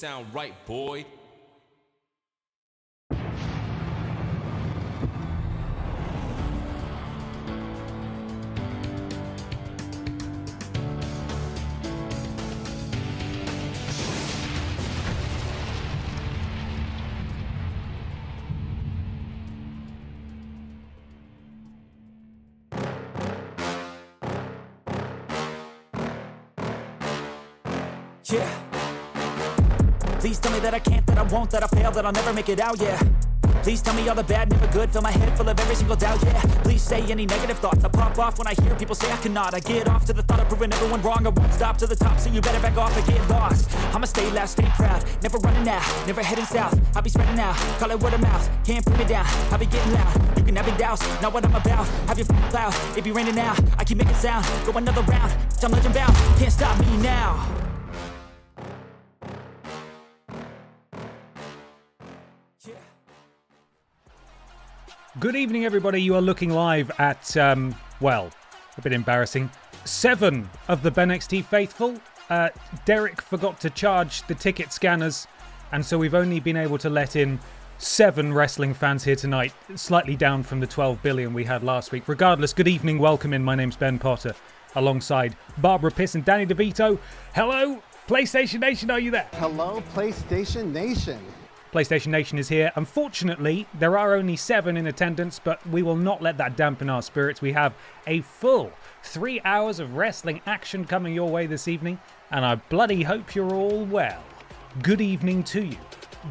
sound right, boy. Yeah. Please tell me that I can't, that I won't, that I fail, that I'll never make it out, yeah. Please tell me all the bad, never good, fill my head full of every single doubt, yeah. Please say any negative thoughts, I pop off when I hear people say I cannot. I get off to the thought of proving everyone wrong, I won't stop to the top, so you better back off and get lost. I'ma stay loud, stay proud, never running out, never heading south. I'll be spreading out, call it word of mouth, can't put me down, I'll be getting loud. You can have your doubts, not what I'm about, have your cloud, it be raining now. I keep making sound, go another round, I'm legend bound, can't stop me now. Good evening, everybody. You are looking live at, well, a bit embarrassing, 7 of the BENXT faithful. Derek forgot to charge the ticket scanners, and so we've only been able to let in 7 wrestling fans here tonight, slightly down from the 12 billion we had last week. Regardless, good evening, welcome in. My name's Ben Potter, alongside Barbara Piss and Danny DeVito. Hello, PlayStation Nation, are you there? Hello, PlayStation Nation. PlayStation Nation is here. Unfortunately, there are only 7 in attendance, but we will not let that dampen our spirits. We have a full 3 hours of wrestling action coming your way this evening, and I bloody hope you're all well. Good evening to you.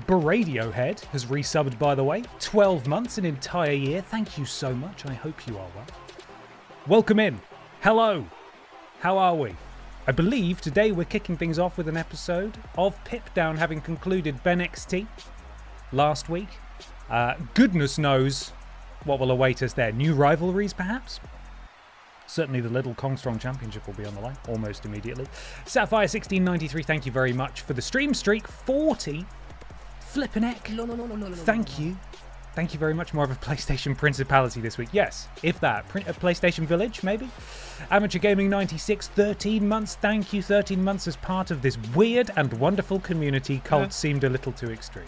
Radiohead has resubbed, by the way. 12 months, an entire year. Thank you so much. I hope you are well. Welcome in. Hello. How are we? I believe today we're kicking things off with an episode of Pip Down, having concluded BENXT last week. Goodness knows what will await us there. New rivalries, perhaps? Certainly the Little Kongstrong Championship will be on the line almost immediately. Sapphire1693, thank you very much for the stream streak. 40. Flippin' heck. Thank you. Thank you very much. More of a PlayStation Principality this week. Yes, if that. A PlayStation Village, maybe? Amateur Gaming 96, 13 months. Thank you, 13 months as part of this weird and wonderful community. Cult seemed a little too extreme.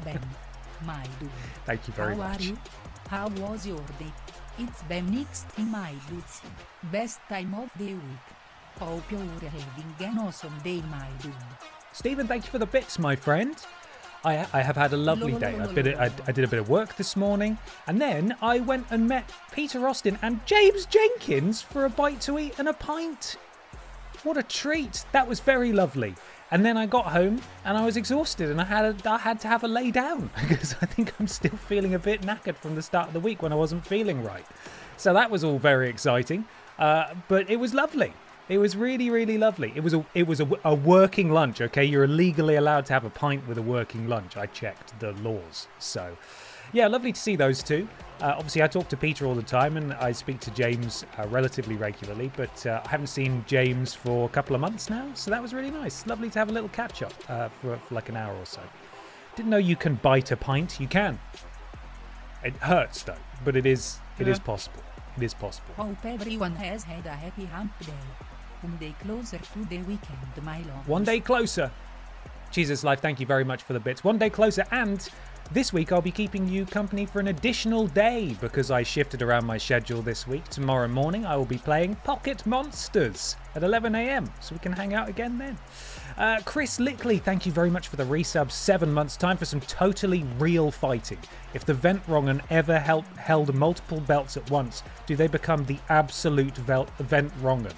Ben, my dude. Thank you very much. How are you? How was your day? It's BENXT, my dudes. Best time of the week. Hope you're having an awesome day, my dude. Stephen, thank you for the bits, my friend. I have had a lovely day. I did a bit of work this morning, and then I went and met Peter Austin and James Jenkins for a bite to eat and a pint. What a treat. That was very lovely. And then I got home and I was exhausted, and I had to have a lay down because I think I'm still feeling a bit knackered from the start of the week when I wasn't feeling right. So that was all very exciting, but it was lovely. It was really, really lovely. It was a working lunch, okay? You're legally allowed to have a pint with a working lunch. I checked the laws. So, yeah, lovely to see those two. Obviously, I talk to Peter all the time, and I speak to James relatively regularly, but I haven't seen James for a couple of months now, so that was really nice. Lovely to have a little catch-up for like an hour or so. Didn't know you can bite a pint. You can. It hurts, though, but it is possible. It is possible. Hope everyone has had a happy hump day. One day closer to the weekend, my love. One day closer. Jesus Life, thank you very much for the bits. One day closer, and this week I'll be keeping you company for an additional day because I shifted around my schedule this week. Tomorrow morning I will be playing Pocket Monsters at 11 a.m, so we can hang out again then. Chris Lickley, thank you very much for the resub. 7 months, time for some totally real fighting. If the Ventrongen ever held multiple belts at once, do they become the absolute Ventrongen?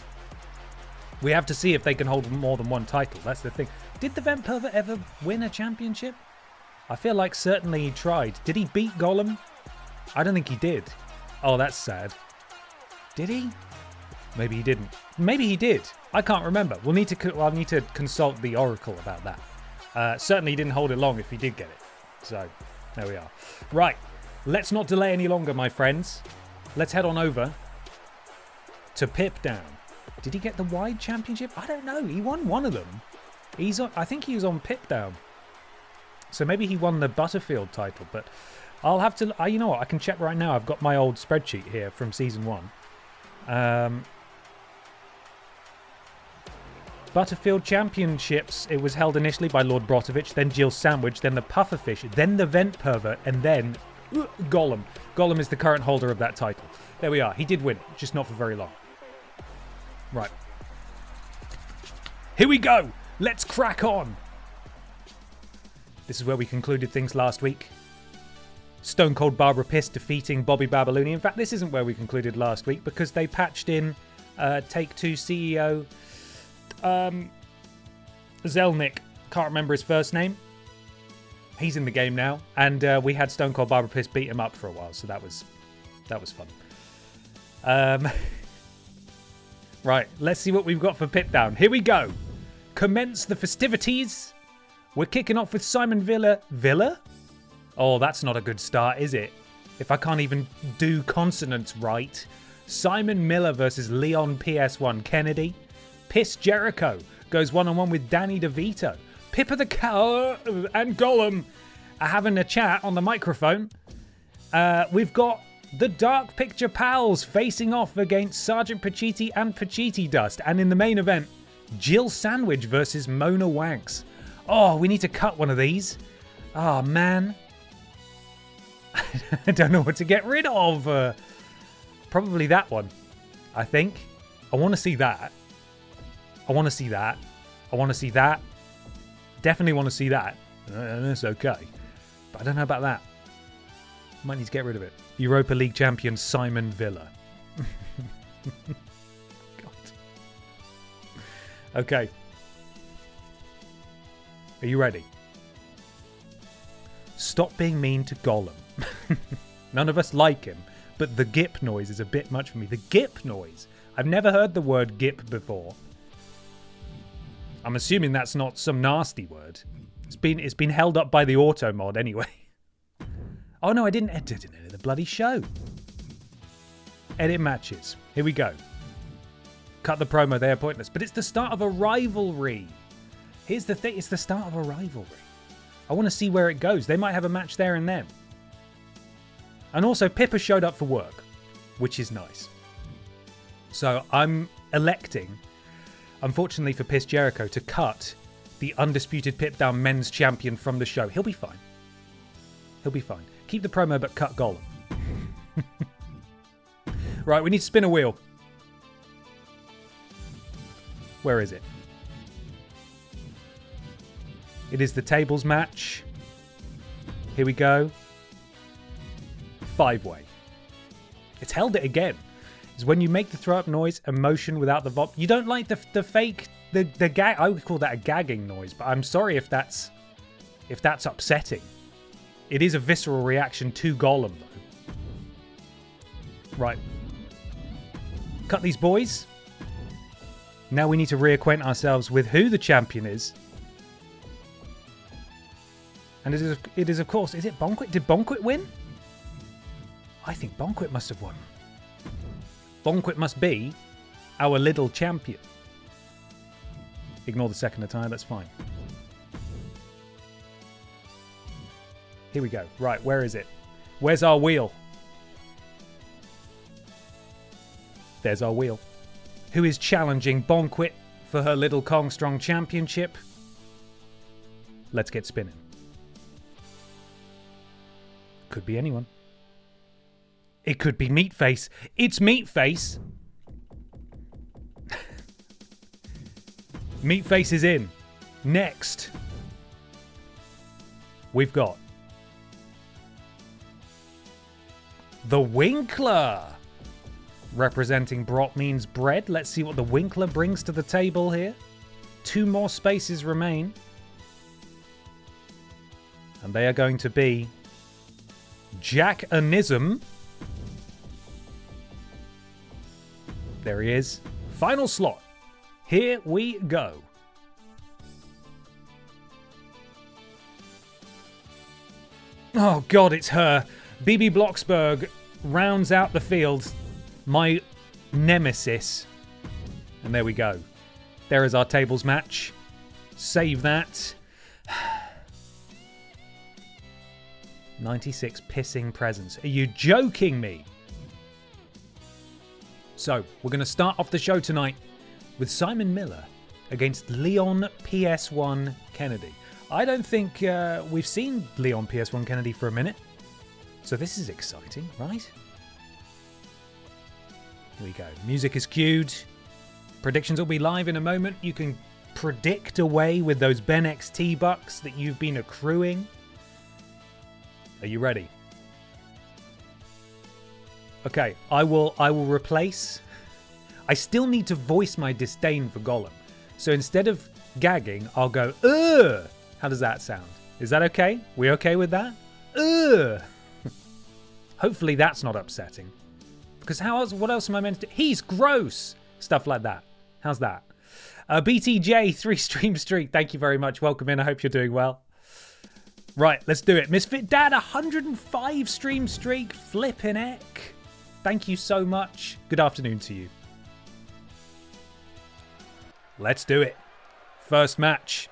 We have to see if they can hold more than one title. That's the thing. Did the Vent Pervert ever win a championship? I feel like certainly he tried. Did he beat Gollum? I don't think he did. Oh, that's sad. Did he? Maybe he didn't. Maybe he did. I can't remember. I'll need to consult the Oracle about that. Certainly he didn't hold it long if he did get it. So, there we are. Right. Let's not delay any longer, my friends. Let's head on over to Pip Down. Did he get the Wide Championship? I don't know. He won one of them. I think he was on Pip Down. So maybe he won the Butterfield title, but I'll have to... you know what? I can check right now. I've got my old spreadsheet here from Season 1. Butterfield Championships. It was held initially by Lord Brotovic, then Jill Sandwich, then the Pufferfish, then the Vent Pervert, and then Gollum. Gollum is the current holder of that title. There we are. He did win, just not for very long. Right. Here we go. Let's crack on. This is where we concluded things last week. Stone Cold Barbara Piss defeating Bobby Babalooni. In fact, this isn't where we concluded last week because they patched in Take-Two CEO Zelnick. Can't remember his first name. He's in the game now. And we had Stone Cold Barbara Piss beat him up for a while, so that was fun. Right, let's see what we've got for Pit Down. Here we go. Commence the festivities. We're kicking off with Simon Villa. Villa? Oh, that's not a good start, is it? If I can't even do consonants right. Simon Miller versus Leon PS1 Kennedy. Piss Jericho goes one-on-one with Danny DeVito. Pippa the Cow and Gollum are having a chat on the microphone. We've got the Dark Picture Pals facing off against Sergeant Pacitti and Pacitti Dust. And in the main event, Jill Sandwich versus Mona Wanks. Oh, we need to cut one of these. Oh, man. I don't know what to get rid of. Probably that one, I think. I want to see that. I want to see that. I want to see that. Definitely want to see that. That's okay. But I don't know about that. Might need to get rid of it. Europa League champion Simon Villa. God. Okay. Are you ready? Stop being mean to Gollum. None of us like him, but the gip noise is a bit much for me. The gip noise. I've never heard the word gip before. I'm assuming that's not some nasty word. It's been held up by the auto mod anyway. Oh no, I didn't edit the bloody show. Edit matches. Here we go. Cut the promo, they are pointless. But it's the start of a rivalry. Here's the thing, it's the start of a rivalry. I want to see where it goes. They might have a match there and then. And also, Pippa showed up for work, which is nice. So I'm electing, unfortunately for Piss Jericho, to cut the undisputed Pit Down men's champion from the show. He'll be fine. He'll be fine. Keep the promo, but cut Gollum. Right, we need to spin a wheel. Where is it? It is the tables match. Here we go. 5-way. It's held it again. It's when you make the throw up noise, a motion without the vomit. You don't like the fake, the gag. I would call that a gagging noise, but I'm sorry if that's upsetting. It is a visceral reaction to Gollum, though. Right. Cut these boys. Now we need to reacquaint ourselves with who the champion is. And it is of course, is it Bonquit? Did Bonquit win? I think Bonquit must have won. Bonquit must be our little champion. Ignore the second attire, that's fine. Here we go. Right, where is it? Where's our wheel? There's our wheel. Who is challenging Bonquit for her Little Kong Strong Championship? Let's get spinning. Could be anyone. It could be Meatface. It's Meatface. Meatface is in. Next, we've got the Winkler. Representing Brot means bread. Let's see what the Winkler brings to the table here. 2 more spaces remain. And they are going to be Jack Anism. There he is. Final slot. Here we go. Oh God, it's her. BB Blocksberg rounds out the field. My nemesis. And there we go. There is our tables match. Save that. 96 pissing presents. Are you joking me? So, we're going to start off the show tonight with Simon Miller against Leon PS1 Kennedy. I don't think we've seen Leon PS1 Kennedy for a minute. So this is exciting, right? Here we go. Music is cued. Predictions will be live in a moment. You can predict away with those BENXT bucks that you've been accruing. Are you ready? Okay, I will replace. I still need to voice my disdain for Gollum. So instead of gagging, I'll go, ugh. How does that sound? Is that okay? We okay with that? Ugh. Hopefully that's not upsetting. Because what else am I meant to do? He's gross. Stuff like that. How's that? BTJ, 3-stream streak. Thank you very much. Welcome in. I hope you're doing well. Right, let's do it. Misfit Dad, 105 stream streak. Flippin' heck. Thank you so much. Good afternoon to you. Let's do it. First match.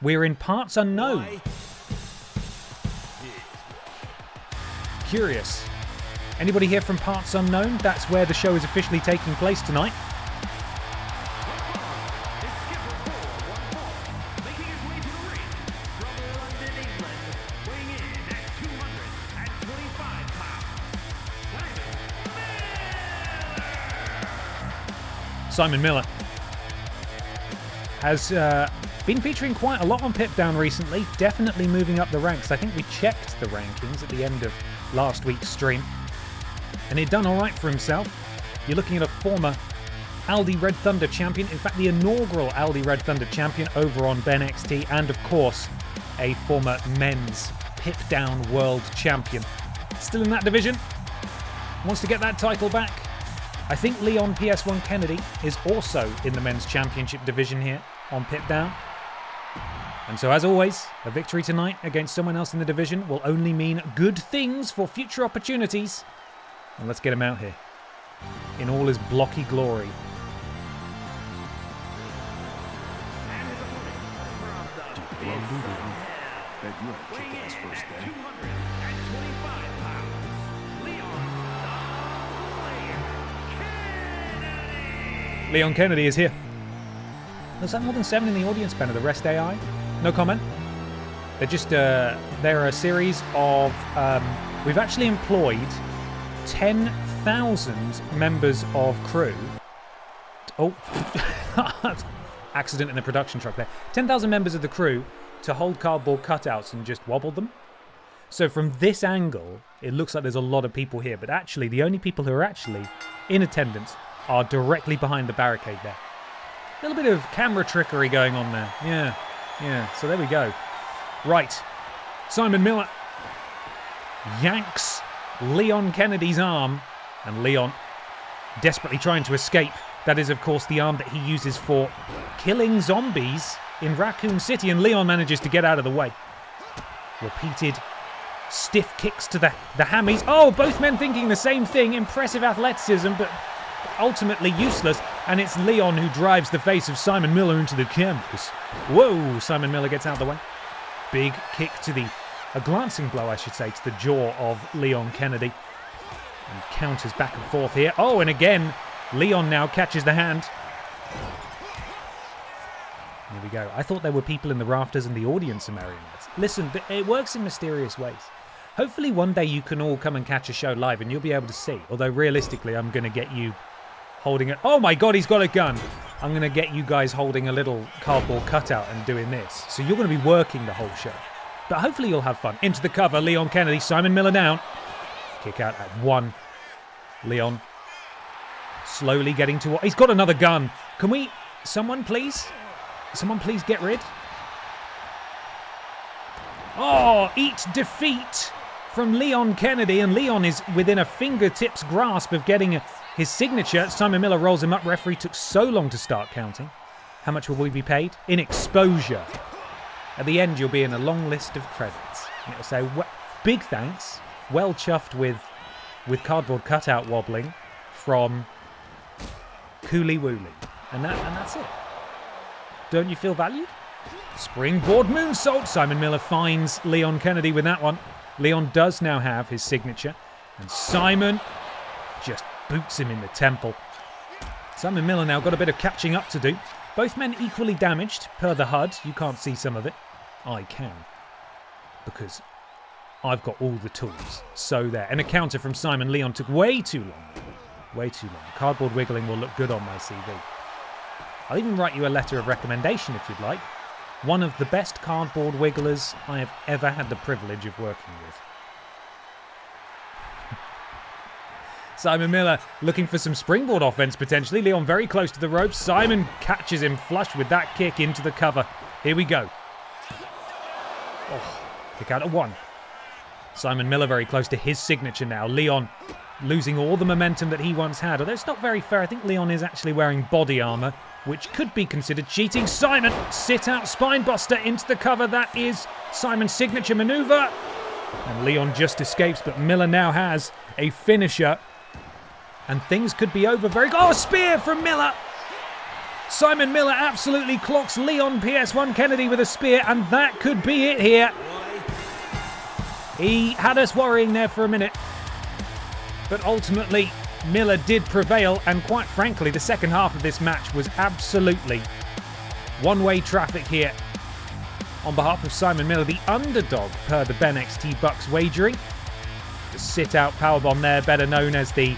We're in parts unknown. Curious. Anybody here from parts unknown? That's where the show is officially taking place tonight. Simon Miller has been featuring quite a lot on Pip Down recently, definitely moving up the ranks. I think we checked the rankings at the end of last week's stream, and he'd done all right for himself. You're looking at a former Aldi Red Thunder champion, in fact the inaugural Aldi Red Thunder champion over on BENXT, and of course a former men's Pip Down world champion. Still in that division, wants to get that title back. I think Leon PS1 Kennedy is also in the men's championship division here on Pip Down. And so as always, a victory tonight against someone else in the division will only mean good things for future opportunities. And let's get him out here in all his blocky glory. Leon Kennedy is here. Looks like more than 7 in the audience banner. The rest AI? No comment. They're just, they're a series of, we've actually employed 10,000 members of crew. Oh, accident in the production truck there. 10,000 members of the crew to hold cardboard cutouts and just wobble them. So from this angle, it looks like there's a lot of people here, but actually the only people who are actually in attendance are directly behind the barricade there. A little bit of camera trickery going on there. Yeah, so there we go. Right, Simon Miller yanks Leon Kennedy's arm, and Leon desperately trying to escape. That is, of course, the arm that he uses for killing zombies in Raccoon City, and Leon manages to get out of the way. Repeated stiff kicks to the hammies. Oh, both men thinking the same thing. Impressive athleticism, but ultimately useless, and it's Leon who drives the face of Simon Miller into the canvas. Whoa, Simon Miller gets out of the way. Big kick to a glancing blow, I should say, to the jaw of Leon Kennedy. And counters back and forth here. Oh, and again, Leon now catches the hand. Here we go. I thought there were people in the rafters and the audience are marionettes. Listen, it works in mysterious ways. Hopefully one day you can all come and catch a show live and you'll be able to see. Although realistically, I'm going to get you holding it. Oh my God, he's got a gun. I'm going to get you guys holding a little cardboard cutout and doing this. So you're going to be working the whole show. But hopefully you'll have fun. Into the cover, Leon Kennedy, Simon Miller down. Kick out at 1. Leon slowly getting to... He's got another gun. Can we... Someone please get rid. Oh, eat defeat from Leon Kennedy. And Leon is within a fingertips grasp of getting his signature. Simon Miller rolls him up. Referee took so long to start counting. How much will we be paid? In exposure. At the end, you'll be in a long list of credits. And it'll say, big thanks. Well chuffed with cardboard cutout wobbling from Cooley Woolley. And that's it. Don't you feel valued? Springboard moonsault. Simon Miller finds Leon Kennedy with that one. Leon does now have his signature. And Simon just boots him in the temple. Simon Miller now got a bit of catching up to do. Both men equally damaged per the HUD. You can't see some of it. I can. Because I've got all the tools. So there. An encounter from Simon Leon took way too long. Way too long. Cardboard wiggling will look good on my CV. I'll even write you a letter of recommendation if you'd like. One of the best cardboard wigglers I have ever had the privilege of working with. Simon Miller looking for some springboard offense potentially. Leon very close to the ropes. Simon catches him flush with that kick into the cover. Here we go. Oh, kick out at 1. Simon Miller very close to his signature now. Leon losing all the momentum that he once had. Although it's not very fair. I think Leon is actually wearing body armor, which could be considered cheating. Simon, sit out spinebuster into the cover. That is Simon's signature maneuver. And Leon just escapes, but Miller now has a finisher. And things could be over very... Oh, a spear from Miller! Simon Miller absolutely clocks Leon PS1 Kennedy with a spear, and that could be it here. He had us worrying there for a minute. But ultimately, Miller did prevail, and quite frankly, the second half of this match was absolutely one-way traffic here. On behalf of Simon Miller, the underdog per the BENXT Bucks wagering. The sit-out powerbomb there, better known as the...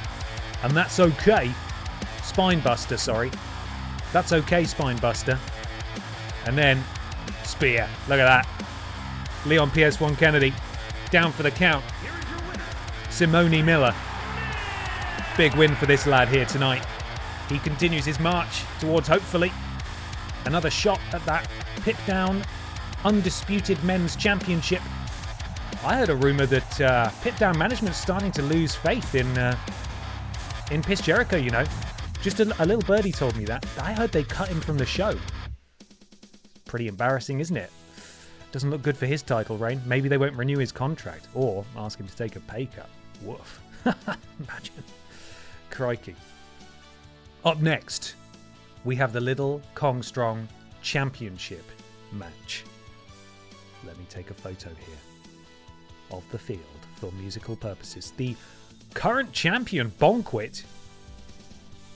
And that's okay. Spinebuster, sorry. That's okay, Spinebuster. And then, spear. Look at that. Leon PS1 Kennedy, down for the count. Simone Miller. Big win for this lad here tonight. He continues his march towards, hopefully, another shot at that pit-down, undisputed men's championship. I heard a rumour that pit-down management's starting to lose faith in Piss Jericho, you know. Just a little birdie told me that. I heard they cut him from the show. Pretty embarrassing, isn't it? Doesn't look good for his title reign. Maybe they won't renew his contract or ask him to take a pay cut. Woof. Imagine. Crikey. Up next, we have the Little Kong Strong Championship match. Let me take a photo here of the field for musical purposes. The current champion, Bonquit,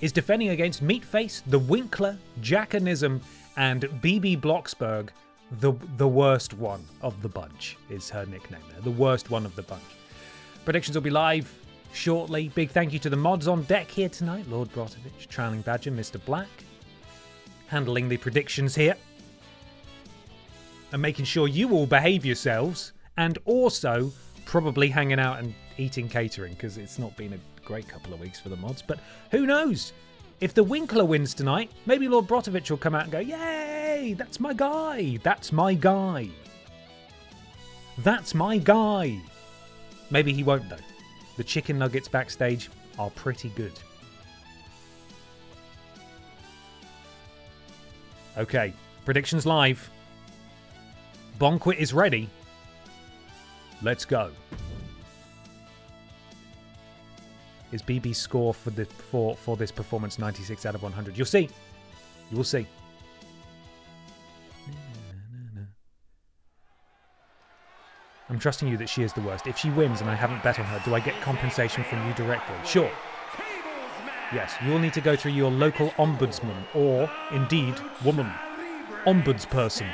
is defending against Meatface, the Winkler, Jackanism, and BB Blocksberg. The worst one of the bunch is her nickname there. The worst one of the bunch. Predictions will be live shortly. Big thank you to the mods on deck here tonight. Lord Brotovic, Trailing Badger, Mr. Black. Handling the predictions here. And making sure you all behave yourselves. And also probably hanging out and eating catering, because it's not been a great couple of weeks for the mods. But who knows? If the Winkler wins tonight, maybe Lord Brotovic will come out and go, yay, that's my guy. That's my guy. That's my guy. Maybe he won't, though. The chicken nuggets backstage are pretty good. Okay, predictions live. Bonquit is ready. Let's go. Is BB's score for this performance 96 out of 100? You'll see. You will see. I'm trusting you that she is the worst. If she wins and I haven't bet on her, do I get compensation from you directly? Sure. Yes, you'll need to go through your local ombudsman, or, indeed, woman. Ombudsperson.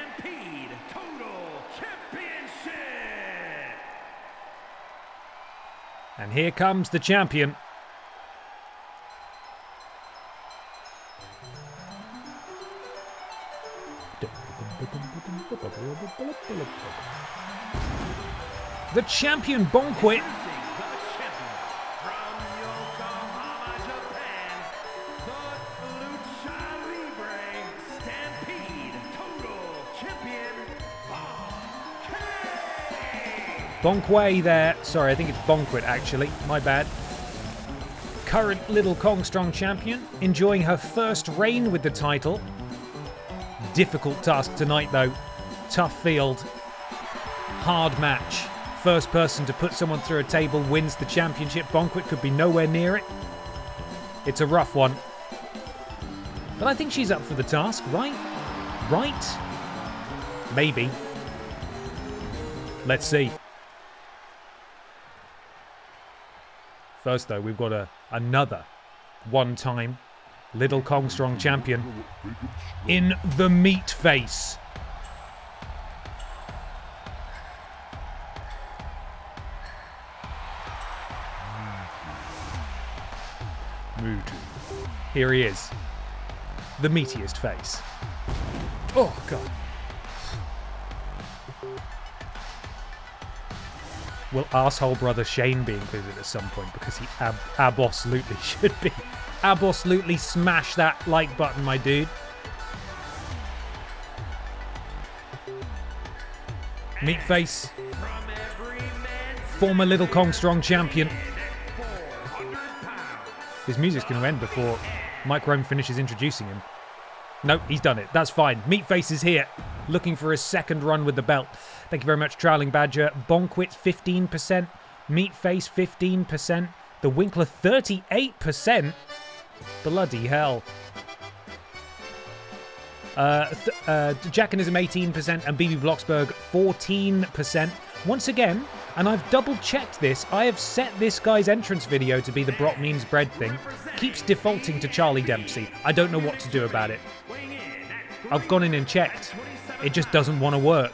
And here comes the champion. The champion, Bonquit. Bonquet there. Sorry, I think it's Bonquit actually. My bad. Current Little Kong Strong champion. Enjoying her first reign with the title. Difficult task tonight though. Tough field. Hard match. First person to put someone through a table wins the championship. Bonquit could be nowhere near it. It's a rough one. But I think she's up for the task, right? Right? Maybe. Let's see. First, though, we've got another one-time Little Kong Strong champion in the meat face. Here he is. The meatiest face. Oh, God. Will arsehole brother Shane be included at some point? Because he absolutely should be. Absolutely smash that like button, my dude. Meatface. Former Little Kong Strong champion. His music's going to end before Mike Rome finishes introducing him. Nope, he's done it. That's fine. Meatface is here, looking for his second run with the belt. Thank you very much, Troweling Badger. Bonkwit, 15%. Meatface, 15%. The Winkler, 38%. Bloody hell. Jackanism, 18%. And BB Bloxberg, 14%. Once again, and I've double-checked this, I have set this guy's entrance video to be the Brock Means Bread thing. Keeps defaulting to Charlie Dempsey. I don't know what to do about it. I've gone in and checked. It just doesn't want to work.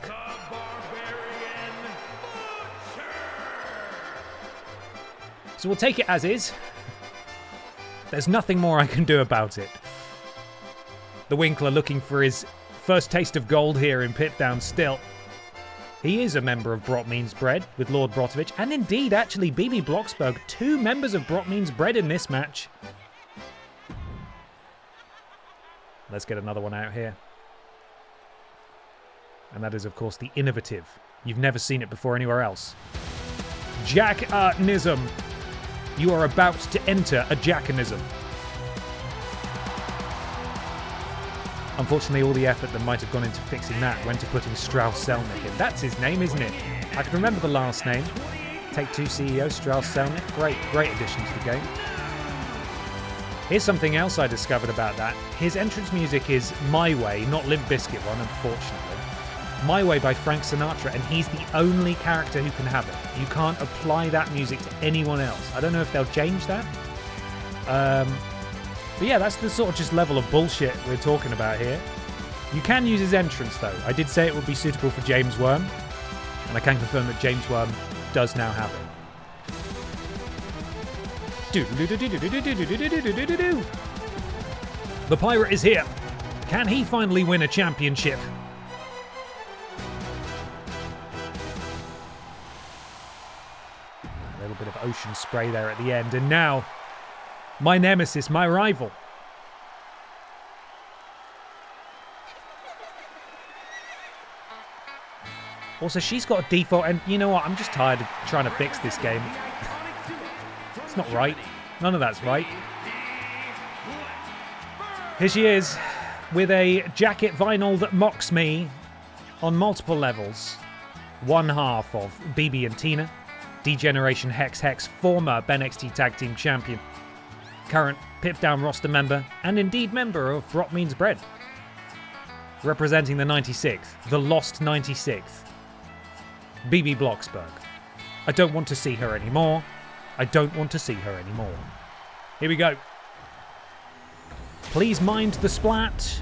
So we'll take it as is. There's nothing more I can do about it. The Winkler looking for his first taste of gold here in Pitdown still. He is a member of Brock Means Bread with Lord Brotovic, and indeed, actually, BB Bloxberg, 2 members of Brock Means Bread in this match. Let's get another one out here. And that is, of course, the innovative. You've never seen it before anywhere else. Jack-nism. You are about to enter a Jackanism. Unfortunately, all the effort that might have gone into fixing that went to putting Strauss Selnick in. That's his name, isn't it? I can remember the last name. Take-Two CEO, Strauss Selnick. Great addition to the game. Here's something else I discovered about that. His entrance music is My Way, not Limp Bizkit one, unfortunately. My Way by Frank Sinatra, and he's the only character who can have it. You can't apply that music to anyone else. I don't know if they'll change that. But yeah, that's the sort of just level of bullshit we're talking about here. You can use his entrance, though. I did say it would be suitable for James Worm, and I can confirm that James Worm does now have it. The Pirate is here. Can he finally win a championship? A little bit of ocean spray there at the end, and now my nemesis, my rival. Also, she's got a default, and you know what? I'm just tired of trying to fix this game. It's not right. None of that's right. Here she is, with a jacket vinyl that mocks me on multiple levels. One half of BB and Tina, D-Generation Hex, former BENXT Tag Team Champion, current Pipdown roster member, and indeed member of Brock Means Bread. Representing the 96th, the lost 96th, BB Bloxberg. I don't want to see her anymore. I don't want to see her anymore. Here we go. Please mind the splat.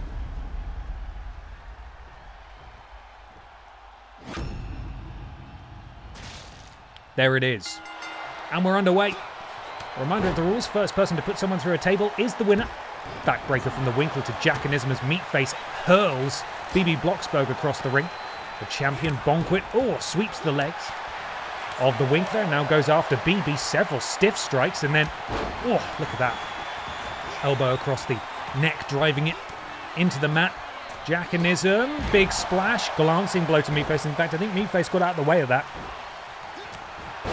There it is. And we're underway. A reminder of the rules. First person to put someone through a table is the winner. Backbreaker from the Winkler to Jackanism as Meatface hurls BB Bloxberg across the ring. The champion Bonkwit sweeps the legs of the Winkler. Now goes after BB. Several stiff strikes and then, look at that. Elbow across the neck, driving it into the mat. Jackanism, big splash, glancing blow to Meatface. In fact, I think Meatface got out of the way of that.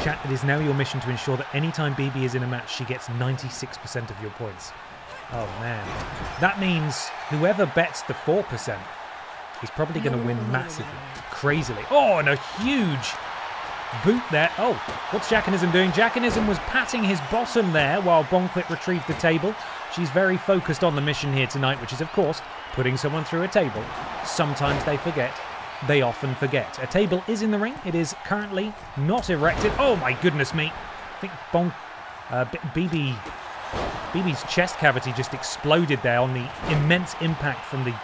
Chat, it is now your mission to ensure that anytime BB is in a match, she gets 96% of your points. Oh, man. That means whoever bets the 4% is probably going to win massively, crazily. Oh, and a huge boot there. Oh, what's Jackanism doing? Jackanism was patting his bottom there while Bonkwit retrieved the table. She's very focused on the mission here tonight, which is, of course, putting someone through a table. Sometimes they forget. They often forget. A table is in the ring. It is currently not erected. Oh my goodness me. I think BB BB's chest cavity just exploded there on the immense impact from the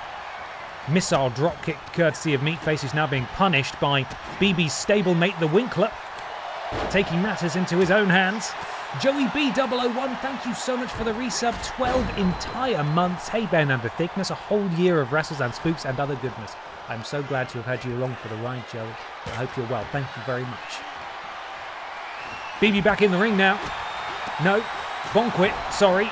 missile dropkick courtesy of Meatface, who's now being punished by BB's stablemate, the Winkler, taking matters into his own hands. Joey B001, thank you so much for the resub. 12 entire months. Hey Ben and the Thickness, a whole year of wrestles and spooks and other goodness. I'm so glad to have had you along for the ride, Joey. I hope you're well. Thank you very much. BB back in the ring now. No, Bonquit, sorry.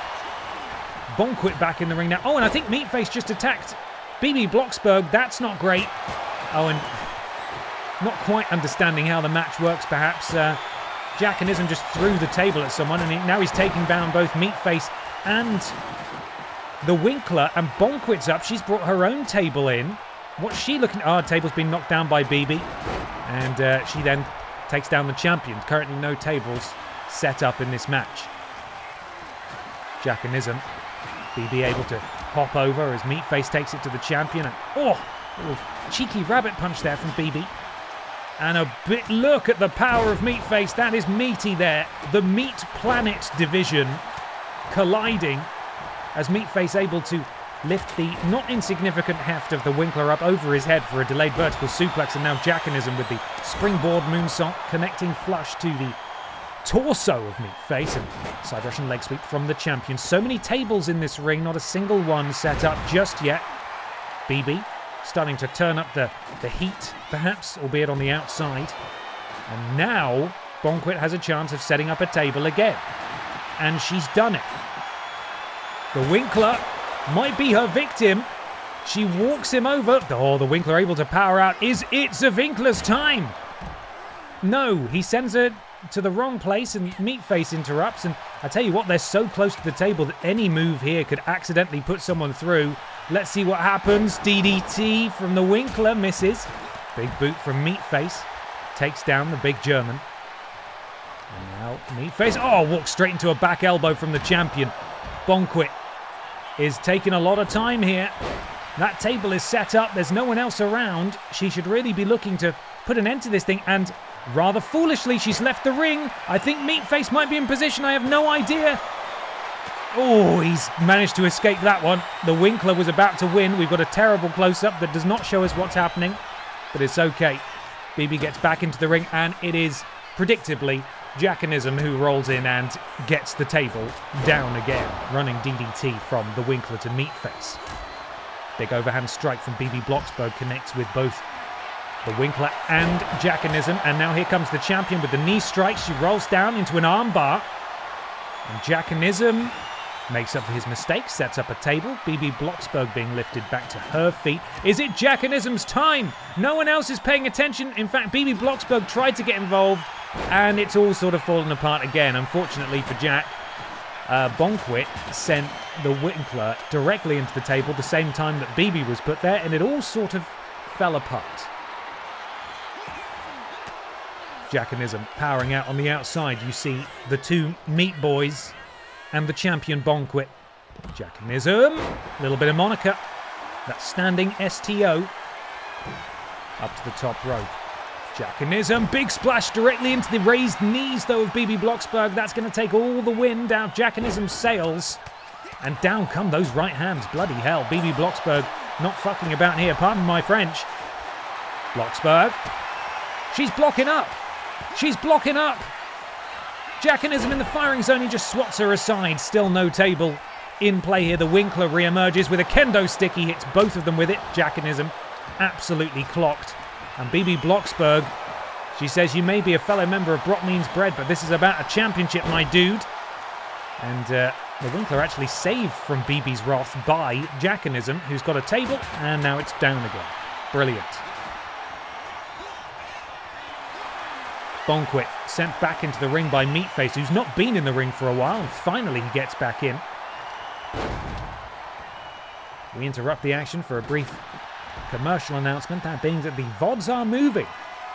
Bonquit back in the ring now. Oh, and I think Meatface just attacked BB Blocksberg. That's not great. Oh, and not quite understanding how the match works, perhaps. Jackanism just threw the table at someone, and now he's taking down both Meatface and the Winkler, and Bonquit's up. She's brought her own table in. What's she looking at? Our table's been knocked down by BB, and she then takes down the champion. Currently no tables set up in this match. Jackanism, BB able to hop over as Meatface takes it to the champion. And, oh, a little cheeky rabbit punch there from BB. And a bit, look at the power of Meatface. That is meaty there. The Meat Planet division colliding as Meatface able to lift the not insignificant heft of the Winkler up over his head for a delayed vertical suplex. And now Jackanism with the springboard moonsault connecting flush to the torso of Meatface, and side Russian leg sweep from the champion. So many tables in this ring, not a single one set up just yet. BB starting to turn up the heat, perhaps, albeit on the outside. And now Bonquit has a chance of setting up a table again. And she's done it. The Winkler might be her victim. She walks him over. Oh, the Winkler able to power out. Is it the Winkler's time? No, he sends her to the wrong place, and Meatface interrupts. And I tell you what, they're so close to the table that any move here could accidentally put someone through. Let's see what happens. DDT from the Winkler misses. Big boot from Meatface takes down the big German. And now Meatface, oh, walks straight into a back elbow from the champion. Bonquit is taking a lot of time here. That table is set up. There's no one else around. She should really be looking to put an end to this thing, and rather foolishly, she's left the ring. I think Meatface might be in position. I have no idea. Oh, he's managed to escape that one. The Winkler was about to win. We've got a terrible close-up that does not show us what's happening, but it's okay. BB gets back into the ring, and it is, predictably, Jackanism who rolls in and gets the table down again, running DDT from the Winkler to Meatface. Big overhand strike from BB Blocksberg connects with both the Winkler and Jackanism, and now here comes the champion with the knee strike. She rolls down into an armbar, and Jackanism makes up for his mistake, sets up a table. BB Blocksberg being lifted back to her feet. Is it Jackanism's time? No one else is paying attention. In fact, BB Blocksberg tried to get involved, and it's all sort of fallen apart again. Unfortunately for Jack, Bonquit sent the Winkler directly into the table the same time that BB was put there, and it all sort of fell apart. Jackanism powering out on the outside. You see the two Meat Boys and the champion Bonquit. Jackanism, a little bit of moniker. That standing STO up to the top rope. Jackanism, big splash directly into the raised knees though of BB Blocksberg. That's going to take all the wind out of Jackanism's sails. And down come those right hands. Bloody hell, BB Blocksberg not fucking about here, pardon my French. Blocksberg, she's blocking up. She's blocking up. Jackanism in the firing zone, he just swats her aside. Still no table in play here. The Winkler re-emerges with a kendo stick. He hits both of them with it. Jackanism absolutely clocked. And BB Blocksberg, she says, you may be a fellow member of Brock Means Bread, but this is about a championship, my dude. And the Winkler actually saved from BB's wrath by Jackanism, who's got a table, and now it's down again. Brilliant. Bonquit sent back into the ring by Meatface, who's not been in the ring for a while, and finally he gets back in. We interrupt the action for a brief commercial announcement, that being that the VODs are moving.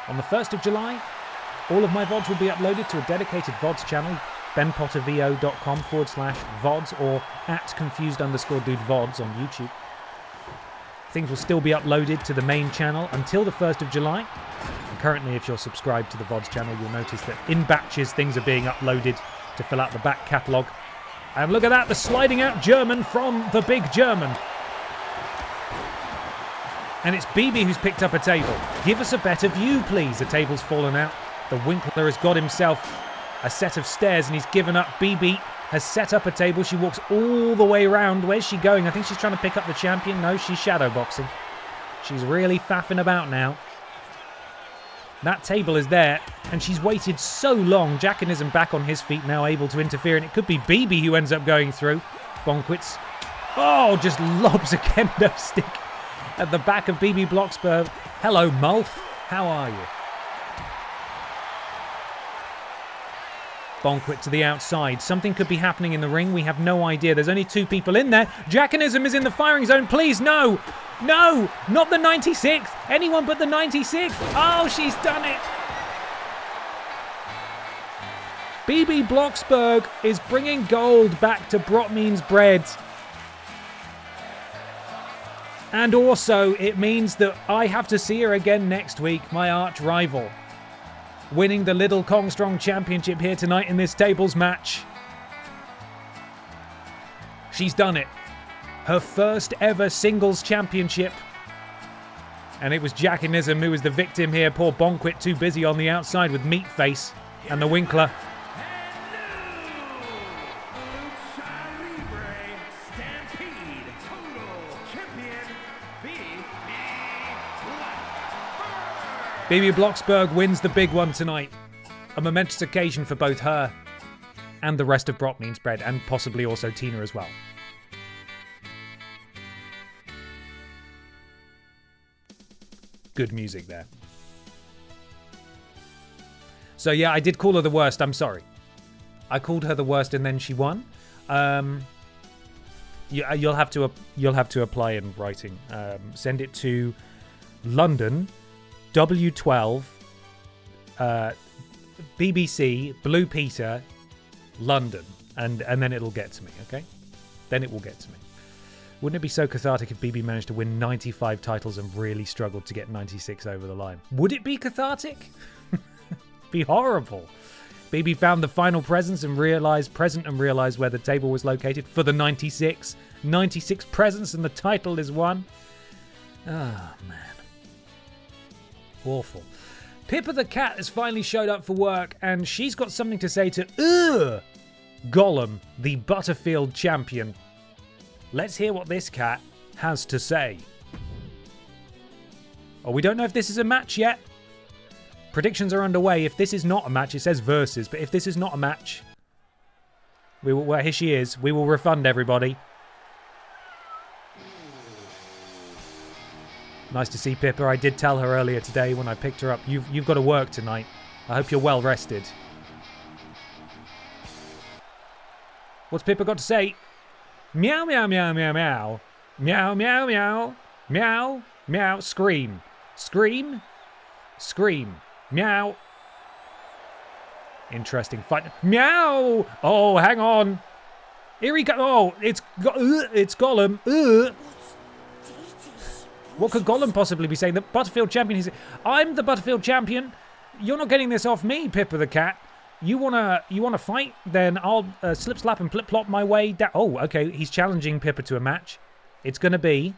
On the 1st of July, all of my VODs will be uploaded to a dedicated VODs channel, benpottervo.com/VODs or @confused_dude_VODs on YouTube. Things will still be uploaded to the main channel until the 1st of July. And currently, if you're subscribed to the VODs channel, you'll notice that in batches things are being uploaded to fill out the back catalogue. And look at that, the sliding out German from the big German. And it's BB who's picked up a table. Give us a better view, please. The table's fallen out. The Winkler has got himself a set of stairs and he's given up. BB has set up a table. She walks all the way around. Where's she going? I think she's trying to pick up the champion. No, she's shadowboxing. She's really faffing about now. That table is there, and she's waited so long. Jackanism back on his feet now, able to interfere, and it could be BB who ends up going through. Bonkwitz, just lobs a kendo stick at the back of BB Blocksberg. Hello, Mulf. How are you? Bonkwit to the outside. Something could be happening in the ring. We have no idea. There's only 2 people in there. Jackanism is in the firing zone. Please, no. No, not the 96th. Anyone but the 96th. Oh, she's done it. BB Blocksberg is bringing gold back to Brotmeans Bread. And also, it means that I have to see her again next week, my arch rival. Winning the Little Kong Strong Championship here tonight in this tables match. She's done it. Her first ever singles championship. And it was Jackanism who was the victim here. Poor Bonkwit too busy on the outside with Meatface and the Winkler. BB Blocksberg wins the big one tonight. A momentous occasion for both her and the rest of Brotmeans Bread, and possibly also Tina as well. Good music there. So yeah, I did call her the worst. I'm sorry. I called her the worst and then she won. You'll have to apply in writing. Send it to London W12 BBC Blue Peter London, and then it'll get to me. Okay, then it will get to me. Wouldn't it be so cathartic if BB managed to win 95 titles and really struggled to get 96 over the line? Would it be cathartic? Be horrible. BB found the final present and realized where the table was located for the 96. 96 presents and the title is won. Ah, man. Awful. Pippa the cat has finally showed up for work and she's got something to say to Gollum, the Butterfield champion. Let's hear what this cat has to say. Oh, we don't know if this is a match yet. Predictions are underway. If this is not a match, it says versus, but if this is not a match, well, here she is. We will refund everybody. Nice to see Pippa. I did tell her earlier today when I picked her up, you've got to work tonight. I hope you're well rested. What's Pippa got to say? Meow, meow, meow, meow, meow. Meow, meow, meow. Meow, meow. Scream. Scream. Scream. Meow. Interesting fight. Meow. Oh, hang on. Here he goes. Oh, it's Gollum. What could Gollum possibly be saying? The Butterfield champion is... I'm the Butterfield champion. You're not getting this off me, Pippa the cat. You wanna fight? Then I'll slip, slap, and flip, plop my way down. Oh, okay. He's challenging Pippa to a match. It's gonna be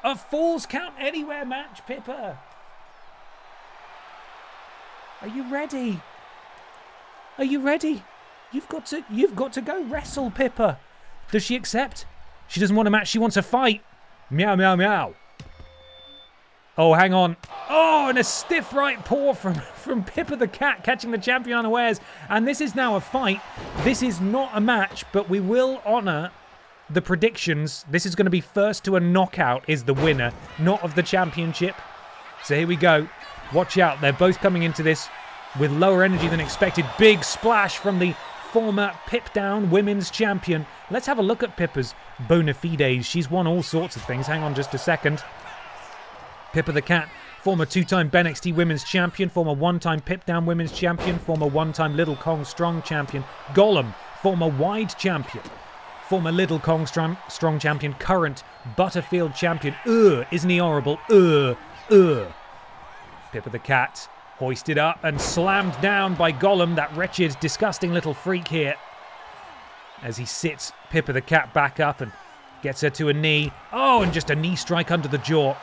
a Falls Count Anywhere match, Pippa. Are you ready? Are you ready? You've got to go wrestle, Pippa. Does she accept? She doesn't want a match. She wants a fight. Meow, meow, meow. Oh, hang on. Oh, and a stiff right paw from Pippa the cat, catching the champion unawares. And this is now a fight. This is not a match, but we will honour the predictions. This is going to be first to a knockout is the winner, not of the championship. So here we go. Watch out. They're both coming into this with lower energy than expected. Big splash from the former Pip Down Women's Champion. Let's have a look at Pippa's bona fides. She's won all sorts of things. Hang on just a second. Pippa the cat, former 2-time BENXT Women's Champion, former 1-time Pip Down Women's Champion, former 1-time Little Kong Strong Champion. Gollum, former Wide Champion, former Little Kong Strong Champion, current Butterfield Champion. Isn't he horrible? Pippa the cat. Hoisted up and slammed down by Gollum, that wretched, disgusting little freak here. As he sits Pippa the cat back up and gets her to a knee. Oh, and just a knee strike under the jaw.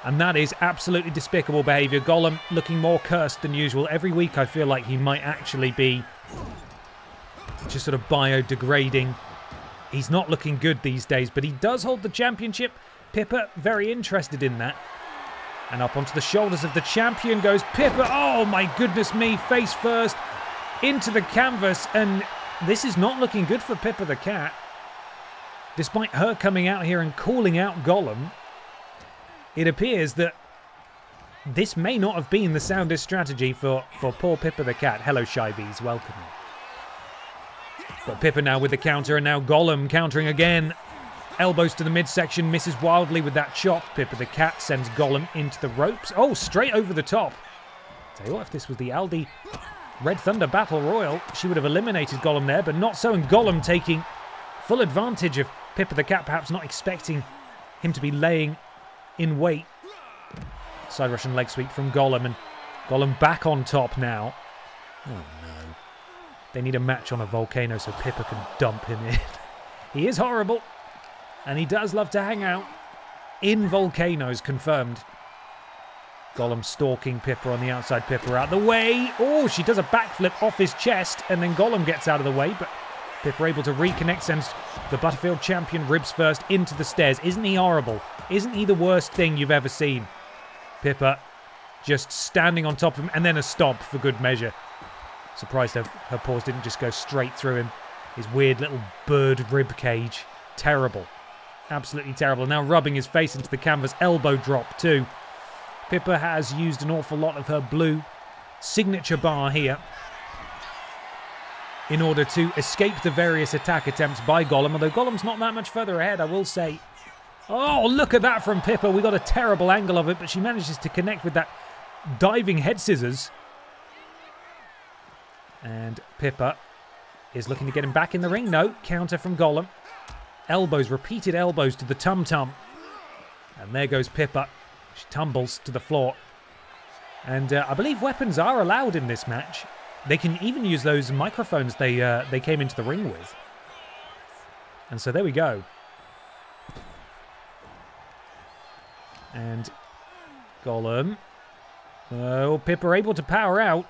And that is absolutely despicable behaviour. Gollum looking more cursed than usual. Every week I feel like he might actually be just sort of biodegrading. He's not looking good these days, but he does hold the championship. Pippa very interested in that. And up onto the shoulders of the champion goes Pippa. Oh my goodness me, face first into the canvas. And this is not looking good for Pippa the cat. Despite her coming out here and calling out Gollum, it appears that this may not have been the soundest strategy for poor Pippa the cat. Hello, Shy Bees, welcome. But Pippa now with the counter, and now Gollum countering again. Elbows to the midsection, misses wildly with that chop. Pippa the cat sends Gollum into the ropes. Oh, straight over the top. Tell you what, if this was the Aldi Red Thunder Battle Royal, she would have eliminated Gollum there, but not so, and Gollum taking full advantage of Pippa the cat, perhaps not expecting him to be laying in wait. Side Russian leg sweep from Gollum, and Gollum back on top now. Oh no. They need a match on a volcano so Pippa can dump him in. He is horrible, and he does love to hang out in volcanoes, confirmed. Gollum stalking Pippa on the outside. Pippa out the way. Oh, she does a backflip off his chest, and then Gollum gets out of the way, but Pippa able to reconnect, sends the Butterfield champion ribs first into the stairs. Isn't he horrible? Isn't he the worst thing you've ever seen? Pippa just standing on top of him, and then a stomp for good measure. Surprised her paws didn't just go straight through him. His weird little bird rib cage. Terrible. Absolutely terrible. Now rubbing his face into the canvas. Elbow drop too. Pippa has used an awful lot of her blue signature bar here in order to escape the various attack attempts by Gollum, although Gollum's not that much further ahead, I will say. Oh, look at that from Pippa. We got a terrible angle of it, but she manages to connect with that diving head scissors. And Pippa is looking to get him back in the ring. No, counter from Gollum. Elbows, repeated elbows to the tum-tum. And there goes Pippa. She tumbles to the floor. And I believe weapons are allowed in this match. They can even use those microphones they came into the ring with. And so there we go. And Gollum. Oh, Pippa able to power out.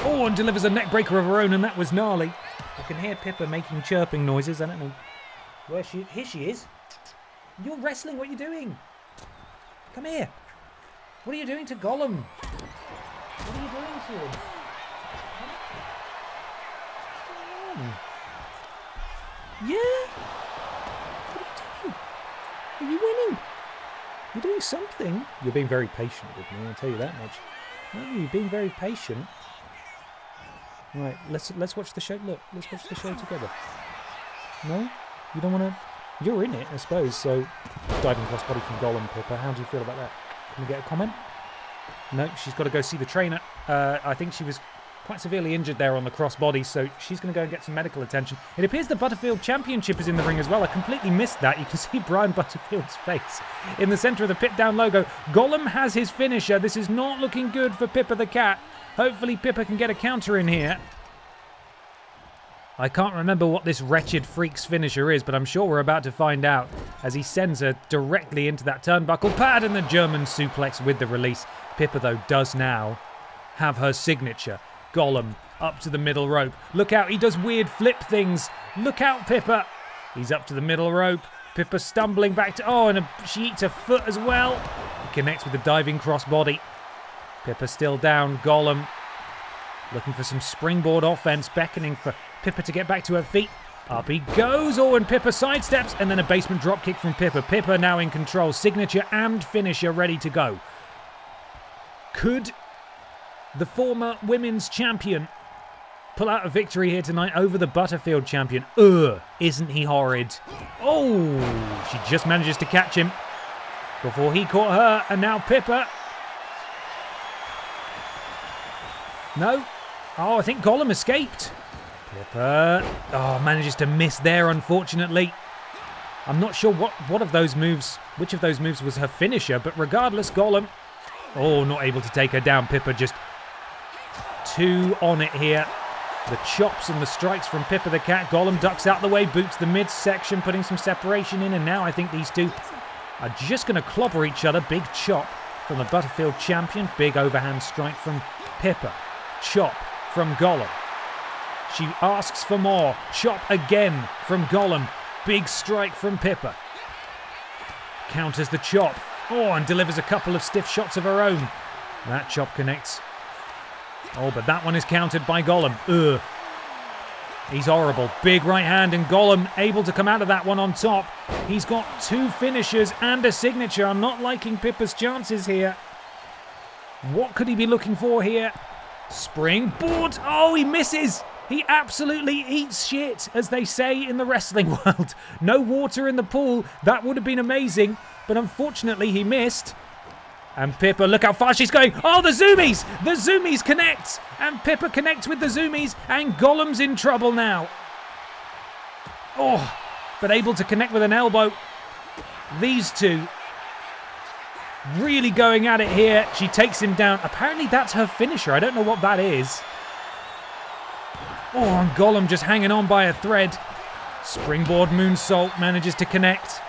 Oh, and delivers a neck breaker of her own, and that was gnarly. I can hear Pippa making chirping noises. I don't know where she... Here she is. You're wrestling. What are you doing? Come here. What are you doing to Gollum? What are you doing to him? What's going on? Yeah? What are you doing? Are you winning? You're doing something. You're being very patient with me, I'll tell you that much. No, you're being very patient. Right, let's watch the show. Look, let's watch the show together. No? You don't want to... You're in it, I suppose, so... Diving crossbody from Gollum, Pippa. How do you feel about that? Can we get a comment? No, she's got to go see the trainer. I think she was quite severely injured there on the crossbody, so she's going to go and get some medical attention. It appears the Butterfield Championship is in the ring as well. I completely missed that. You can see Brian Butterfield's face in the centre of the pit down logo. Gollum has his finisher. This is not looking good for Pippa the cat. Hopefully Pippa can get a counter in here. I can't remember what this wretched freak's finisher is, but I'm sure we're about to find out as he sends her directly into that turnbuckle pad and the German suplex with the release. Pippa, though, does now have her signature. Gollum up to the middle rope. Look out, he does weird flip things. Look out, Pippa. He's up to the middle rope. Pippa stumbling back to... Oh, and she eats her foot as well. He connects with the diving crossbody. Pippa still down. Gollum looking for some springboard offense, beckoning for Pippa to get back to her feet. Up he goes. Oh, and Pippa sidesteps, and then a basement drop kick from Pippa. Pippa now in control. Signature and finisher ready to go. Could the former women's champion pull out a victory here tonight over the Butterfield champion? Isn't he horrid? Oh, she just manages to catch him before he caught her, and now Pippa... No. Oh, I think Gollum escaped. Pippa, manages to miss there, unfortunately. I'm not sure which of those moves was her finisher, but regardless, Gollum Oh, not able to take her down. Pippa just two on it here. The chops and the strikes from Pippa the Cat. Gollum ducks out the way, boots the midsection, putting some separation in. And now I think these two are just going to clobber each other. Big chop from the Butterfield champion. Big overhand strike from Pippa. Chop from Gollum. She asks for more. Chop again from Gollum. Big strike from Pippa. Counters the chop. Oh, and delivers a couple of stiff shots of her own. That chop connects. Oh, but that one is countered by Gollum. Ugh. He's horrible. Big right hand, and Gollum able to come out of that one on top. He's got two finishers and a signature. I'm not liking Pippa's chances here. What could he be looking for here? Springboard. Oh, he misses. He absolutely eats shit, as they say in the wrestling world. No water in the pool. That would have been amazing. But unfortunately, he missed. And Pippa, look how far she's going. Oh, the zoomies! The zoomies connect. And Pippa connects with the zoomies. And Gollum's in trouble now. Oh, but able to connect with an elbow. These two really going at it here. She takes him down. Apparently that's her finisher. I don't know what that is. Oh, and Gollum just hanging on by a thread. Springboard moonsault manages to connect.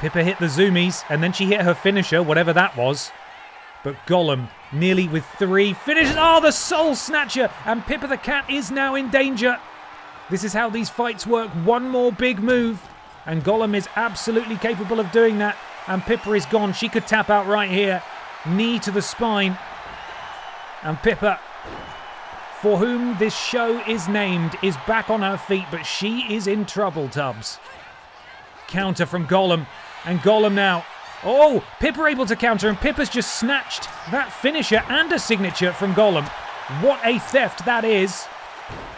Pippa hit the zoomies, and then she hit her finisher, whatever that was. But Gollum, nearly with three finishes. Oh, the soul snatcher! And Pippa the Cat is now in danger. This is how these fights work. One more big move, and Gollum is absolutely capable of doing that. And Pippa is gone. She could tap out right here. Knee to the spine. And Pippa, for whom this show is named, is back on her feet, but she is in trouble, Tubbs. Counter from Gollum. And Gollum now. Oh, Pippa able to counter, and Pippa's just snatched that finisher and a signature from Gollum. What a theft that is.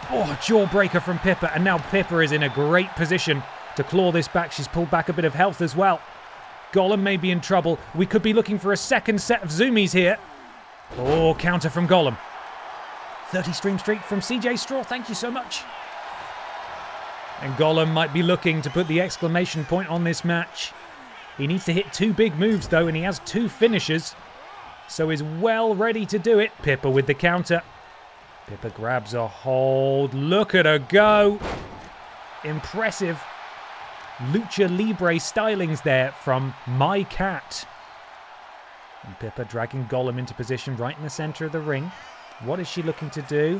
Oh, jawbreaker from Pippa. And now Pippa is in a great position to claw this back. She's pulled back a bit of health as well. Gollum may be in trouble. We could be looking for a second set of zoomies here. Oh, counter from Gollum. 30 stream streak from CJ Straw. Thank you so much. And Gollum might be looking to put the exclamation point on this match. He needs to hit two big moves, though, and he has two finishers. So is well ready to do it. Pippa with the counter. Pippa grabs a hold. Look at her go. Impressive Lucha Libre stylings there from My Cat. And Pippa dragging Gollum into position right in the centre of the ring. What is she looking to do?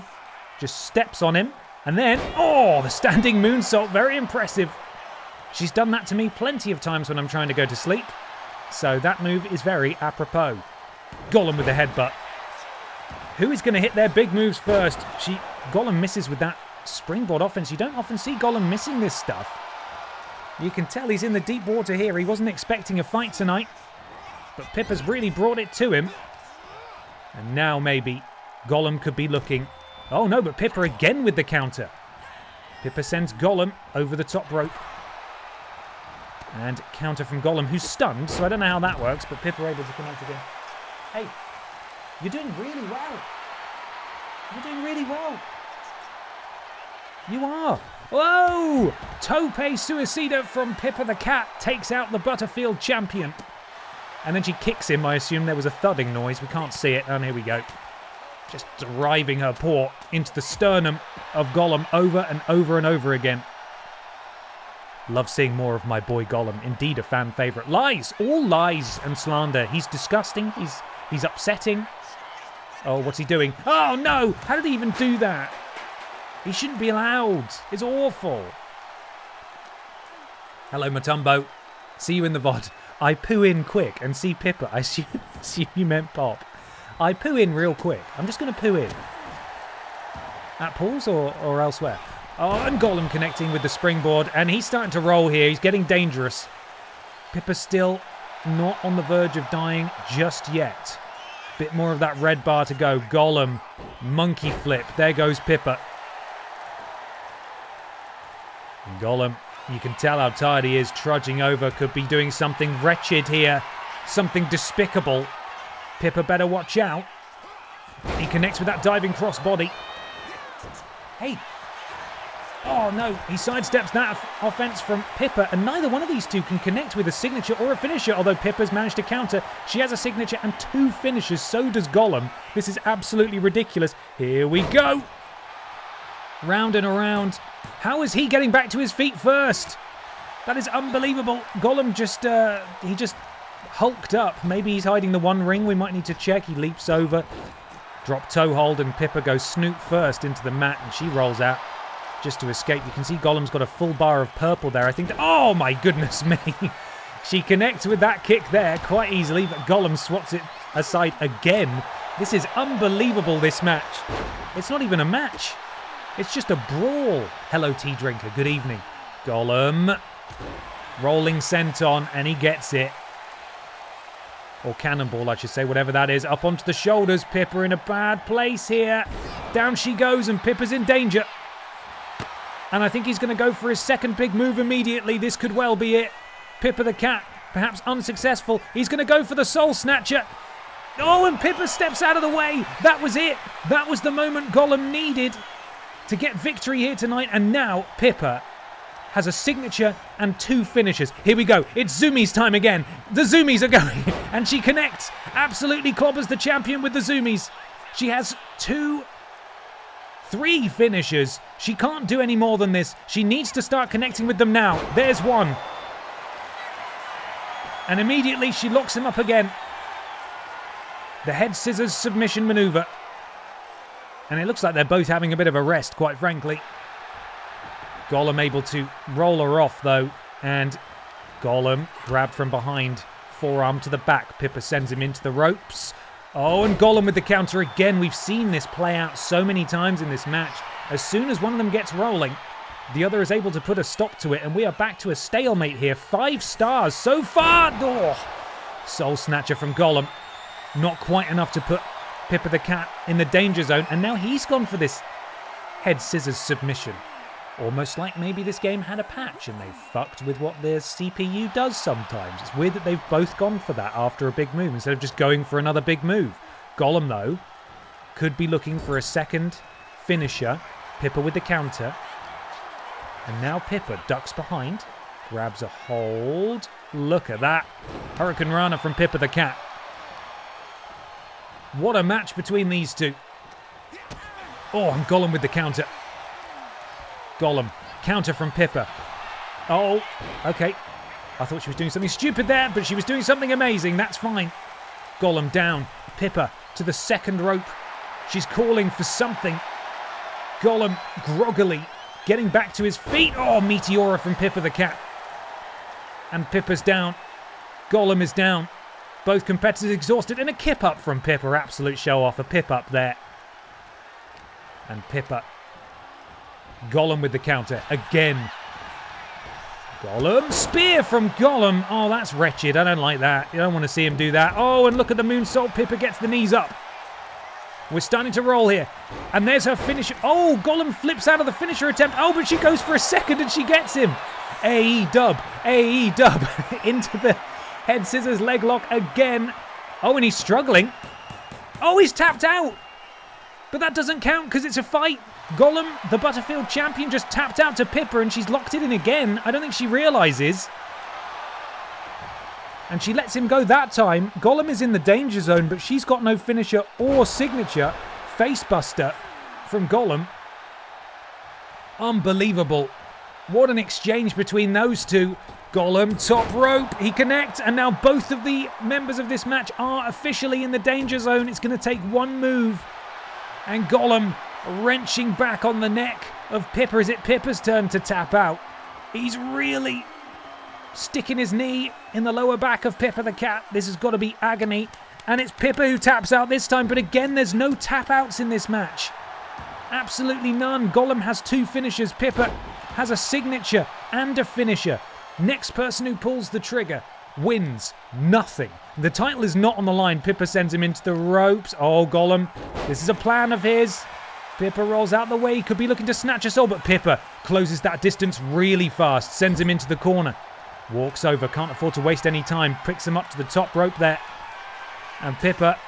Just steps on him. And then, oh, the standing moonsault. Very impressive. She's done that to me plenty of times when I'm trying to go to sleep. So that move is very apropos. Gollum with the headbutt. Who is going to hit their big moves first? Gollum misses with that springboard offense. You don't often see Gollum missing this stuff. You can tell he's in the deep water here. He wasn't expecting a fight tonight. But Pippa's really brought it to him. And now maybe Gollum could be looking. Oh no, but Pippa again with the counter. Pippa sends Gollum over the top rope. And counter from Gollum, who's stunned, so I don't know how that works, but Pippa able to connect again. Hey, you're doing really well. You're doing really well. You are. Whoa! Tope Suicida from Pippa the Cat takes out the Butterfield champion. And then she kicks him. I assume there was a thudding noise. We can't see it. And here we go. Just driving her paw into the sternum of Gollum over and over and over again. Love seeing more of my boy Gollum. Indeed a fan favourite. Lies! All lies and slander. He's disgusting. He's upsetting. Oh, what's he doing? Oh no! How did he even do that? He shouldn't be allowed. It's awful. Hello, Matumbo. See you in the VOD. I poo in quick and see Pippa. I assume you meant pop. I poo in real quick. I'm just going to poo in. At Paul's or elsewhere? Oh, and Gollum connecting with the springboard. And he's starting to roll here. He's getting dangerous. Pippa's still not on the verge of dying just yet. Bit more of that red bar to go. Gollum. Monkey flip. There goes Pippa. And Gollum, you can tell how tired he is. Trudging over. Could be doing something wretched here. Something despicable. Pippa better watch out. He connects with that diving crossbody. Hey. Oh no, he sidesteps that offense from Pippa, and neither one of these two can connect with a signature or a finisher, although Pippa's managed to counter. She has a signature and 2 finishers, so does Gollum. This is absolutely ridiculous. Here we go. Round and around. How is he getting back to his feet first? That is unbelievable. Gollum just hulked up. Maybe he's hiding the one ring. We might need to check. He leaps over. Drop toe hold, and Pippa goes snoot first into the mat, and she rolls out just to escape. You can see Gollum's got a full bar of purple there. I think, oh my goodness me. She connects with that kick there quite easily, but Gollum swats it aside again. This is unbelievable, this match. It's not even a match. It's just a brawl. Hello, tea drinker. Good evening. Gollum. Rolling senton, and he gets it. Or cannonball, I should say, whatever that is. Up onto the shoulders. Pippa in a bad place here. Down she goes, and Pippa's in danger. And I think he's going to go for his second big move immediately. This could well be it. Pippa the cat, perhaps unsuccessful. He's going to go for the soul snatcher. Oh, and Pippa steps out of the way. That was it. That was the moment Gollum needed to get victory here tonight. And now Pippa has a signature and 2 finishers. Here we go. It's Zumi's time again. The Zumis are going. And she connects. Absolutely clobbers the champion with the Zumis. She has 3 finishers. She can't do any more than this. She needs to start connecting with them now. There's one. And immediately she locks him up again. The head scissors submission maneuver. And it looks like they're both having a bit of a rest, quite frankly. Gollum able to roll her off, though. And Gollum grabbed from behind. Forearm to the back. Pippa sends him into the ropes. Oh, and Gollum with the counter again. We've seen this play out so many times in this match. As soon as one of them gets rolling, the other is able to put a stop to it. And we are back to a stalemate here. 5 stars so far. Oh, soul snatcher from Gollum. Not quite enough to put Pippa the cat in the danger zone. And now he's gone for this head scissors submission. Almost like maybe this game had a patch and they fucked with what their CPU does sometimes. It's weird that they've both gone for that after a big move instead of just going for another big move. Gollum, though, could be looking for a second finisher. Pippa with the counter. And now Pippa ducks behind, grabs a hold. Look at that. Hurricane Rana from Pippa the cat. What a match between these two. Oh, and Gollum with the counter. Gollum, counter from Pippa. Oh, okay. I thought she was doing something stupid there, but she was doing something amazing. That's fine. Gollum down. Pippa to the second rope. She's calling for something. Gollum groggily getting back to his feet. Oh, Meteora from Pippa the cat. And Pippa's down. Gollum is down. Both competitors exhausted. And a kip up from Pippa. Absolute show off. A pip up there. And Pippa. Gollum with the counter again. Gollum. Spear from Gollum. Oh, that's wretched. I don't like that. You don't want to see him do that. Oh, and look at the moonsault. Pippa gets the knees up. We're starting to roll here. And there's her finish. Oh, Gollum flips out of the finisher attempt. Oh, but she goes for a second and she gets him. AE dub. AE dub. Into the head scissors leg lock again. Oh, and he's struggling. Oh, he's tapped out. But that doesn't count because it's a fight. Gollum, the Butterfield champion, just tapped out to Pippa and she's locked it in again. I don't think she realises. And she lets him go that time. Gollum is in the danger zone, but she's got no finisher or signature. Facebuster from Gollum. Unbelievable. What an exchange between those two. Gollum, top rope. He connects, and now both of the members of this match are officially in the danger zone. It's going to take one move. And Gollum wrenching back on the neck of Pippa. Is it Pippa's turn to tap out? He's really sticking his knee in the lower back of Pippa the cat. This has got to be agony. And it's Pippa who taps out this time. But again, there's no tap outs in this match. Absolutely none. Gollum has 2 finishers. Pippa has a signature and a finisher. Next person who pulls the trigger wins nothing. The title is not on the line. Pippa sends him into the ropes. Oh, Gollum. This is a plan of his. Pippa rolls out the way. He could be looking to snatch a soul, but Pippa closes that distance really fast. Sends him into the corner. Walks over. Can't afford to waste any time. Picks him up to the top rope there. And Pippa.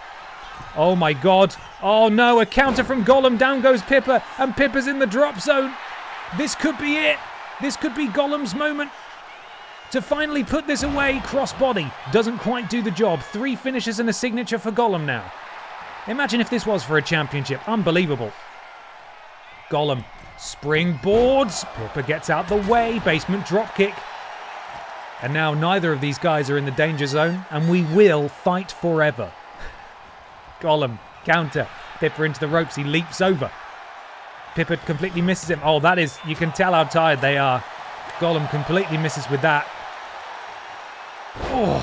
Oh, my God. Oh, no. A counter from Gollum. Down goes Pippa. And Pippa's in the drop zone. This could be it. This could be Gollum's moment to finally put this away. Crossbody doesn't quite do the job. 3 finishes and a signature for Gollum now. Imagine if this was for a championship. Unbelievable. Gollum springboards. Pippa gets out the way. Basement dropkick. And now neither of these guys are in the danger zone, and we will fight forever. Gollum, counter. Pippa into the ropes. He leaps over. Pippa completely misses him. Oh, that is... You can tell how tired they are. Gollum completely misses with that. Oh,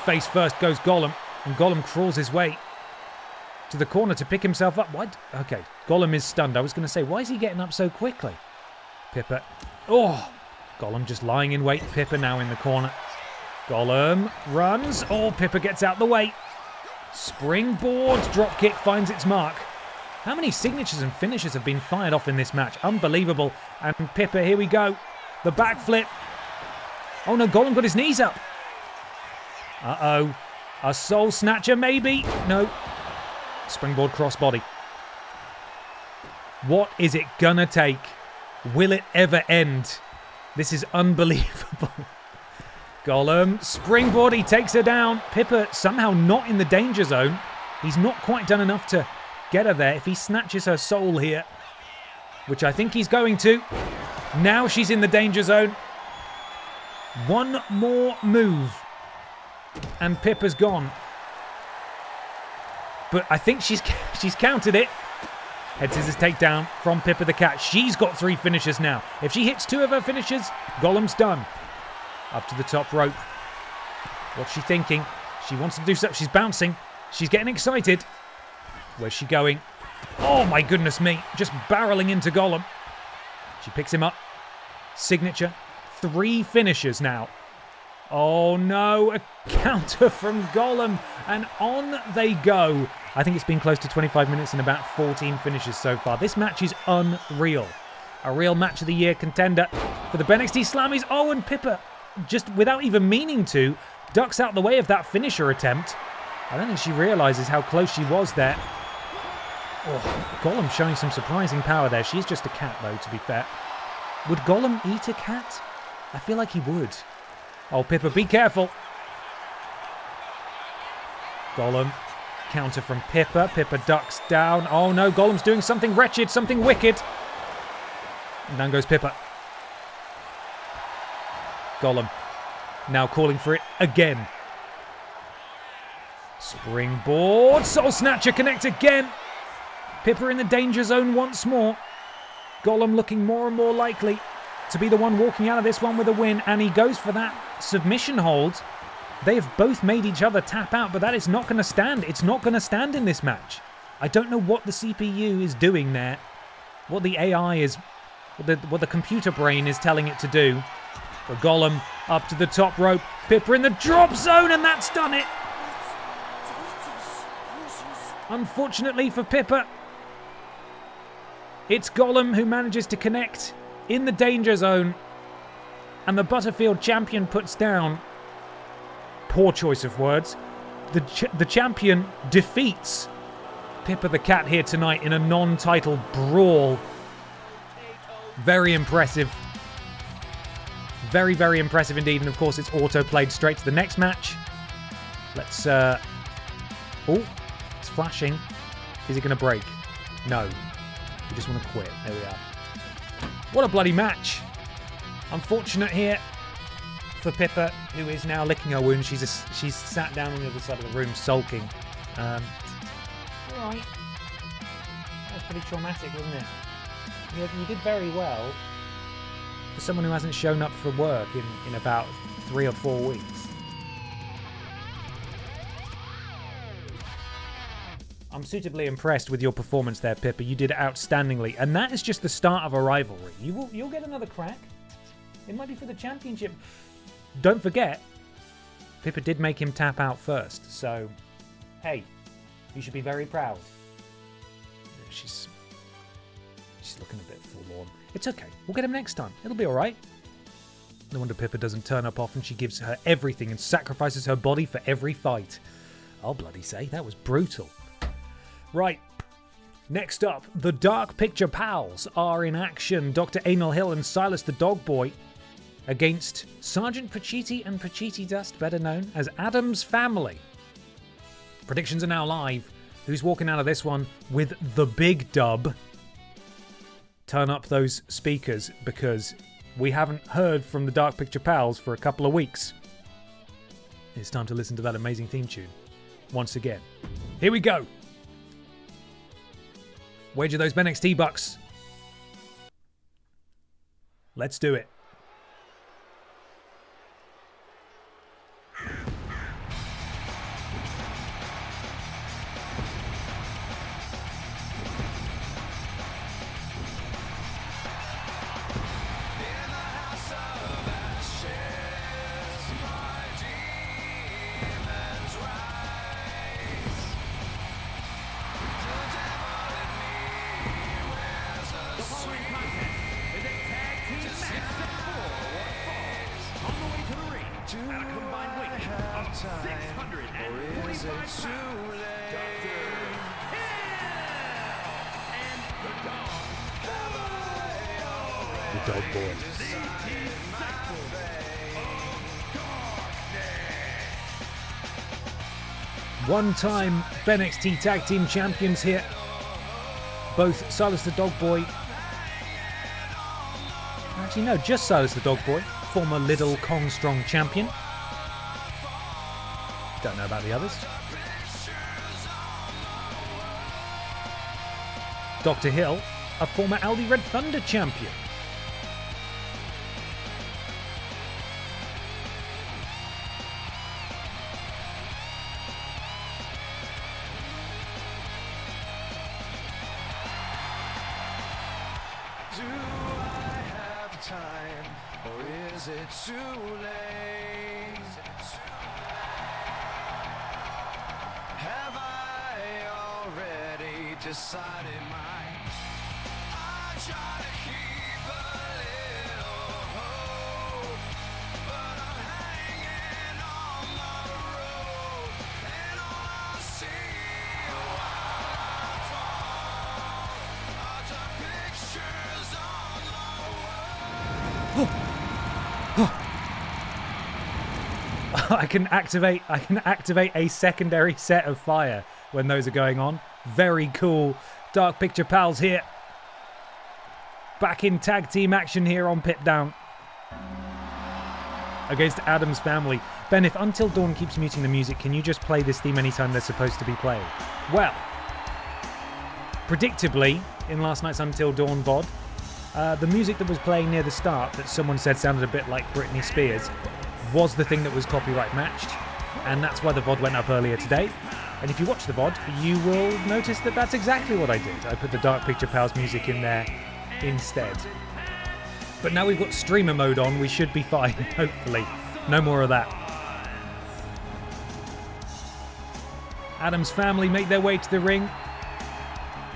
face first goes Gollum, and Gollum crawls his way to the corner to pick himself up. What? Okay, Gollum is stunned. I was going to say, why is he getting up so quickly? Pippa. Oh, Gollum just lying in wait. Pippa now in the corner. Gollum runs. Oh, Pippa gets out the way. Springboard dropkick finds its mark. How many signatures and finishes have been fired off in this match? Unbelievable. And Pippa, here we go. The backflip. Oh no, Gollum got his knees up. Uh-oh. A soul snatcher maybe? No. Springboard crossbody. What is it gonna take? Will it ever end? This is unbelievable. Gollum, springboard, he takes her down. Pippa somehow not in the danger zone. He's not quite done enough to get her there. If he snatches her soul here, which I think he's going to. Now she's in the danger zone. One more move. And Pippa's gone. But I think she's countered it. Head scissors takedown from Pippa the Cat. She's got 3 finishes now. If she hits 2 of her finishes, Gollum's done. Up to the top rope. What's she thinking? She wants to do something. She's bouncing. She's getting excited. Where's she going? Oh my goodness me. Just barreling into Gollum. She picks him up. Signature. 3 finishes now. Oh no, a counter from Gollum. And on they go. I think it's been close to 25 minutes and about 14 finishes so far. This match is unreal. A real match of the year contender for the BENXT Slammies. Oh, and Pippa, just without even meaning to, ducks out the way of that finisher attempt. I don't think she realises how close she was there. Oh, Gollum showing some surprising power there. She's just a cat, though, to be fair. Would Gollum eat a cat? I feel like he would. Oh, Pippa, be careful. Gollum, counter from Pippa. Pippa ducks down. Oh, no, Gollum's doing something wretched, something wicked. And down goes Pippa. Gollum now calling for it again. Springboard. Soul Snatcher connect again. Pippa in the danger zone once more. Gollum looking more and more likely to be the one walking out of this one with a win. And he goes for that submission hold. They have both made each other tap out, but that is not going to stand. It's not going to stand in this match. I don't know what the CPU is doing there. What the AI is... What the computer brain is telling it to do. But Gollum up to the top rope. Pippa in the drop zone, and that's done it. Unfortunately for Pippa, it's Gollum who manages to connect in the danger zone. And the Butterfield champion puts down... Poor choice of words. The champion defeats Pippa the Cat here tonight in a non-title brawl. Very impressive. Very, very impressive indeed. And of course, it's auto-played straight to the next match. Let's... Oh, it's flashing. Is it going to break? No. We just want to quit. There we are. What a bloody match. Unfortunate here for Pippa, who is now licking her wound. She's sat down on the other side of the room, sulking. All right. That was pretty traumatic, wasn't it? You did very well for someone who hasn't shown up for work in about 3 or 4 weeks. I'm suitably impressed with your performance there, Pippa. You did outstandingly. And that is just the start of a rivalry. You'll get another crack. It might be for the championship. Don't forget, Pippa did make him tap out first. So, hey, you should be very proud. She's looking a bit forlorn. It's okay. We'll get him next time. It'll be all right. No wonder Pippa doesn't turn up often. She gives her everything and sacrifices her body for every fight. I'll bloody say, that was brutal. Right. Next up, the Dark Picture Pals are in action. Dr. Anal Hill and Silas the Dog Boy against Sergeant Pachiti and Pachiti Dust, better known as Adam's Family. Predictions are now live. Who's walking out of this one with the big dub? Turn up those speakers because we haven't heard from the Dark Picture Pals for a couple of weeks. It's time to listen to that amazing theme tune once again. Here we go. Wager those BENXT bucks. Let's do it. The Dog Boy. One-time BENXT Tag Team Champions here. Both Silas the Dog Boy. Actually, no, just Silas the Dog Boy, former Little Kong Strong champion. Don't know about the others. Dr. Hill, a former Aldi Red Thunder champion. Do I have time, or is it too late? Have I already decided mine? I try to keep a little hope, but I'm hanging on the road, and all I see while I fall are the pictures on the wall. I can activate a secondary set of fire when those are going on. Very cool. Dark Picture Pals here. Back in tag team action here on Pit Down. Against Adam's Family. Ben, if Until Dawn keeps muting the music, can you just play this theme anytime they're supposed to be played? Well, predictably, in last night's Until Dawn VOD, the music that was playing near the start that someone said sounded a bit like Britney Spears was the thing that was copyright matched, and that's why the VOD went up earlier today. And if you watch the VOD, you will notice that that's exactly what I did. I put the Dark Picture Pals music in there instead. But now we've got streamer mode on, we should be fine, hopefully. No more of that. Adam's Family make their way to the ring.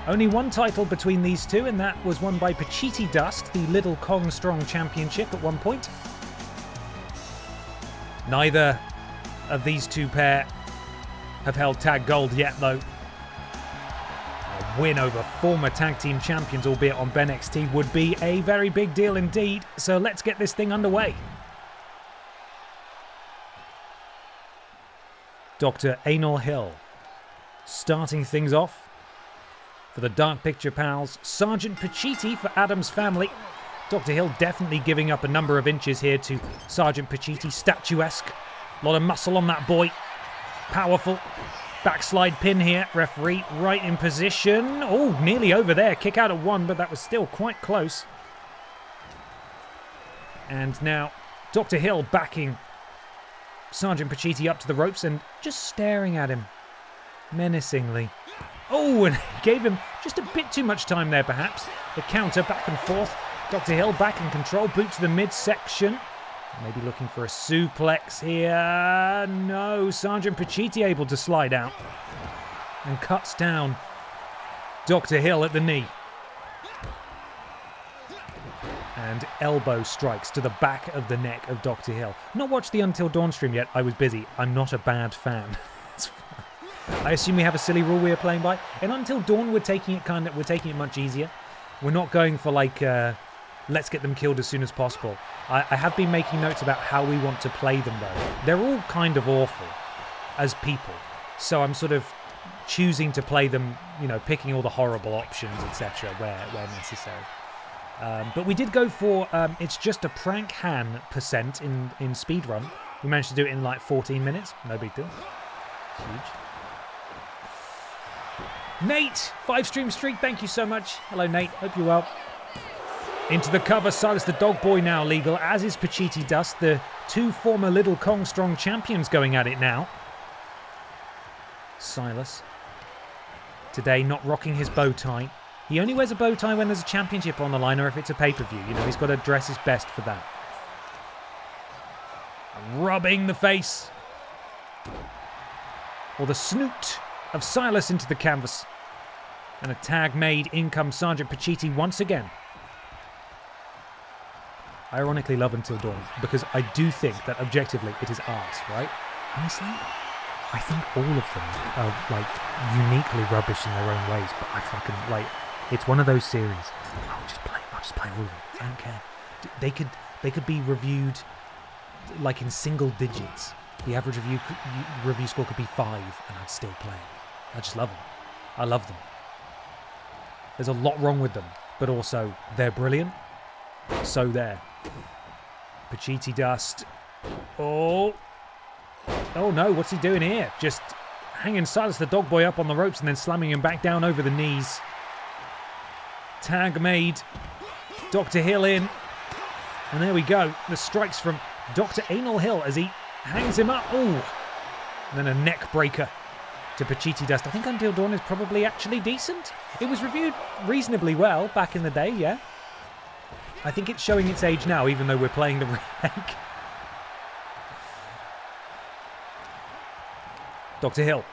Only one title between these two, and that was won by Pachiti Dust, the Little Kong Strong Championship at one point. Neither of these two pair have held tag gold yet, though. A win over former tag team champions, albeit on BENXT, would be a very big deal indeed. So let's get this thing underway. Dr. Anal Hill starting things off for the Dark Picture Pals. Sergeant Pachiti for Adam's Family. Dr. Hill definitely giving up a number of inches here to Sergeant Pachiti, statuesque. A lot of muscle on that boy. Powerful. Backslide pin here. Referee right in position. Oh, nearly over there. Kick out at one, but that was still quite close. And now Dr. Hill backing Sergeant Pachiti up to the ropes and just staring at him menacingly. Oh, and gave him just a bit too much time there, perhaps. The counter back and forth. Dr. Hill back in control, boot to the midsection. Maybe looking for a suplex here. No, Sergeant Pachiti able to slide out. And cuts down Dr. Hill at the knee. And elbow strikes to the back of the neck of Dr. Hill. Not watched the Until Dawn stream yet, I was busy. I'm not a bad fan. I assume we have a silly rule we are playing by. And Until Dawn, we're taking it much easier. We're not going for like, let's get them killed as soon as possible. I have been making notes about how we want to play them though. They're all kind of awful as people. So I'm sort of choosing to play them, you know, picking all the horrible options, etc. where necessary. But we did go for, it's just a prank Han percent in speedrun. We managed to do it in like 14 minutes. No big deal. Huge. Nate, 5-stream streak, thank you so much. Hello, Nate. Hope you're well. Into the cover, Silas the Dog Boy now legal, as is Pachiti Dust, the two former Little Kong Strong champions going at it now. Silas, today not rocking his bow tie. He only wears a bow tie when there's a championship on the line or if it's a pay-per-view. You know, he's got to dress his best for that. Rubbing the face. Or the snoot of Silas into the canvas. And a tag made. In comes Sergeant Pachiti once again. I ironically love Until Dawn because I do think that objectively it is art, right? Honestly, I think all of them are like uniquely rubbish in their own ways, but I fucking like. It's one of those series. I'll just play all of them. I don't care. They could be reviewed like in single digits. The average review score could be 5, and I'd still play. I just love them. I love them. There's a lot wrong with them, but also they're brilliant. So there. Pachiti Dust. Oh no, what's he doing here? Just hanging Silas the Dog Boy up on the ropes and then slamming him back down over the knees. Tag made. Dr. Hill in. And there we go. The strikes from Dr. Anal Hill as he hangs him up. Oh. And then a neck breaker to Pachiti Dust. I think Until Dawn is probably actually decent. It was reviewed reasonably well back in the day, yeah. I think it's showing its age now, even though we're playing the remake. Dr. Hill.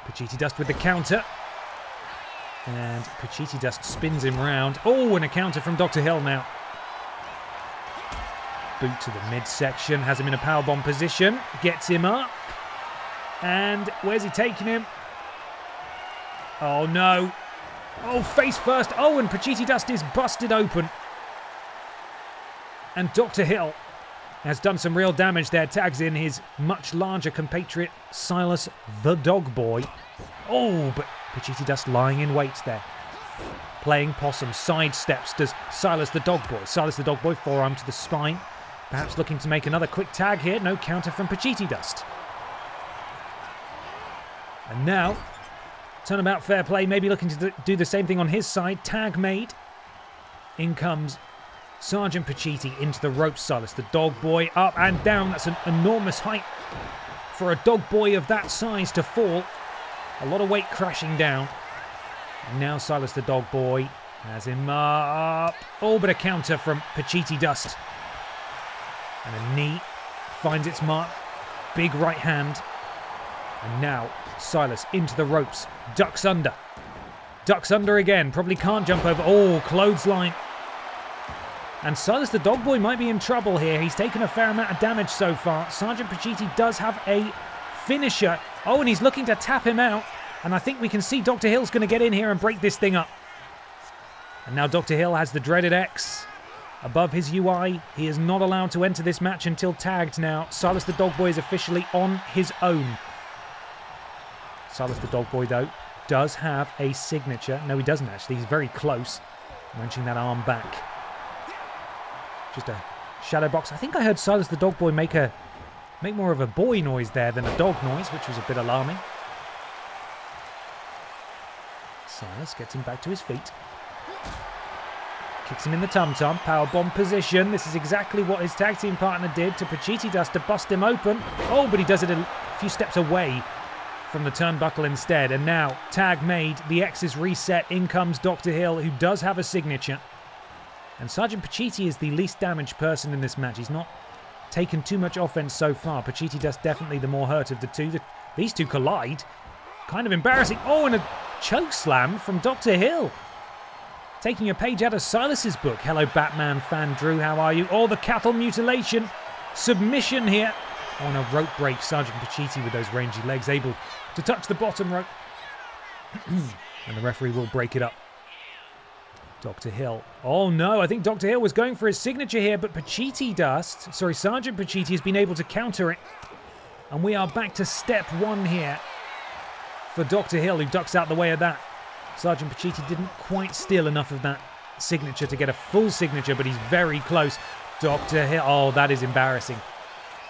Pachiti Dust with the counter. And Pachiti Dust spins him round. Oh, and a counter from Dr. Hill now. Boot to the midsection. Has him in a powerbomb position. Gets him up. And where's he taking him? Oh, no. Oh, face first. Oh, and Pachiti Dust is busted open. And Dr. Hill has done some real damage there. Tags in his much larger compatriot, Silas the Dog Boy. Oh, but Pachiti Dust lying in wait there. Playing possum. Side steps does Silas the Dog Boy. Silas the Dog Boy, forearm to the spine. Perhaps looking to make another quick tag here. No counter from Pachiti Dust. And now, turnabout fair play. Maybe looking to do the same thing on his side. Tag made. In comes Sergeant Pachiti into the ropes. Silas the Dog Boy up and down. That's an enormous height for a dog boy of that size to fall. A lot of weight crashing down. And now Silas the Dog Boy has him up. Oh, but a counter from Pachiti Dust. And a knee finds its mark. Big right hand. And now Silas into the ropes. Ducks under. Ducks under again. Probably can't jump over. Oh, clothesline. And Silas the Dog Boy might be in trouble here. He's taken a fair amount of damage so far. Sergeant Pachiti does have a finisher. Oh, and he's looking to tap him out. And I think we can see Dr. Hill's going to get in here and break this thing up. And now Dr. Hill has the dreaded X above his UI. He is not allowed to enter this match until tagged now. Silas the Dog Boy is officially on his own. Silas the Dog Boy, though, does have a signature. No, he doesn't actually. He's very close. Wrenching that arm back. Just a shadow box. I think I heard Silas the Dog Boy make more of a boy noise there than a dog noise, which was a bit alarming. Silas gets him back to his feet. Kicks him in the tum-tum. Powerbomb position. This is exactly what his tag team partner did to Pachiti Dust to bust him open. Oh, but he does it a few steps away from the turnbuckle instead. And now, tag made. The X is reset. In comes Dr. Hill, who does have a signature. And Sergeant Pachiti is the least damaged person in this match. He's not taken too much offense so far. Pachiti Dust definitely the more hurt of the two. These two collide. Kind of embarrassing. Oh, and a choke slam from Dr. Hill. Taking a page out of Silas's book. Hello, Batman fan Drew. How are you? Oh, the cattle mutilation. Submission here On a rope break, Sergeant Pacitti with those rangy legs able to touch the bottom rope. And the referee will break it up. Dr. Hill. Oh no, I think Dr. Hill was going for his signature here, but Sergeant Pacitti has been able to counter it. And we are back to step one here for Dr. Hill, who ducks out the way of that. Sergeant Pacitti didn't quite steal enough of that signature to get a full signature, but he's very close. Dr. Hill, oh, that is embarrassing.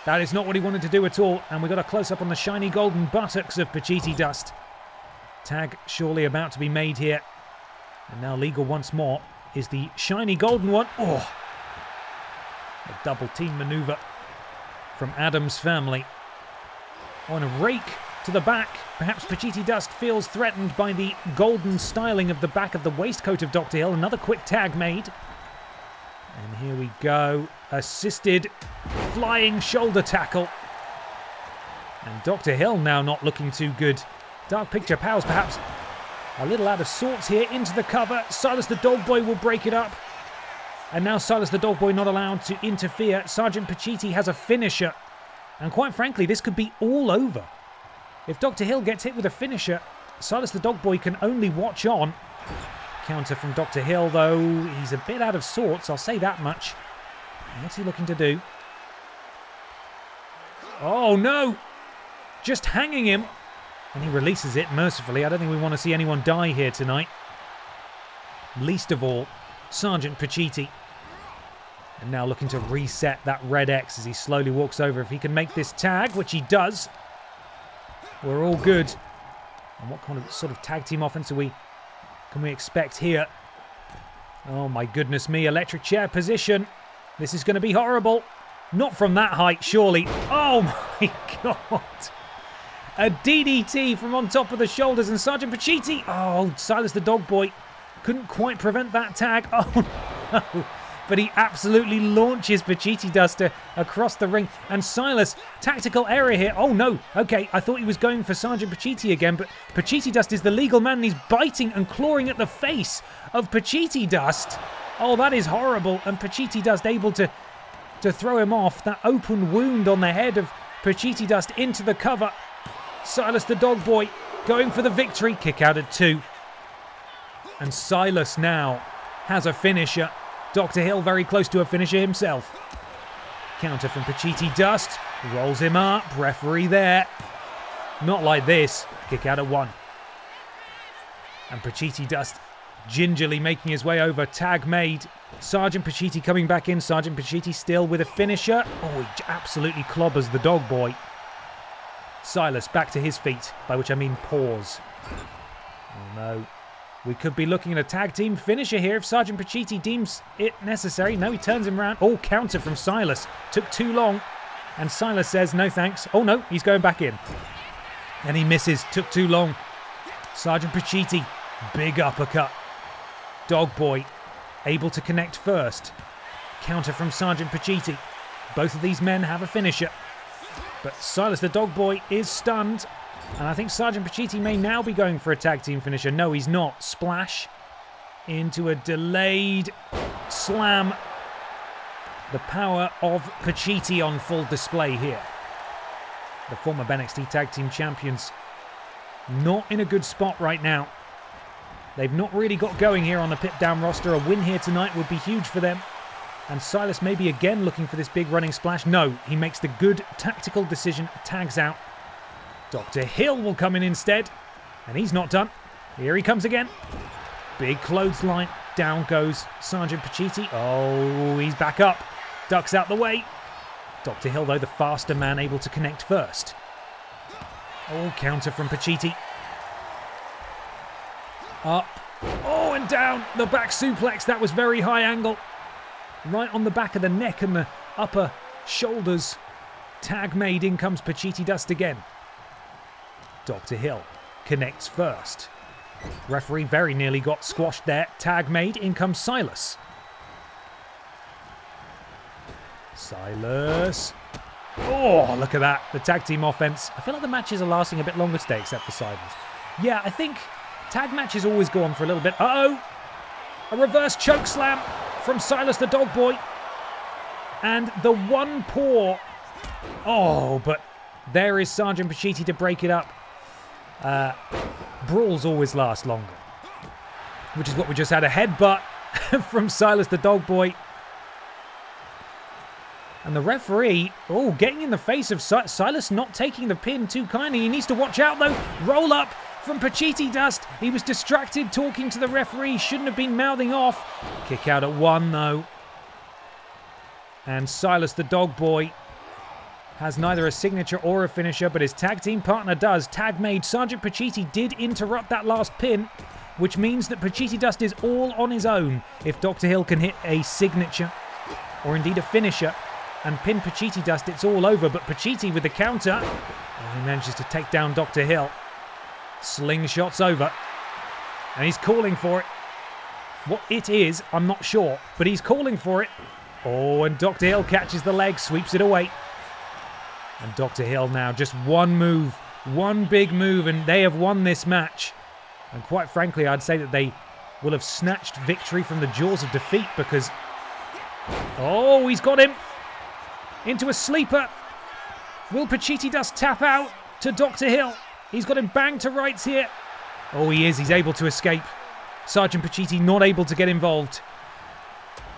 That is not what he wanted to do at all. And we got a close-up on the shiny golden buttocks of Pacitti Dust. Tag surely about to be made here. And now legal once more is the shiny golden one. Oh, a double team maneuver from Adam's family. On a rake to the back. Perhaps Pacitti Dust feels threatened by the golden styling of the back of the waistcoat of Dr. Hill. Another quick tag made. And here we go. Assisted flying shoulder tackle. And Dr. Hill now not looking too good. Dark Picture Pals perhaps a little out of sorts here. Into the cover. Silas the Dog Boy will break it up. And now Silas the Dog Boy not allowed to interfere. Sergeant Pacitti has a finisher. And quite frankly, this could be all over. If Dr. Hill gets hit with a finisher, Silas the Dog Boy can only watch on. Counter from Dr. Hill, though. He's a bit out of sorts, I'll say that much. What's he looking to do? Oh, no! Just hanging him. And he releases it mercifully. I don't think we want to see anyone die here tonight. Least of all, Sergeant Pacitti. And now looking to reset that red X as he slowly walks over. If he can make this tag, which he does, we're all good. And what kind of sort of tag team offense can we expect here? Oh my goodness me, electric chair position. This is going to be horrible. Not from that height, surely. Oh my God. A DDT from on top of the shoulders, and Sergeant Pacitti. Oh, Silas the Dog Boy couldn't quite prevent that tag. Oh no. But he absolutely launches Pacitti Dust across the ring. And Silas, tactical error here. Oh no, okay, I thought he was going for Sergeant Pacitti again, but Pacitti Dust is the legal man and he's biting and clawing at the face of Pacitti Dust. Oh, that is horrible. And Pacitti Dust able to throw him off. That open wound on the head of Pacitti Dust into the cover. Silas the Dog Boy going for the victory. Kick out at 2. And Silas now has a finisher. Dr. Hill very close to a finisher himself. Counter from Pacitti Dust. Rolls him up. Referee there. Not like this. Kick out at 1. And Pacitti Dust gingerly making his way over. Tag made. Sergeant Pacitti coming back in. Sergeant Pacitti still with a finisher. Oh, he absolutely clobbers the Dog Boy. Silas back to his feet, by which I mean paws. Oh no. We could be looking at a tag team finisher here if Sergeant Pacitti deems it necessary. No, he turns him around. Oh, counter from Silas. Took too long. And Silas says no thanks. Oh no, he's going back in. And he misses. Took too long. Sergeant Pacitti, big uppercut. Dog Boy, able to connect first. Counter from Sergeant Pacitti. Both of these men have a finisher. But Silas the Dog Boy is stunned. And I think Sergeant Pacitti may now be going for a tag team finisher. No, he's not. Splash into a delayed slam. The power of Pacitti on full display here. The former BENXT tag team champions not in a good spot right now. They've not really got going here on the pit down roster. A win here tonight would be huge for them. And Silas may be again looking for this big running splash. No, he makes the good tactical decision, tags out. Dr. Hill will come in instead. And he's not done. Here he comes again. Big clothesline. Down goes Sergeant Pacitti. Oh, he's back up. Ducks out the way. Dr. Hill, though, the faster man, able to connect first. Oh, counter from Pacitti. Up. Oh, and down. The back suplex. That was very high angle. Right on the back of the neck and the upper shoulders. Tag made. In comes Pacitti Dust again. Dr. Hill connects first. Referee very nearly got squashed there. Tag made. In comes Silas. Silas. Oh, look at that. The tag team offense. I feel like the matches are lasting a bit longer today, except for Silas. Yeah, I think tag matches always go on for a little bit. Uh-oh. A reverse choke slam from Silas the Dog Boy. And the one paw Oh, but there is Sergeant Pacitti to break it up. Brawls always last longer. Which is what we just had. A headbutt from Silas the Dog Boy. And the referee, getting in the face of Silas, not taking the pin too kindly. He needs to watch out, though. Roll up from Pacitti Dust. He was distracted talking to the referee. Shouldn't have been mouthing off. Kick out at 1, though. And Silas the Dog Boy has neither a signature or a finisher, but his tag team partner does. Tag made. Sergeant Pacitti did interrupt that last pin, which means that Pacitti Dust is all on his own if Dr. Hill can hit a signature or indeed a finisher and pin Pacitti Dust. It's all over, but Pacitti with the counter. He manages to take down Dr. Hill. Slingshot's over. And he's calling for it. What it is, I'm not sure, but he's calling for it. And Dr. Hill catches the leg, sweeps it away. And Dr. Hill now just one move, one big move, and they have won this match. And quite frankly, I'd say that they will have snatched victory from the jaws of defeat because... he's got him into a sleeper. Will Pacitti Dust tap out to Dr. Hill? He's got him banged to rights here. He is. He's able to escape. Sergeant Pacitti not able to get involved.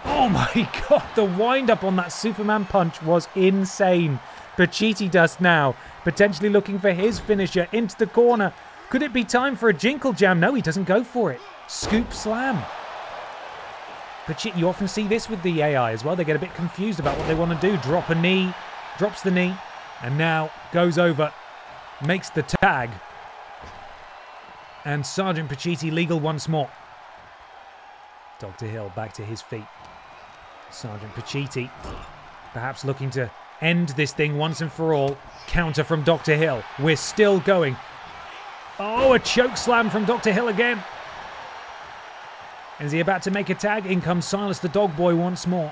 Oh my God, the wind-up on that Superman punch was insane. Pacitti Dust now potentially looking for his finisher into the corner. Could it be time for a Jinkle Jam? No, he doesn't go for it. Scoop slam. You often see this with the AI as well. They get a bit confused about what they want to do. Drop a knee, drops the knee, and now goes over, makes the tag. And Sergeant Pacitti legal once more. Dr. Hill back to his feet. Sergeant Pacitti perhaps looking to end this thing once and for all. Counter from Dr. Hill. We're still going. A choke slam from Dr. Hill again. Is he about to make a tag? In comes Silas the Dog Boy once more.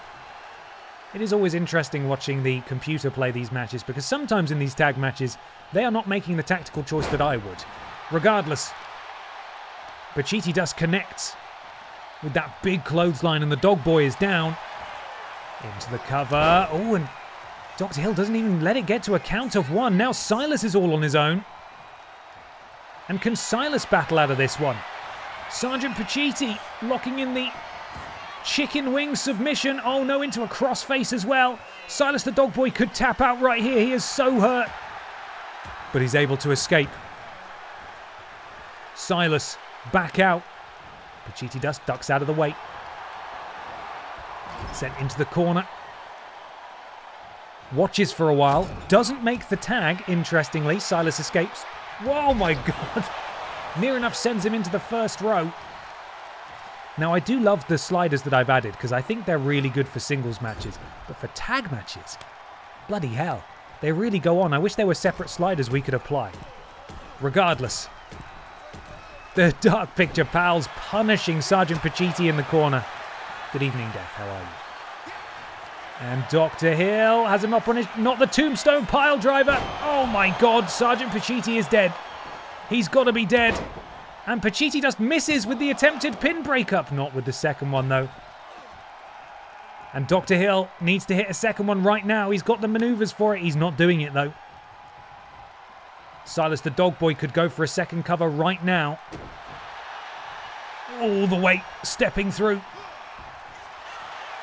It is always interesting watching the computer play these matches because sometimes in these tag matches they are not making the tactical choice that I would. Regardless, Pacitti Dust connects with that big clothesline and the Dog Boy is down. Into the cover. And Dr. Hill doesn't even let it get to a count of 1. Now Silas is all on his own. And can Silas battle out of this one? Sergeant Pacitti locking in the chicken wing submission. Into a crossface as well. Silas the Dog Boy could tap out right here. He is so hurt. But he's able to escape. Silas back out. Pacitti Dust ducks out of the way. Sent into the corner. Watches for a while. Doesn't make the tag, interestingly. Silas escapes. Whoa, my God. Near enough sends him into the first row. Now, I do love the sliders that I've added because I think they're really good for singles matches. But for tag matches, bloody hell, they really go on. I wish there were separate sliders we could apply. Regardless, the Dark Picture Pals punishing Sergeant Pacitti in the corner. Good evening, Death. How are you? And Dr. Hill has him up on his... Not the tombstone pile driver. Oh, my God. Sergeant Pacitti is dead. He's got to be dead. And Pacitti just misses with the attempted pin breakup. Not with the second one, though. And Dr. Hill needs to hit a second one right now. He's got the maneuvers for it. He's not doing it, though. Silas the Dog Boy could go for a second cover right now. All the way stepping through.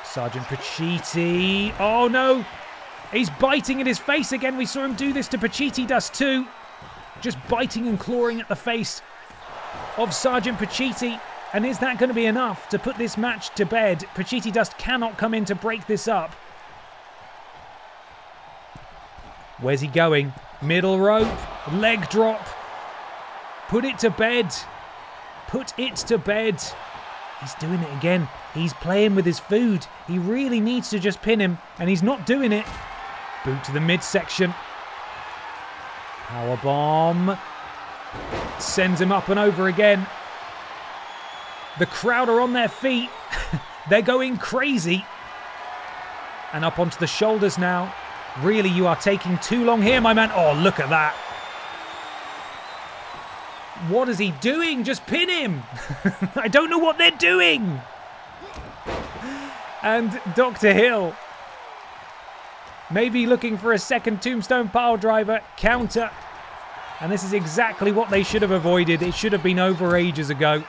Sergeant Pacitti. Oh, no. He's biting at his face again. We saw him do this to Pacitti Dust too. Just biting and clawing at the face of Sergeant Pacitti. And is that going to be enough to put this match to bed? Pacitti Dust cannot come in to break this up. Where's he going? Middle rope. Leg drop. Put it to bed. Put it to bed. He's doing it again. He's playing with his food. He really needs to just pin him, and he's not doing it. Boot to the midsection. Powerbomb. Sends him up and over again. The crowd are on their feet. They're going crazy. And up onto the shoulders now. Really, you are taking too long here, my man. Oh, look at that. What is he doing? Just pin him. I don't know what they're doing. And Dr. Hill Maybe looking for a second tombstone pile driver. Counter. And this is exactly what they should have avoided. It should have been over ages ago.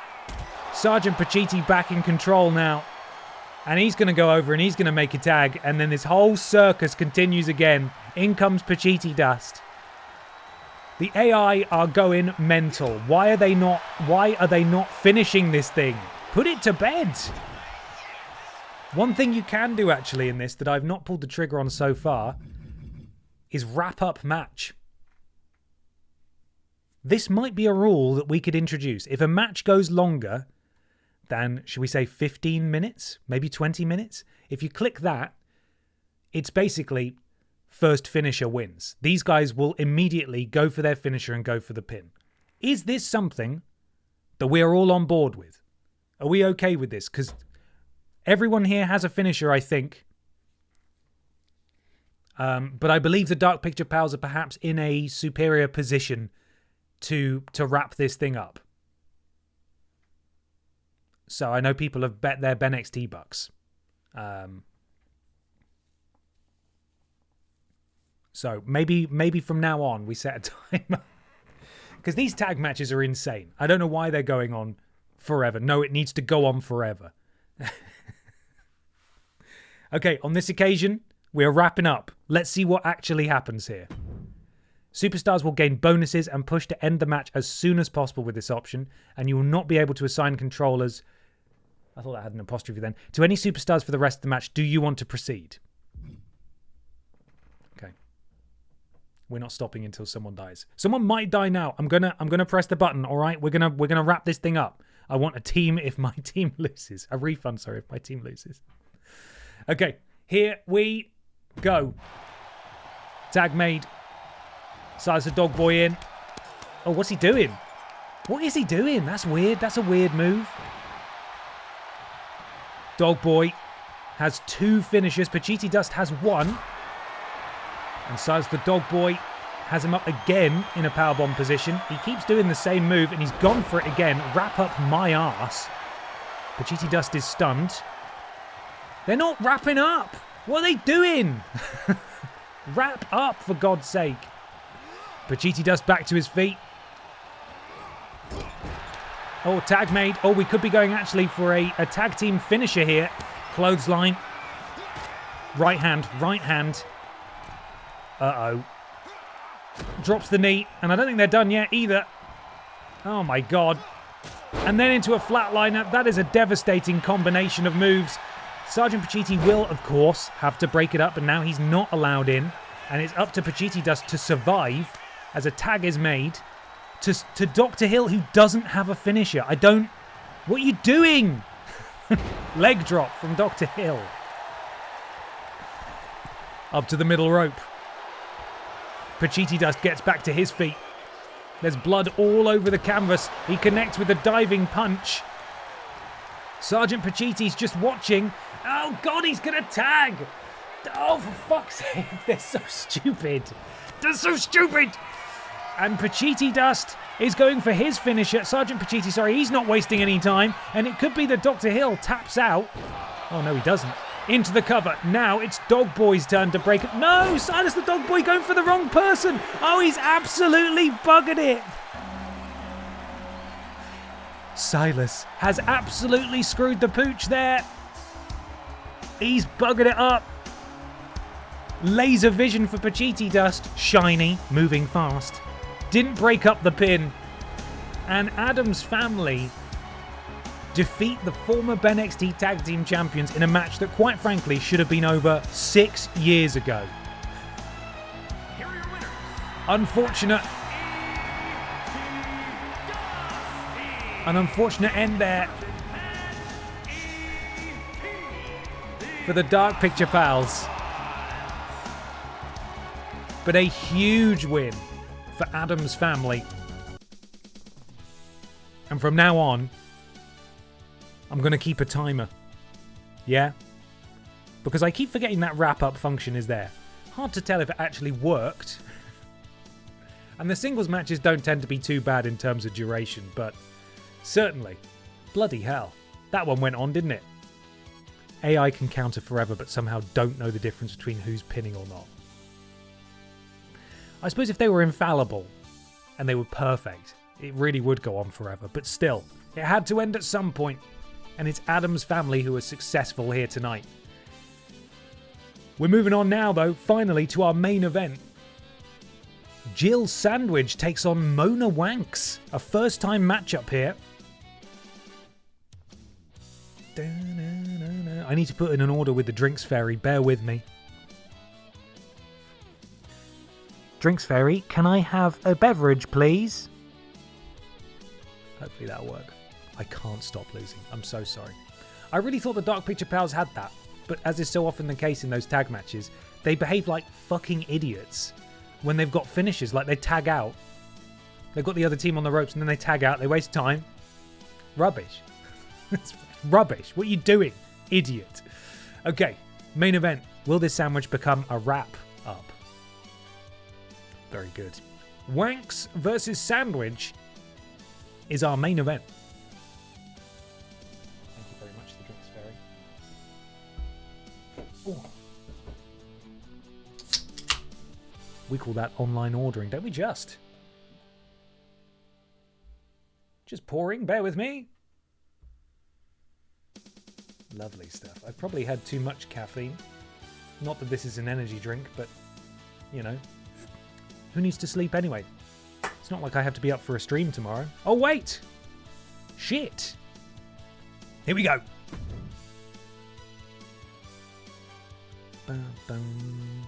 Sergeant Pacitti back in control now. And he's going to go over and he's going to make a tag. And then this whole circus continues again. In comes Pacitti Dust. The AI are going mental. Why are they not finishing this thing? Put it to bed. One thing you can do actually in this that I've not pulled the trigger on so far is wrap up match. This might be a rule that we could introduce. If a match goes longer than, should we say 15 minutes, maybe 20 minutes, if you click that, it's basically first finisher wins. These guys will immediately go for their finisher and go for the pin. Is this something that we're all on board with? Are we okay with this? Because everyone here has a finisher, I think. But I believe the Dark Picture Pals are perhaps in a superior position to wrap this thing up. So I know people have bet their BENXT bucks. So maybe from now on we set a timer. Because these tag matches are insane. I don't know why they're going on forever. No, it needs to go on forever. Okay, on this occasion, we're wrapping up. Let's see what actually happens here. Superstars will gain bonuses and push to end the match as soon as possible with this option, and you will not be able to assign controllers. I thought that had an apostrophe then. To any superstars for the rest of the match. Do you want to proceed? Okay. We're not stopping until someone dies. Someone might die now. I'm gonna press the button. All right, we're gonna wrap this thing up. I want a team if my team loses. A refund, sorry, if my team loses. Okay, here we go. Tag made. Size the dog boy in. Oh, what's he doing? What is he doing? That's weird. That's a weird move. Dog boy has 2 finishes. Pacitti Dust has 1. And Size the dog boy has him up again in a powerbomb position. He keeps doing the same move and he's gone for it again. Wrap up my ass. Pacitti Dust is stunned. They're not wrapping up. What are they doing? Wrap up, for God's sake. Pacitti Dust back to his feet. Oh, tag made. Oh, we could be going actually for a tag team finisher here. Clothesline. Right hand. Right hand. Uh-oh. Drops the knee. And I don't think they're done yet either. Oh, my God. And then into a flatliner. That is a devastating combination of moves. Sergeant Pacitti will, of course, have to break it up. And now he's not allowed in. And it's up to Pacitti Dust to survive as a tag is made to Dr. Hill, who doesn't have a finisher. What are you doing? Leg drop from Dr. Hill. Up to the middle rope. Pacitti Dust gets back to his feet. There's blood all over the canvas. He connects with a diving punch. Sergeant Pacitti's just watching. Oh, God, he's going to tag. Oh, for fuck's sake. They're so stupid. They're so stupid. And Pacitti Dust is going for his finisher. Sergeant Pacitti, sorry, he's not wasting any time. And it could be that Dr. Hill taps out. Oh, no, he doesn't. Into the cover. Now it's Dog Boy's turn to break it. No, Silas the Dog Boy going for the wrong person. Oh, he's absolutely buggered it. Silas has absolutely screwed the pooch there. He's buggered it up. Laser vision for Pacitti Dust. Shiny, moving fast. Didn't break up the pin. And Adam's family defeat the former BENXT Tag Team Champions in a match that, quite frankly, should have been over 6 years ago. Here are your winners. Unfortunate. An unfortunate end there for the Dark Picture Pals. But a huge win for Adam's family. And from now on, I'm going to keep a timer. Yeah? Because I keep forgetting that wrap-up function is there. Hard to tell if it actually worked. And the singles matches don't tend to be too bad in terms of duration, but certainly. Bloody hell. That one went on, didn't it? AI can counter forever, but somehow don't know the difference between who's pinning or not. I suppose if they were infallible and they were perfect, it really would go on forever. But still, it had to end at some point, and it's Adam's family who are successful here tonight. We're moving on now, though, finally, to our main event. Jill Sandwich takes on Mona Wanks. A first-time matchup here. I need to put in an order with the Drinks Fairy. Bear with me. Drinks Fairy, can I have a beverage, please? Hopefully that'll work. I can't stop losing. I'm so sorry. I really thought the Dark Picture Pals had that. But as is so often the case in those tag matches, they behave like fucking idiots when they've got finishes. Like, they tag out. They've got the other team on the ropes and then they tag out. They waste time. Rubbish. It's rubbish. What are you doing, idiot? Okay, main event. Will this sandwich become a wrap-up? Very good. Wanks versus Sandwich is our main event. Thank you very much, the Drinks Fairy. Ooh. We call that online ordering, don't we just? Just pouring, bear with me. Lovely stuff. I've probably had too much caffeine. Not that this is an energy drink, but, you know, who needs to sleep anyway? It's not like I have to be up for a stream tomorrow. Oh, wait! Shit! Here we go! Bum, bum.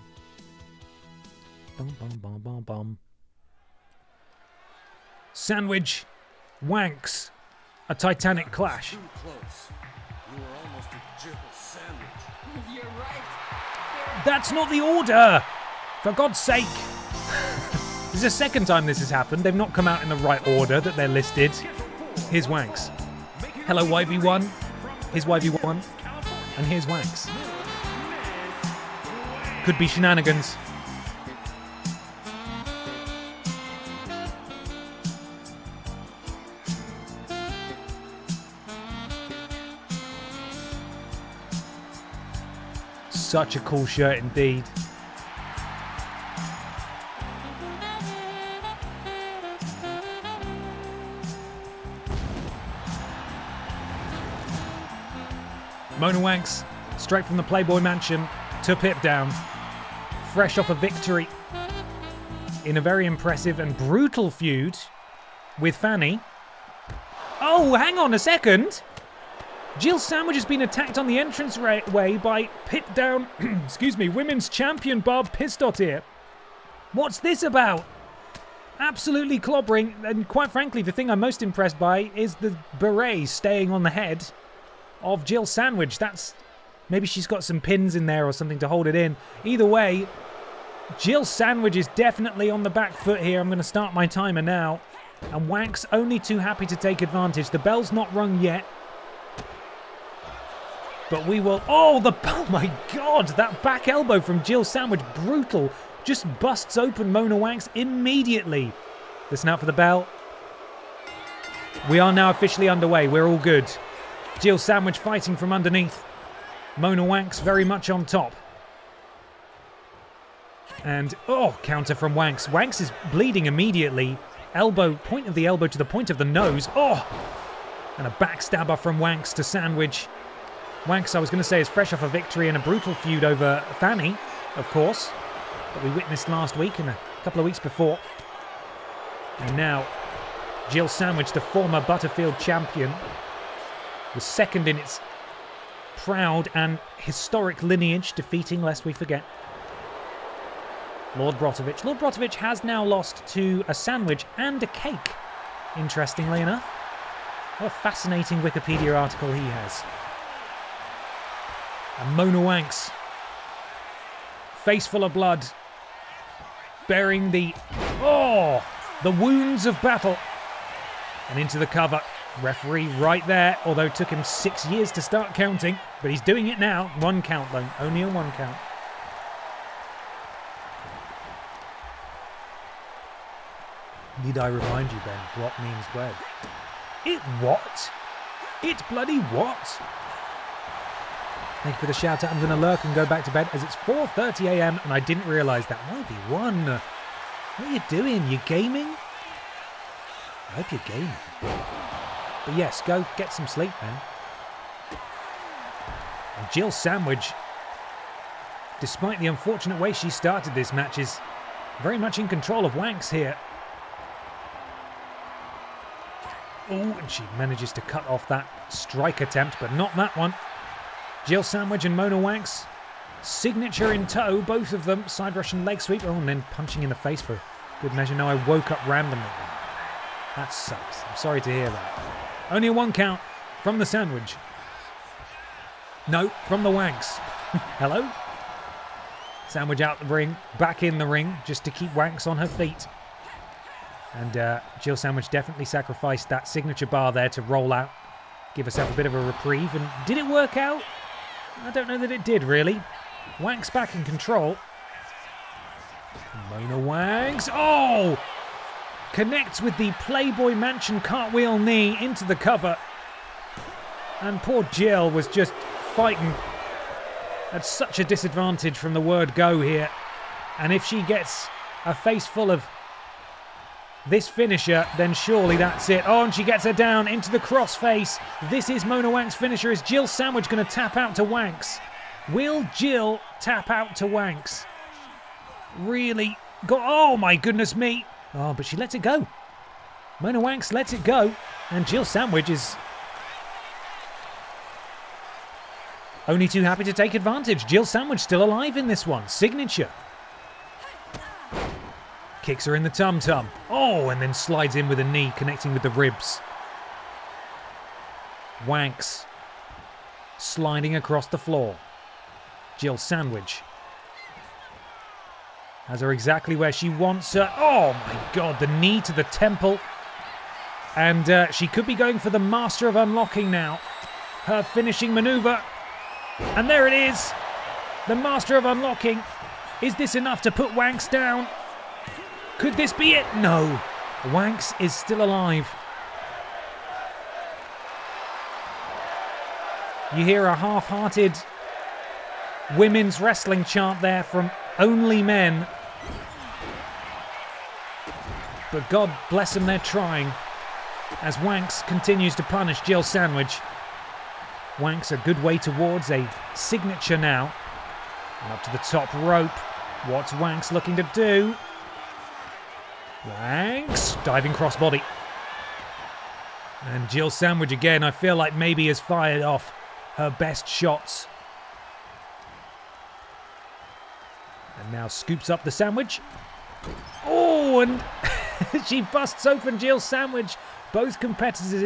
Bum, bum, bum, bum, bum. Sandwich, Wanks, a titanic clash. Too close. You were almost a Jill Sandwich. You're right. That's not the order! For God's sake! This is the second time this has happened. They've not come out in the right order that they're listed. Here's Wanks. Hello, YV1. Here's YV1. And here's Wanks. Could be shenanigans. Such a cool shirt indeed. Mona Wanks, straight from the Playboy Mansion to Pip Down. Fresh off a victory in a very impressive and brutal feud with Fanny. Oh, hang on a second. Jill Sandwich has been attacked on the entranceway by Pip Down, excuse me, women's champion Barb Pistot here. What's this about? Absolutely clobbering, and quite frankly, the thing I'm most impressed by is the beret staying on the head of Jill Sandwich. That's, maybe she's got some pins in there or something to hold it in. Either way, Jill Sandwich is definitely on the back foot here. I'm going to start my timer now. And Wanks only too happy to take advantage. The bell's not rung yet. But we will... Oh my God! That back elbow from Jill Sandwich, brutal. Just busts open Mona Wanks immediately. Listen out for the bell. We are now officially underway. We're all good. Jill Sandwich fighting from underneath. Mona Wanks very much on top. And, oh, counter from Wanks. Wanks is bleeding immediately. Elbow, point of the elbow to the point of the nose. Oh! And a backstabber from Wanks to Sandwich. Wanks, I was going to say, is fresh off a victory in a brutal feud over Fanny, of course, that we witnessed last week and a couple of weeks before. And now, Jill Sandwich, the former Butterfield champion, was second in its proud and historic lineage, defeating, lest we forget, Lord Brotovic. Lord Brotovic has now lost to a sandwich and a cake, interestingly enough. What a fascinating Wikipedia article he has. And Mona Wanks, face full of blood, bearing the wounds of battle. And into the cover. Referee right there, although it took him 6 years to start counting. But he's doing it now. One count though, only a one count. Need I remind you, Ben, what means bread? It what? It bloody what? Thank you for the shout out. I'm going to lurk and go back to bed as it's 4:30 a.m. and I didn't realise that. 1v1. What are you doing? You gaming? I hope you're gaming. But yes, go get some sleep, man. And Jill Sandwich, despite the unfortunate way she started this match, is very much in control of WENXT here. Oh, and she manages to cut off that strike attempt, but not that one. Jill Sandwich and Mona WENXT, signature in tow, both of them. Side Russian leg sweep. Oh, and then punching in the face for good measure. No, I woke up randomly. That sucks. I'm sorry to hear that. Only a 1 count from the Sandwich. No, from the WENXT. Hello? Sandwich out the ring, back in the ring, just to keep WENXT on her feet. And Jill Sandwich definitely sacrificed that signature bar there to roll out, give herself a bit of a reprieve. And did it work out? I don't know that it did, really. WENXT back in control. Mona WENXT. Oh! Connects with the Playboy Mansion cartwheel knee into the cover. And poor Jill was just fighting at such a disadvantage from the word go here. And if she gets a face full of this finisher, then surely that's it. Oh, and she gets her down into the crossface. This is Mona WENXT's finisher. Is Jill Sandwich going to tap out to WENXT? Will Jill tap out to WENXT? Really? Oh, my goodness me. Oh, but she lets it go. Mona WENXT lets it go. And Jill Sandwich is only too happy to take advantage. Jill Sandwich still alive in this one. Signature. Kicks her in the tum-tum. Oh, and then slides in with a knee, connecting with the ribs. WENXT sliding across the floor. Jill Sandwich has her exactly where she wants her. Oh my God, the knee to the temple. And she could be going for the Master of Unlocking now. Her finishing maneuver. And there it is. The Master of Unlocking. Is this enough to put WENXT down? Could this be it? No. WENXT is still alive. You hear a half-hearted women's wrestling chant there from Only Men. But God bless them, they're trying. As WENXT continues to punish Jill Sandwich. WENXT a good way towards a signature now. And up to the top rope. What's WENXT looking to do? WENXT diving crossbody. And Jill Sandwich again, I feel like maybe has fired off her best shots. And now scoops up the Sandwich. Oh, and she busts open Jill Sandwich. Both competitors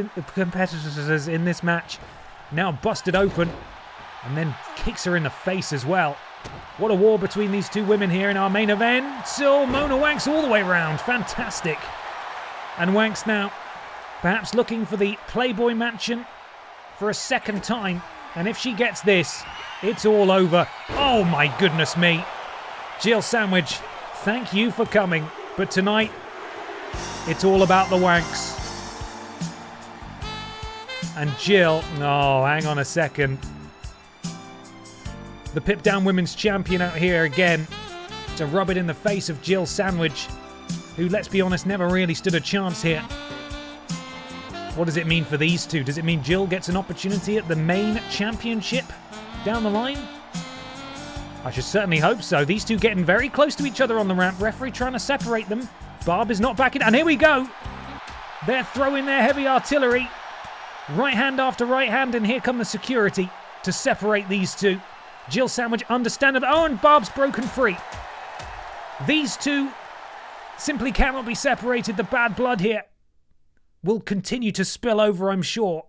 in this match now busted open. And then kicks her in the face as well. What a war between these two women here in our main event. So Mona WENXT all the way round. Fantastic. And WENXT now perhaps looking for the Playboy Mansion for a second time. And if she gets this, it's all over. Oh my goodness me. Jill Sandwich, thank you for coming. But tonight, it's all about the WENXT. And Jill, oh, hang on a second. The Pip Down Women's Champion out here again to rub it in the face of Jill Sandwich, who, let's be honest, never really stood a chance here. What does it mean for these two? Does it mean Jill gets an opportunity at the main championship down the line? I should certainly hope so. These two getting very close to each other on the ramp. Referee trying to separate them. Barb is not backing. And here we go. They're throwing their heavy artillery. Right hand after right hand. And here come the security to separate these two. Jill Sandwich understandable. Oh, and Barb's broken free. These two simply cannot be separated. The bad blood here will continue to spill over, I'm sure,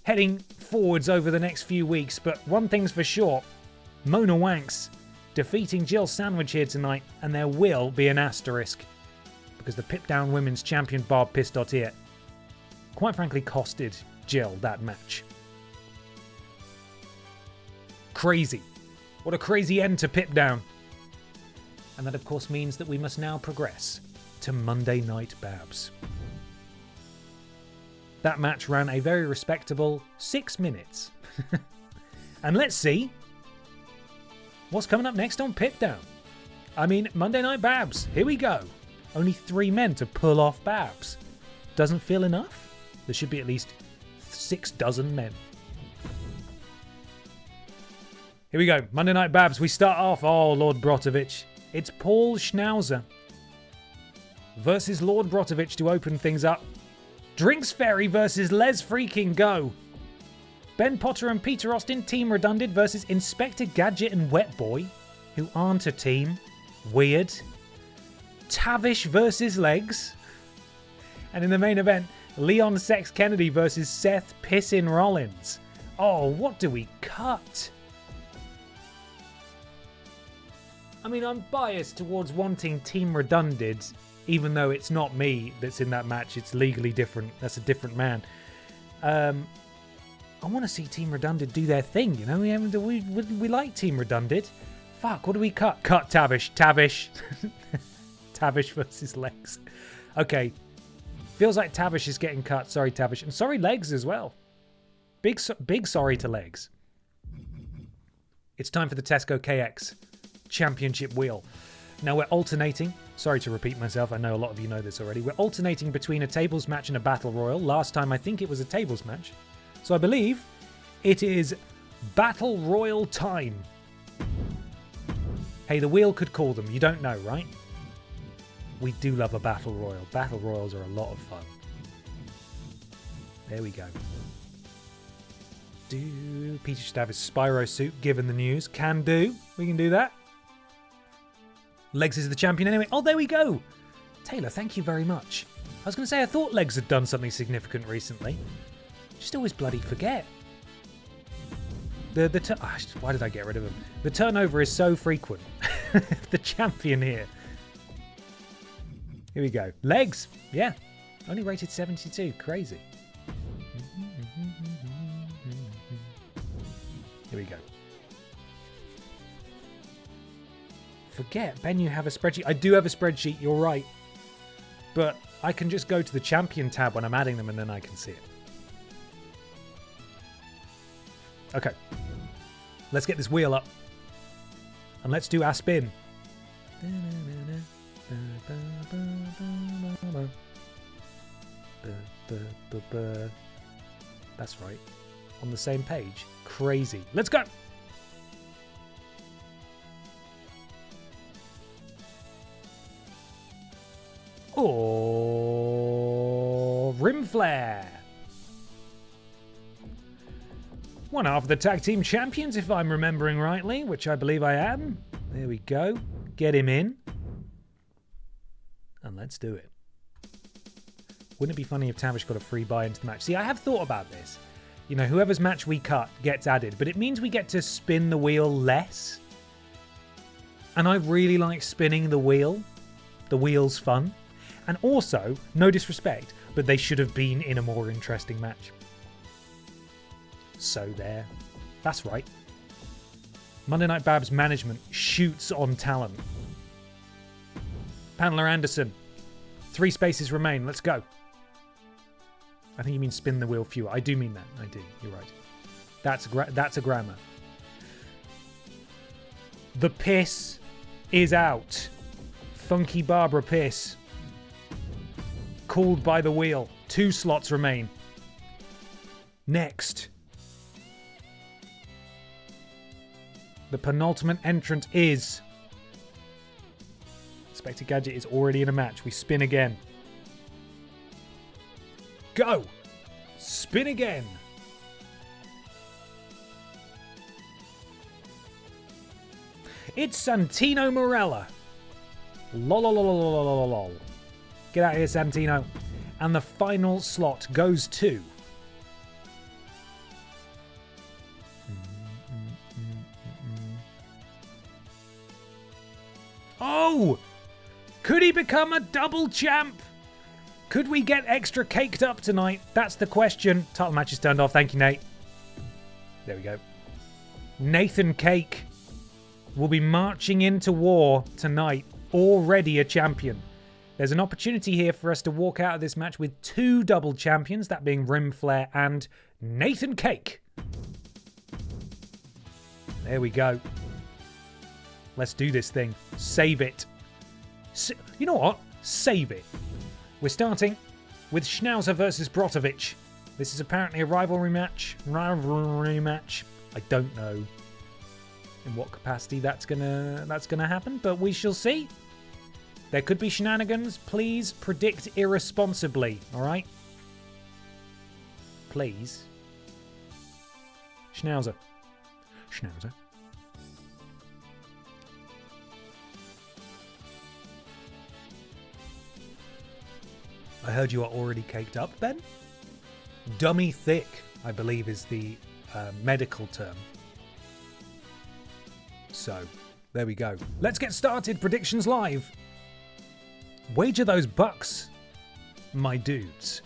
heading forwards over the next few weeks. But one thing's for sure, Mona WENXT defeating Jill Sandwich here tonight, and there will be an asterisk because the Pip Down Women's Champion Barb Pistotier quite frankly costed Jill that match. Crazy. What a crazy end to Pip Down. And that of course means that we must now progress to Monday Night Babs. That match ran a very respectable 6 minutes. And let's see what's coming up next on Pip Down. I mean, Monday Night Babs. Here we go. Only 3 men to pull off Babs. Doesn't feel enough? There should be at least 6 dozen men. Here we go. Monday Night Babs. We start off. Oh, Lord Brotovic. It's Paul Schnauzer versus Lord Brotovic to open things up. Drinks Ferry versus Les Freaking Go. Ben Potter and Peter Austin, Team Redundant versus Inspector Gadget and Wet Boy, who aren't a team. Weird. Tavish versus Legs. And in the main event, Leon Sex Kennedy versus Seth Pissin Rollins. Oh, what do we cut? I mean, I'm biased towards wanting Team Redundant, even though it's not me that's in that match. It's legally different. That's a different man. I want to see Team Redundant do their thing, you know? We like Team Redundant. Fuck, what do we cut? Cut Tavish. Tavish. Tavish versus Legs. Okay. Feels like Tavish is getting cut. Sorry, Tavish. And sorry, Legs as well. Big sorry to Legs. It's time for the Tesco KX Championship Wheel. Now we're alternating. Sorry to repeat myself. I know a lot of you know this already. We're alternating between a tables match and a battle royal. Last time I think it was a tables match. So I believe it is battle royal time. Hey, the wheel could call them. You don't know, right? We do love a battle royal. Battle royals are a lot of fun. There we go. Peter should have his Spyro suit, given the news. Can do. We can do that. Legs is the champion anyway. Oh, there we go. Taylor, thank you very much. I was going to say, I thought Legs had done something significant recently. Just always bloody forget. Why did I get rid of him? The turnover is so frequent. The champion here. Here we go. Legs. Yeah. Only rated 72. Crazy. Here we go. Forget, Ben, you have a spreadsheet. I do have a spreadsheet, you're right. But I can just go to the champion tab when I'm adding them and then I can see it. Okay. Let's get this wheel up. And let's do our spin. That's right. On the same page. Crazy. Let's go! Oh, Rim Flare. One half of the tag team champions, if I'm remembering rightly, which I believe I am. There we go. Get him in. And let's do it. Wouldn't it be funny if Tavish got a free buy into the match? See, I have thought about this. You know, whoever's match we cut gets added, but it means we get to spin the wheel less. And I really like spinning the wheel. The wheel's fun. And also, no disrespect, but they should have been in a more interesting match. So there. That's right. Monday Night Babs management shoots on talent. Paneler Anderson. 3 spaces remain. Let's go. I think you mean spin the wheel fewer. I do mean that. I do. You're right. That's a grammar. The piss is out. Funky Barbara Piss. Called by the wheel. 2 slots remain. Next. The penultimate entrant is... Inspector Gadget is already in a match. We spin again. Go! Spin again! It's Santino Marella. Lol. Get out of here, Santino. And the final slot goes to... Oh! Could he become a double champ? Could we get extra caked up tonight? That's the question. Title match is turned off. Thank you, Nate. There we go. Nathan Cake will be marching into war tonight, already a champion. There's an opportunity here for us to walk out of this match with 2 double champions, that being Rim Flare and Nathan Cake. There we go. Let's do this thing. Save it. You know what? Save it. We're starting with Schnauzer versus Brotovic. This is apparently a rivalry match. I don't know in what capacity that's gonna happen, but we shall see. There could be shenanigans. Please predict irresponsibly, all right? Please. Schnauzer. Schnauzer. I heard you are already caked up, Ben? Dummy thick, I believe, is the medical term. So, there we go. Let's get started. Predictions live. Wager those bucks, my dudes.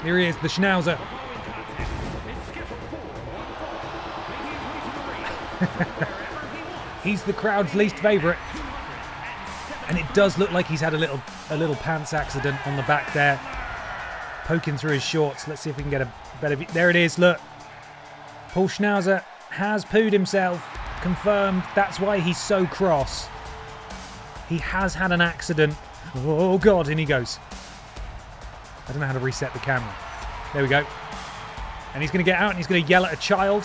Here he is, the Schnauzer. He's the crowd's least favourite. And it does look like he's had a little pants accident on the back there. Poking through his shorts. Let's see if we can get a better view. There it is, look. Paul Schnauzer has pooed himself. Confirmed. That's why he's so cross. He has had an accident. Oh, God, in he goes. I don't know how to reset the camera. There we go. And he's going to get out and he's going to yell at a child.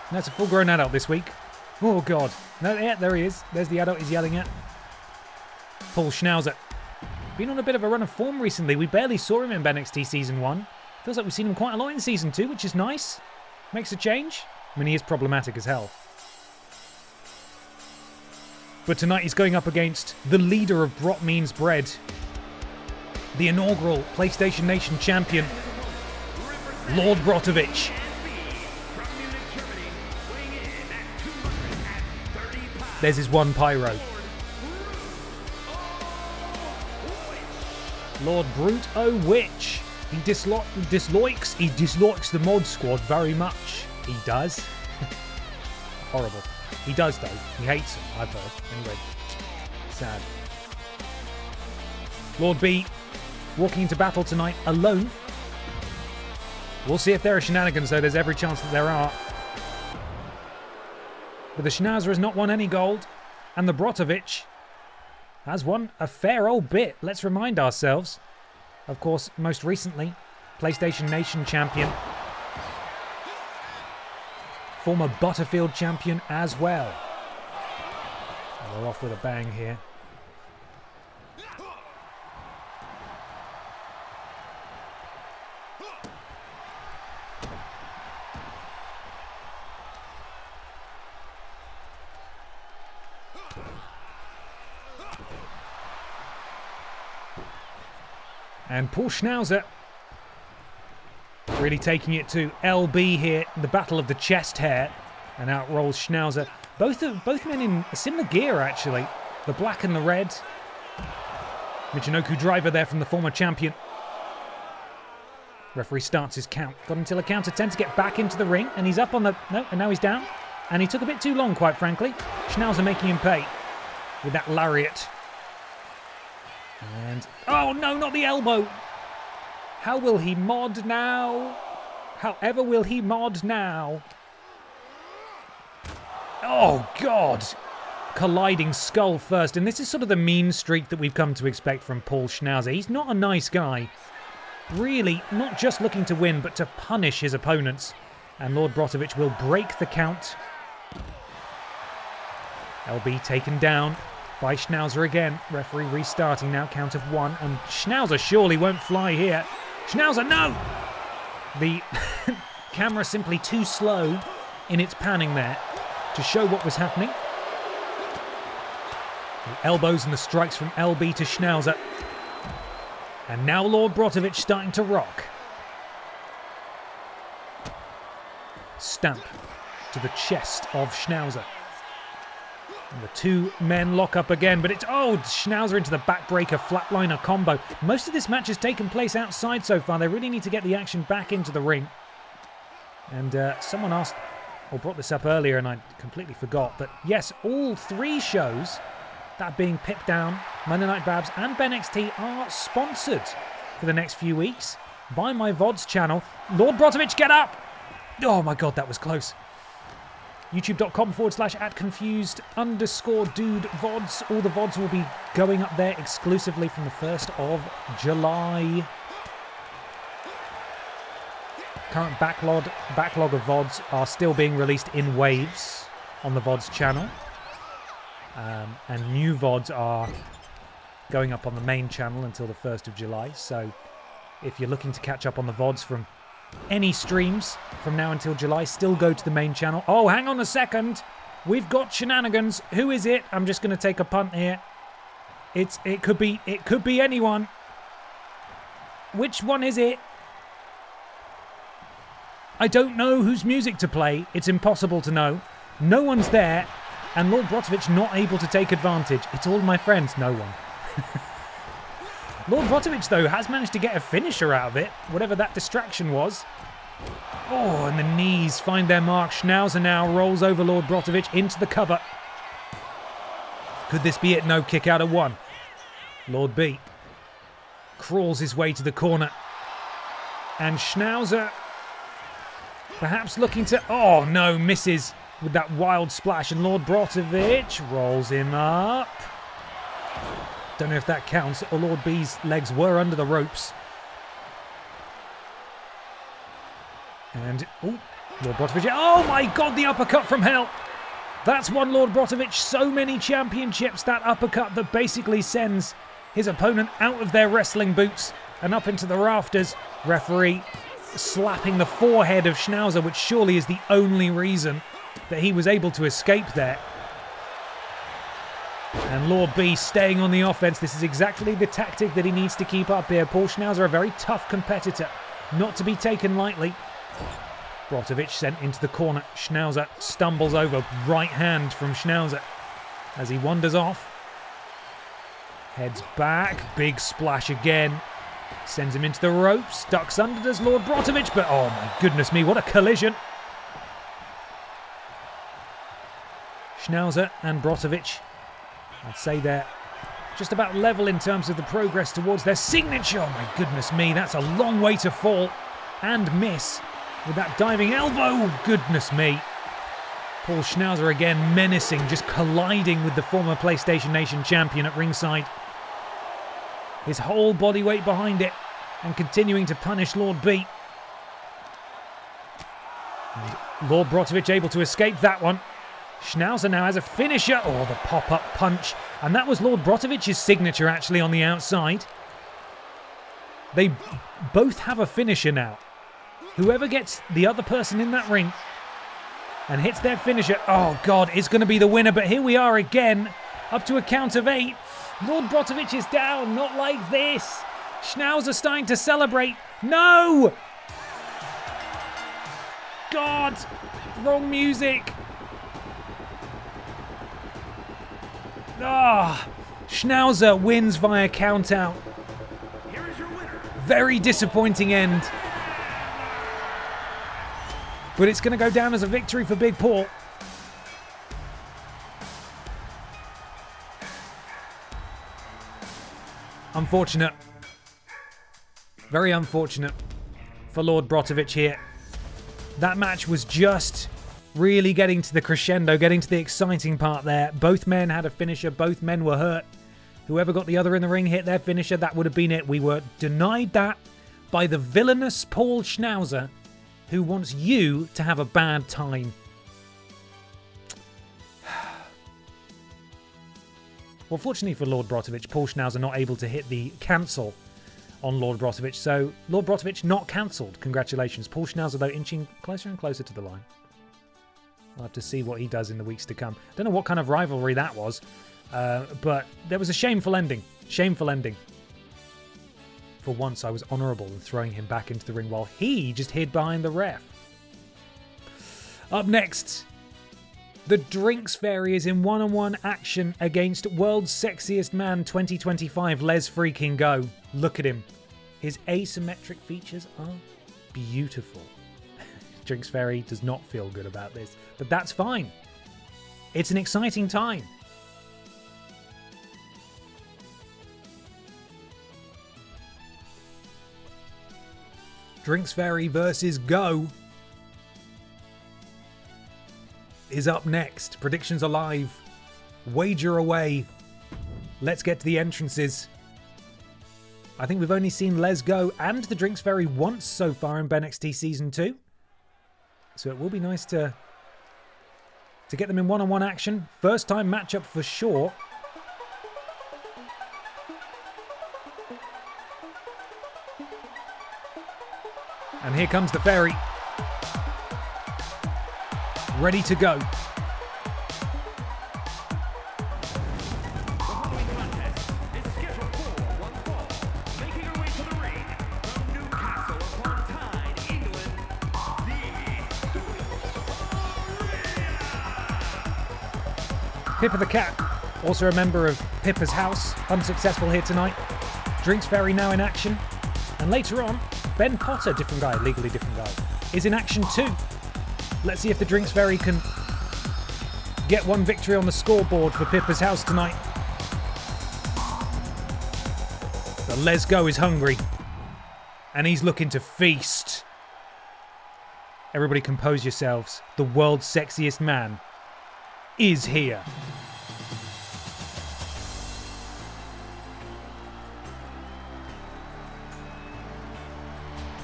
And that's a full-grown adult this week. Oh, God. No, yeah, there he is. There's the adult he's yelling at. Paul Schnauzer. Been on a bit of a run of form recently. We barely saw him in BENXT Season 1. Feels like we've seen him quite a lot in Season 2, which is nice. Makes a change. I mean, he is problematic as hell. But tonight he's going up against the leader of Brot Means Bread. The inaugural PlayStation Nation champion, Lord Brotovic. There's his one pyro. Lord Brotovic. He dislikes the mod squad very much. He does. Horrible. He does, though. He hates them, I've heard. Anyway, sad. Lord B walking into battle tonight alone. We'll see if there are shenanigans, though. There's every chance that there are. But the Schnauzer has not won any gold, and the Brotovic has won a fair old bit. Let's remind ourselves. Of course, most recently, PlayStation Nation champion. Former Butterfield champion as well. And we're off with a bang here. And Paul Schnauzer really taking it to LB here, the battle of the chest hair, and out rolls Schnauzer. Both men in similar gear, actually. The black and the red. Michinoku driver there from the former champion. Referee starts his count. Got until a count of 10 to get back into the ring, and he's up on the... No, and now he's down. And he took a bit too long, quite frankly. Schnauzer making him pay with that lariat. And... Oh, no, not the elbow! How will he mod now? However will he mod now? Oh, God! Colliding skull first. And this is sort of the mean streak that we've come to expect from Paul Schnauzer. He's not a nice guy. Really, not just looking to win, but to punish his opponents. And Lord Brotovic will break the count. LB taken down by Schnauzer again. Referee restarting now, count of 1. And Schnauzer surely won't fly here. Schnauzer, no! The camera simply too slow in its panning there to show what was happening. The elbows and the strikes from LB to Schnauzer. And now Lord Brotovic starting to rock. Stamp to the chest of Schnauzer. And the two men lock up again, but it's... Oh, Schnauzer into the backbreaker flatliner combo. Most of this match has taken place outside so far. They really need to get the action back into the ring. And someone asked or brought this up earlier and I completely forgot, but yes, all 3 shows that are being pipped down, Monday Night Babs and BENXT, are sponsored for the next few weeks by my VODs channel. Lord Brotovic, get up! Oh my god, that was close. YouTube.com/@confused_dude VODs. All the VODs will be going up there exclusively from the 1st of July. Current backlog of VODs are still being released in waves on the VODs channel. And new VODs are going up on the main channel until the 1st of July. So if you're looking to catch up on the VODs from any streams from now until July, still go to the main channel. Oh, hang on a second. We've got shenanigans. Who is it? I'm just going to take a punt here. It could be anyone. Which one is it? I don't know whose music to play. It's impossible to know. No one's there. And Lord Brotovic not able to take advantage. It's all my friends. No one. Lord Brotovic, though, has managed to get a finisher out of it, whatever that distraction was. Oh, and the knees find their mark. Schnauzer now rolls over Lord Brotovic into the cover. Could this be it? No, kick out of 1. Lord B crawls his way to the corner. And Schnauzer perhaps looking to... Oh, no, misses with that wild splash. And Lord Brotovic rolls him up. Don't know if that counts, or Lord B's legs were under the ropes. And, oh, Lord Brotovic. Oh my god, the uppercut from hell. That's won Lord Brotovic so many championships, that uppercut that basically sends his opponent out of their wrestling boots and up into the rafters. Referee slapping the forehead of Schnauzer, which surely is the only reason that he was able to escape there. And Lord B staying on the offense. This is exactly the tactic that he needs to keep up here. Paul Schnauzer, a very tough competitor, not to be taken lightly. Brotovic sent into the corner. Schnauzer stumbles over. Right hand from Schnauzer as he wanders off. Heads back. Big splash again. Sends him into the ropes. Ducks under does Lord Brotovic, but oh my goodness me, what a collision. Schnauzer and Brotovic, I'd say they're just about level in terms of the progress towards their signature. Oh my goodness me, that's a long way to fall and miss with that diving elbow. Goodness me. Paul Schnauzer again menacing, just colliding with the former PlayStation Nation champion at ringside. His whole body weight behind it and continuing to punish Lord B. And Lord Brotovic able to escape that one. Schnauzer now has a finisher. Oh, the pop-up punch. And that was Lord Brotovic's signature, actually, on the outside. They both have a finisher now. Whoever gets the other person in that ring and hits their finisher, oh, God, is going to be the winner. But here we are again, up to a count of 8. Lord Brotovic is down. Not like this. Schnauzer starting to celebrate. No! God! Wrong music. Ah, Schnauzer wins via countout. Here is your winner. Very disappointing end. But it's going to go down as a victory for Big Paul. Unfortunate. Very unfortunate for Lord Brotovic here. That match was just really getting to the crescendo, getting to the exciting part there. Both men had a finisher. Both men were hurt. Whoever got the other in the ring hit their finisher. That would have been it. We were denied that by the villainous Paul Schnauzer, who wants you to have a bad time. Well, fortunately for Lord Brotovic, Paul Schnauzer not able to hit the cancel on Lord Brotovic. So Lord Brotovic not cancelled. Congratulations. Paul Schnauzer, though, inching closer and closer to the line. I'll have to see what he does in the weeks to come. Don't know what kind of rivalry that was, but there was a shameful ending. Shameful ending. For once, I was honourable in throwing him back into the ring while he just hid behind the ref. Up next, the Drinks Fairy is in one-on-one action against World's Sexiest Man 2025, Les freaking Go. Look at him. His asymmetric features are beautiful. Drinks Fairy does not feel good about this, but that's fine. It's an exciting time. Drinks Fairy versus Go is up next. Predictions are live. Wager away. Let's get to the entrances. I think we've only seen Les Go and the Drinks Fairy once so far in BENXT Season 2. So it will be nice to get them in one-on-one action. First time matchup for sure. And here comes the Fairy. Ready to go. Pippa the Cat, also a member of Pippa's House, unsuccessful here tonight. Drinks Fairy now in action. And later on, Ben Potter, different guy, legally different guy, is in action too. Let's see if the Drinks Fairy can get one victory on the scoreboard for Pippa's House tonight. But Les Go is hungry. And he's looking to feast. Everybody compose yourselves. The world's sexiest man is here.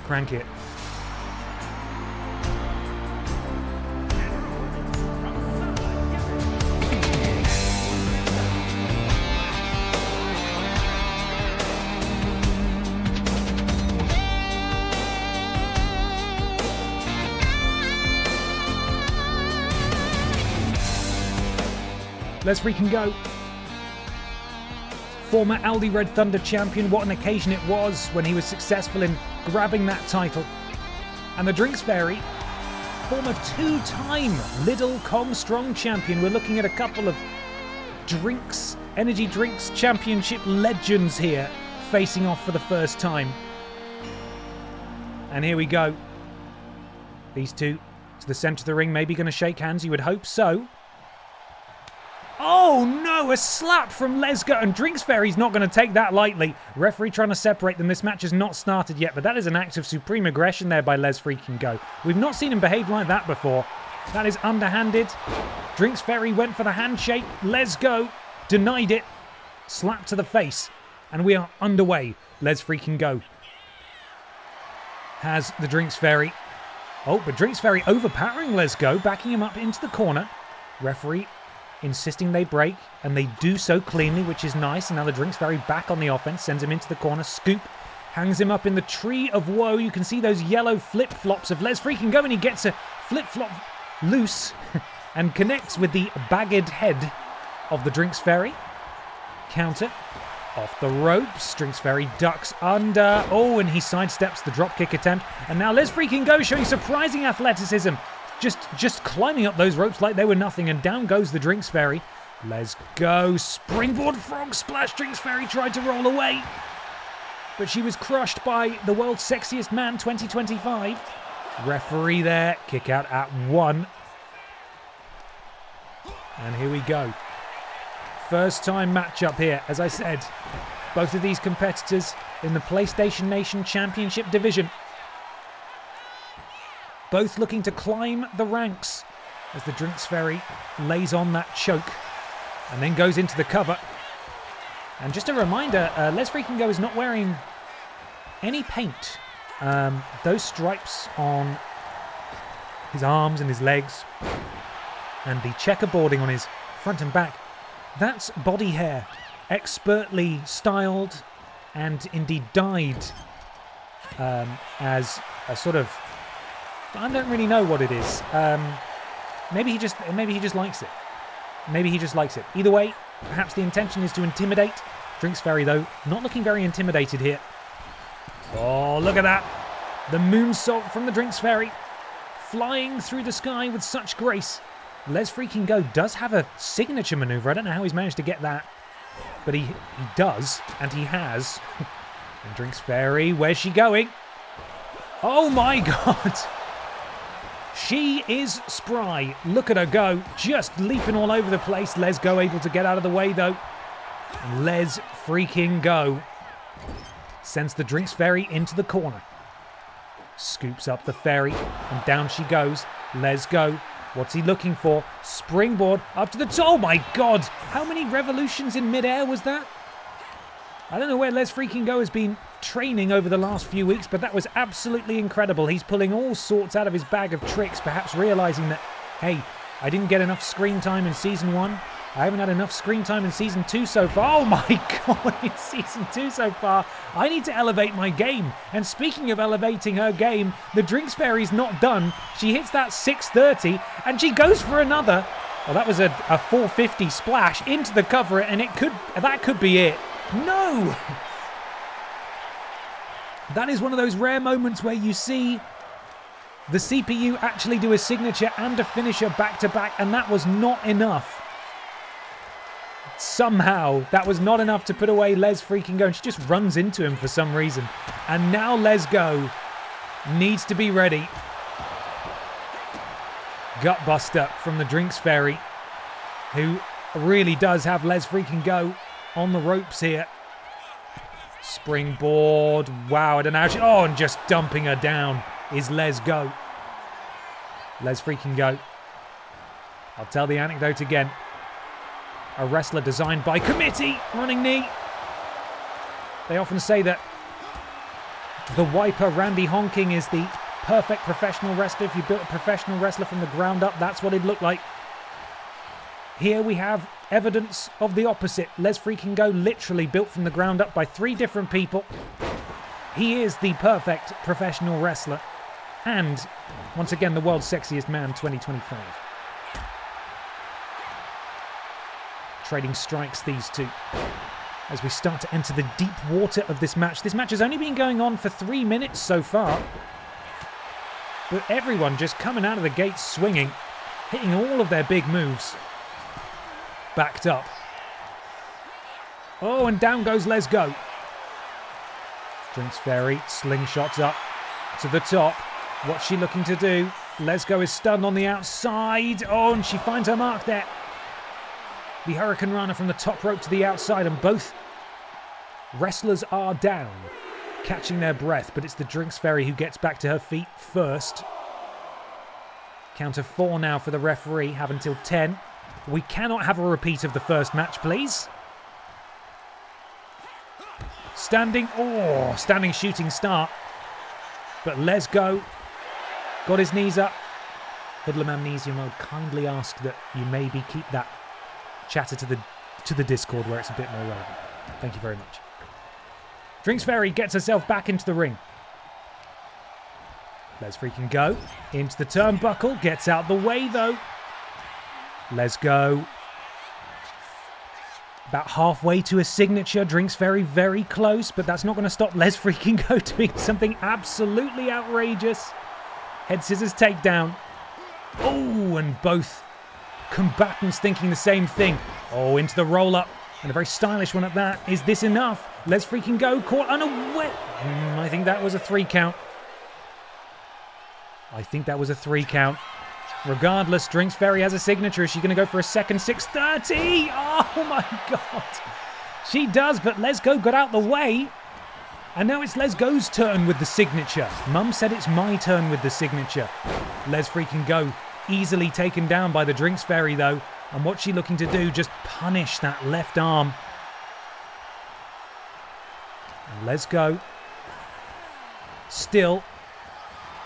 Crank it. Let's freaking go. Former Aldi Red Thunder champion, what an occasion it was when he was successful in grabbing that title. And the Drinks Fairy, former two-time Lidl Kong Strong champion. We're looking at a couple of drinks, energy drinks championship legends here, facing off for the first time. And here we go. These two to the centre of the ring, maybe going to shake hands, you would hope so. Oh no, a slap from Les Go, and Drinks Fairy's not going to take that lightly. Referee trying to separate them. This match has not started yet, but that is an act of supreme aggression there by Les freaking Go. We've not seen him behave like that before. That is underhanded. Drinks Fairy went for the handshake. Les Go denied it. Slap to the face. And we are underway. Les freaking Go has the Drinks Fairy. Oh, but Drinks Fairy overpowering Les Go, backing him up into the corner. Referee insisting they break, and they do so cleanly, which is nice. And now the Drinks Fairy back on the offense, sends him into the corner. Scoop hangs him up in the Tree of Woe. You can see those yellow flip-flops of Les freaking Go, and he gets a flip-flop loose and connects with the bagged head of the Drinks Fairy. Counter off the ropes. Drinks Fairy ducks under. Oh, and he sidesteps the dropkick attempt. And now Les freaking Go showing surprising athleticism. Just climbing up those ropes like they were nothing, and down goes the Drinks Fairy. Les Go, springboard frog splash. Drinks Fairy tried to roll away, but she was crushed by the world's sexiest man 2025. Referee there, kick out at 1. And here we go. First time matchup here, as I said. Both of these competitors in the PlayStation Nation Championship division. Both looking to climb the ranks as the Drinks Fairy lays on that choke and then goes into the cover. And just a reminder, Les freaking Go is not wearing any paint. Those stripes on his arms and his legs and the checkerboarding on his front and back, that's body hair, expertly styled and indeed dyed as a sort of, I don't really know what it is. Maybe he just likes it. Maybe he just likes it. Either way, perhaps the intention is to intimidate. Drinks Fairy, though, not looking very intimidated here. Oh, look at that. The moonsault from the Drinks Fairy. Flying through the sky with such grace. Les freaking Go does have a signature maneuver. I don't know how he's managed to get that. But he does, and he has. And Drinks Fairy, where's she going? Oh my god! She is spry. Look at her go. Just leaping all over the place. Les Go able to get out of the way, though. Les freaking Go sends the Drinks Fairy into the corner. Scoops up the fairy, and down she goes. Les Go. What's he looking for? Springboard up to the top. Oh my God! How many revolutions in midair was that? I don't know where Les freaking Go has been training over the last few weeks, but that was absolutely incredible. He's pulling all sorts out of his bag of tricks, perhaps realizing that, hey, I didn't get enough screen time in Season 1. I haven't had enough screen time in Season 2 so far. Oh my God, in Season 2 so far. I need to elevate my game. And speaking of elevating her game, the Drinks Fairy's not done. She hits that 630 and she goes for another. Well, that was a 450 splash into the cover, and that could be it. No! That is one of those rare moments where you see the CPU actually do a signature and a finisher back-to-back, and that was not enough. Somehow, that was not enough to put away Les freaking Go, and she just runs into him for some reason. And now Les Go needs to be ready. Gutbuster from the Drinks Fairy, who really does have Les freaking Go on the ropes here. Springboard. Wow, I don't know how she... Oh, and just dumping her down is Les Go. Les freaking Go. I'll tell the anecdote again. A wrestler designed by committee. Running knee. They often say that the Wiper Randy Honking is the perfect professional wrestler. If you built a professional wrestler from the ground up, that's what he'd look like. Here we have evidence of the opposite. Les freaking Go literally built from the ground up by 3 different people. He is the perfect professional wrestler. And, once again, the world's sexiest man 2025. Trading strikes, these two, as we start to enter the deep water of this match. This match has only been going on for 3 minutes so far. But everyone just coming out of the gates swinging, hitting all of their big moves. Backed up. Oh, and down goes Les Go. Drinks Fairy slingshots up to the top. What's she looking to do? Les Go is stunned on the outside. Oh, and she finds her mark there. The Hurricane Rana from the top rope to the outside, and both wrestlers are down, catching their breath, but it's the Drinks Fairy who gets back to her feet first. Count of 4 now for the referee. Have until 10. We cannot have a repeat of the first match, please. Standing shooting star. But Les Go got his knees up. Hoodlum Amnesia Mode kindly asked that you maybe keep that chatter to the Discord where it's a bit more relevant. Thank you very much. Drinks Fairy gets herself back into the ring. Les freaking Go into the turnbuckle. Gets out the way though. Les Go about halfway to a signature. Drinks very close, but that's not going to stop Les freaking Go doing something absolutely outrageous. Head scissors takedown. Oh, and both combatants thinking the same thing. Oh, into the roll up, and a very stylish one at that. Is this enough? Les freaking Go caught unaware. I think that was a 3 count. I think that was a 3 count. Regardless, Drinks Fairy has a signature. Is she going to go for a second 630? Oh my God. She does, but Les Go got out the way. And now it's Les Go's turn with the signature. Mum said it's my turn with the signature. Les freaking Go easily taken down by the Drinks Fairy though. And what's she looking to do? Just punish that left arm. And Les Go. Still.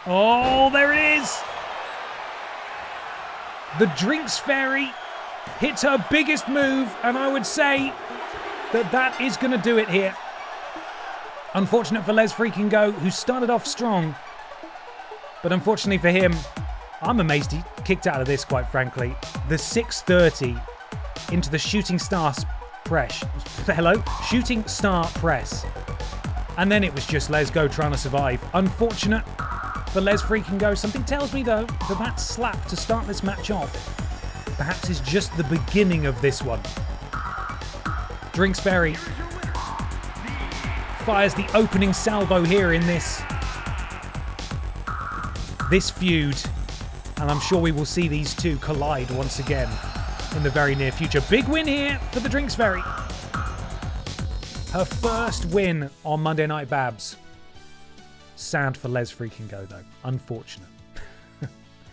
Oh, there it is. The Drinks Fairy hits her biggest move, and I would say that is going to do it here. Unfortunate for Les freaking Go, who started off strong. But unfortunately for him, I'm amazed he kicked out of this, quite frankly. The 630 into the shooting star press. Hello? Shooting star press. And then it was just Les Go trying to survive. Unfortunate for Les freaking Go. Something tells me, though, that slap to start this match off perhaps is just the beginning of this one. Drinks Fairy fires the opening salvo here in this feud. And I'm sure we will see these two collide once again in the very near future. Big win here for the Drinks Fairy. Her first win on Monday Night Babs. Sad for Les freaking Go, though. Unfortunate.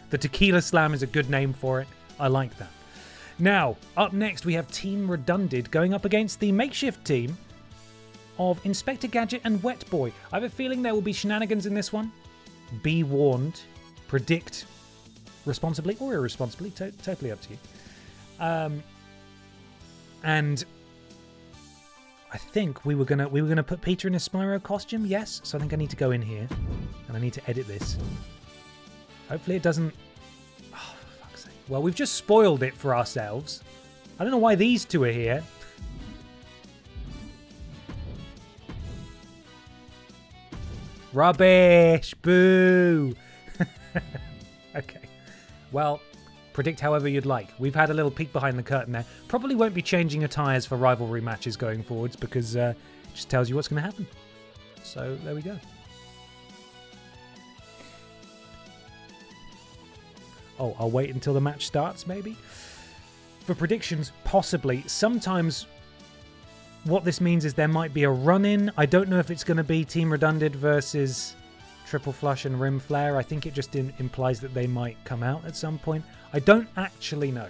The Tequila Slam is a good name for it. I like that. Now, up next, we have Team Redundant going up against the makeshift team of Inspector Gadget and Wet Boy. I have a feeling there will be shenanigans in this one. Be warned. Predict responsibly or irresponsibly. Totally up to you. And I think we were gonna put Peter in a Spyro costume. Yes. So I think I need to go in here and I need to edit this. Hopefully it doesn't... Oh, for fuck's sake. Well, we've just spoiled it for ourselves. I don't know why these two are here. Rubbish! Boo! Okay. Well, predict however you'd like. We've had a little peek behind the curtain there. Probably won't be changing attires for rivalry matches going forwards because it just tells you what's going to happen. So, there we go. Oh, I'll wait until the match starts, maybe? For predictions, possibly. Sometimes what this means is there might be a run-in. I don't know if it's going to be Team Redundant versus Triple Flush and Rim Flare. I think it just implies that they might come out at some point. I don't actually know.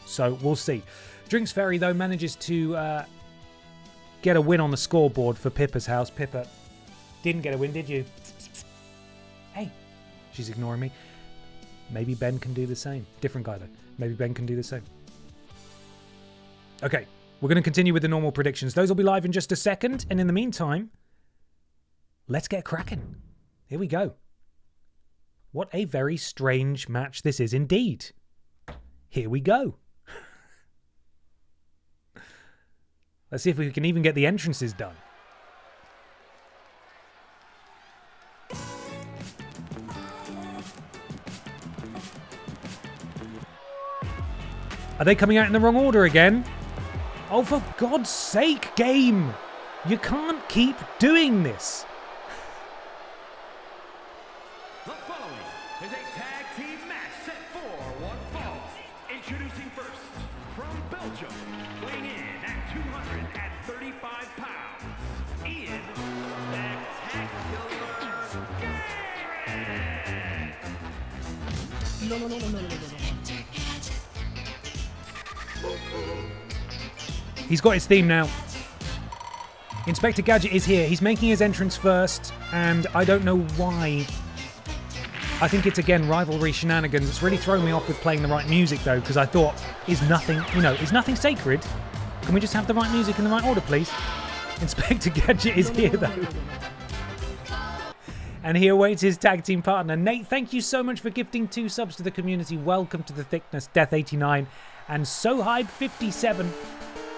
So, we'll see. Drinks Fairy, though, manages to get a win on the scoreboard for Pippa's house. Pippa didn't get a win, did you? Hey, she's ignoring me. Maybe Ben can do the same. Different guy, though. Maybe Ben can do the same. Okay, we're going to continue with the normal predictions. Those will be live in just a second. And in the meantime, let's get cracking. Here we go. What a very strange match this is indeed. Here we go. Let's see if we can even get the entrances done. Are they coming out in the wrong order again? Oh, for God's sake, game! You can't keep doing this. The following is a tag team match set for one fall. Introducing first, from Belgium, weighing in at 235 pounds, Ian Spectacular. He's got his theme now. Inspector Gadget is here. He's making his entrance first, and I don't know why. I think it's, again, rivalry shenanigans. It's really thrown me off with playing the right music, though, because I thought, is nothing sacred? Can we just have the right music in the right order, please? Inspector Gadget is here, though. And he awaits his tag team partner. Nate, thank you so much for gifting 2 subs to the community. Welcome to the thickness, Death89, and Sohybe57.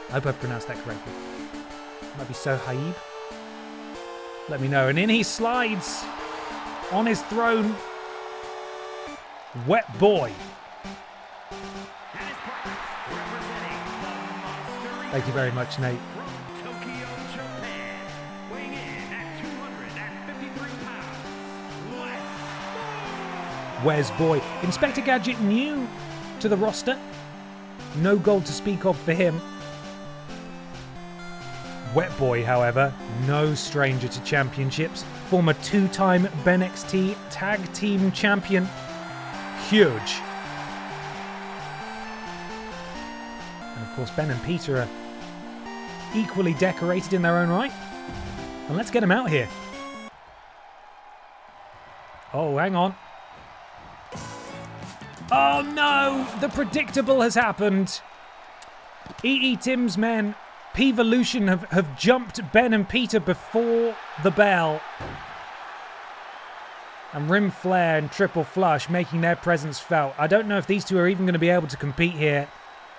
I hope I pronounced that correctly. Might be Sohybe. Let me know. And in he slides on his throne. Wet Boy. Thank you very much, Nate. Wes Boy. Inspector Gadget new to the roster. No gold to speak of for him. Wet Boy, however, no stranger to championships. Former 2-time BENXT Tag Team Champion. Huge. And of course, Ben and Peter are equally decorated in their own right. And let's get them out here. Oh, hang on. Oh no! The predictable has happened. EE Tim's men, P-Volution, have jumped Ben and Peter before the bell. And Rim Flare and Triple Flush making their presence felt. I don't know if these two are even going to be able to compete here.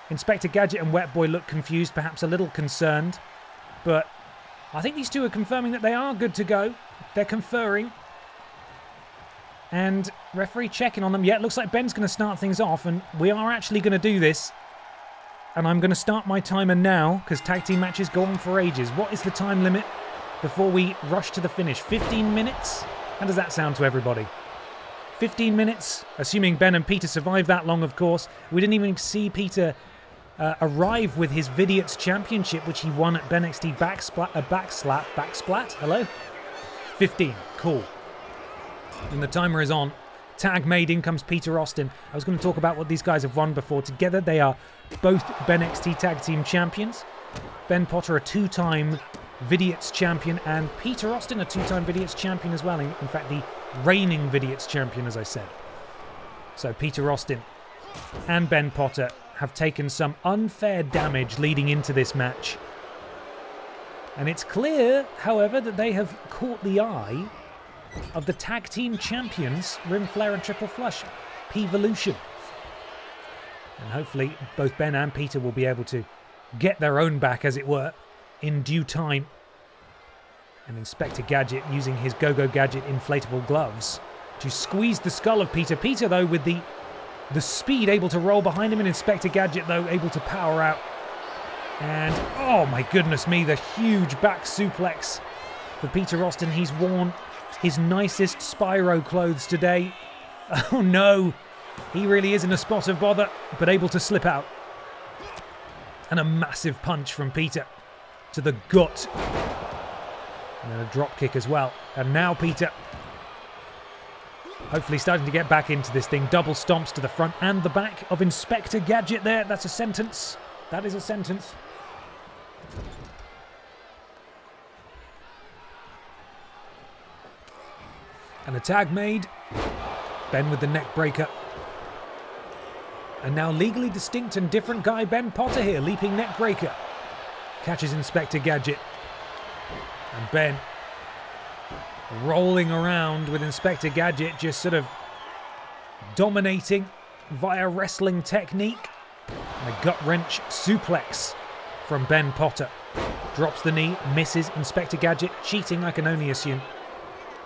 Inspector Gadget and Wet Boy look confused, perhaps a little concerned. But I think these two are confirming that they are good to go. They're conferring. And referee checking on them. Yeah, it looks like Ben's going to start things off, and we are actually going to do this. And I'm going to start my timer now, because tag team matches go on for ages. What is the time limit before we rush to the finish? 15 minutes? How does that sound to everybody? 15 minutes, assuming Ben and Peter survive that long, of course. We didn't even see Peter arrive with his Vidiots Championship, which he won at BENXT Backsplat. Hello? 15. Cool. And the timer is on. Tag made, in comes Peter Austin. I was going to talk about what these guys have won before. Together, they are both BENXT Tag Team Champions. Ben Potter, a 2-time Vidiots Champion, and Peter Austin, a 2-time Vidiots Champion as well. In fact, the reigning Vidiots Champion, as I said. So Peter Austin and Ben Potter have taken some unfair damage leading into this match. And it's clear, however, that they have caught the eye of the tag team champions, Rim Flare and Triple Flush, P-Volution. And hopefully both Ben and Peter will be able to get their own back, as it were, in due time. And Inspector Gadget using his Go-Go Gadget inflatable gloves to squeeze the skull of Peter. Peter, though, with the speed, able to roll behind him, and Inspector Gadget, though, able to power out. And, oh my goodness me, the huge back suplex for Peter Austin. He's worn his nicest Spyro clothes today. Oh no, he really is in a spot of bother, but able to slip out. And a massive punch from Peter to the gut. And then a drop kick as well. And now Peter, hopefully starting to get back into this thing. Double stomps to the front and the back of Inspector Gadget there. That's a sentence. That is a sentence. And a tag made. Ben with the neck breaker. And now legally distinct and different guy Ben Potter here. Leaping neck breaker. Catches Inspector Gadget. And Ben rolling around with Inspector Gadget, just sort of dominating via wrestling technique. And a gut wrench suplex from Ben Potter. Drops the knee, misses. Inspector Gadget cheating, I can only assume,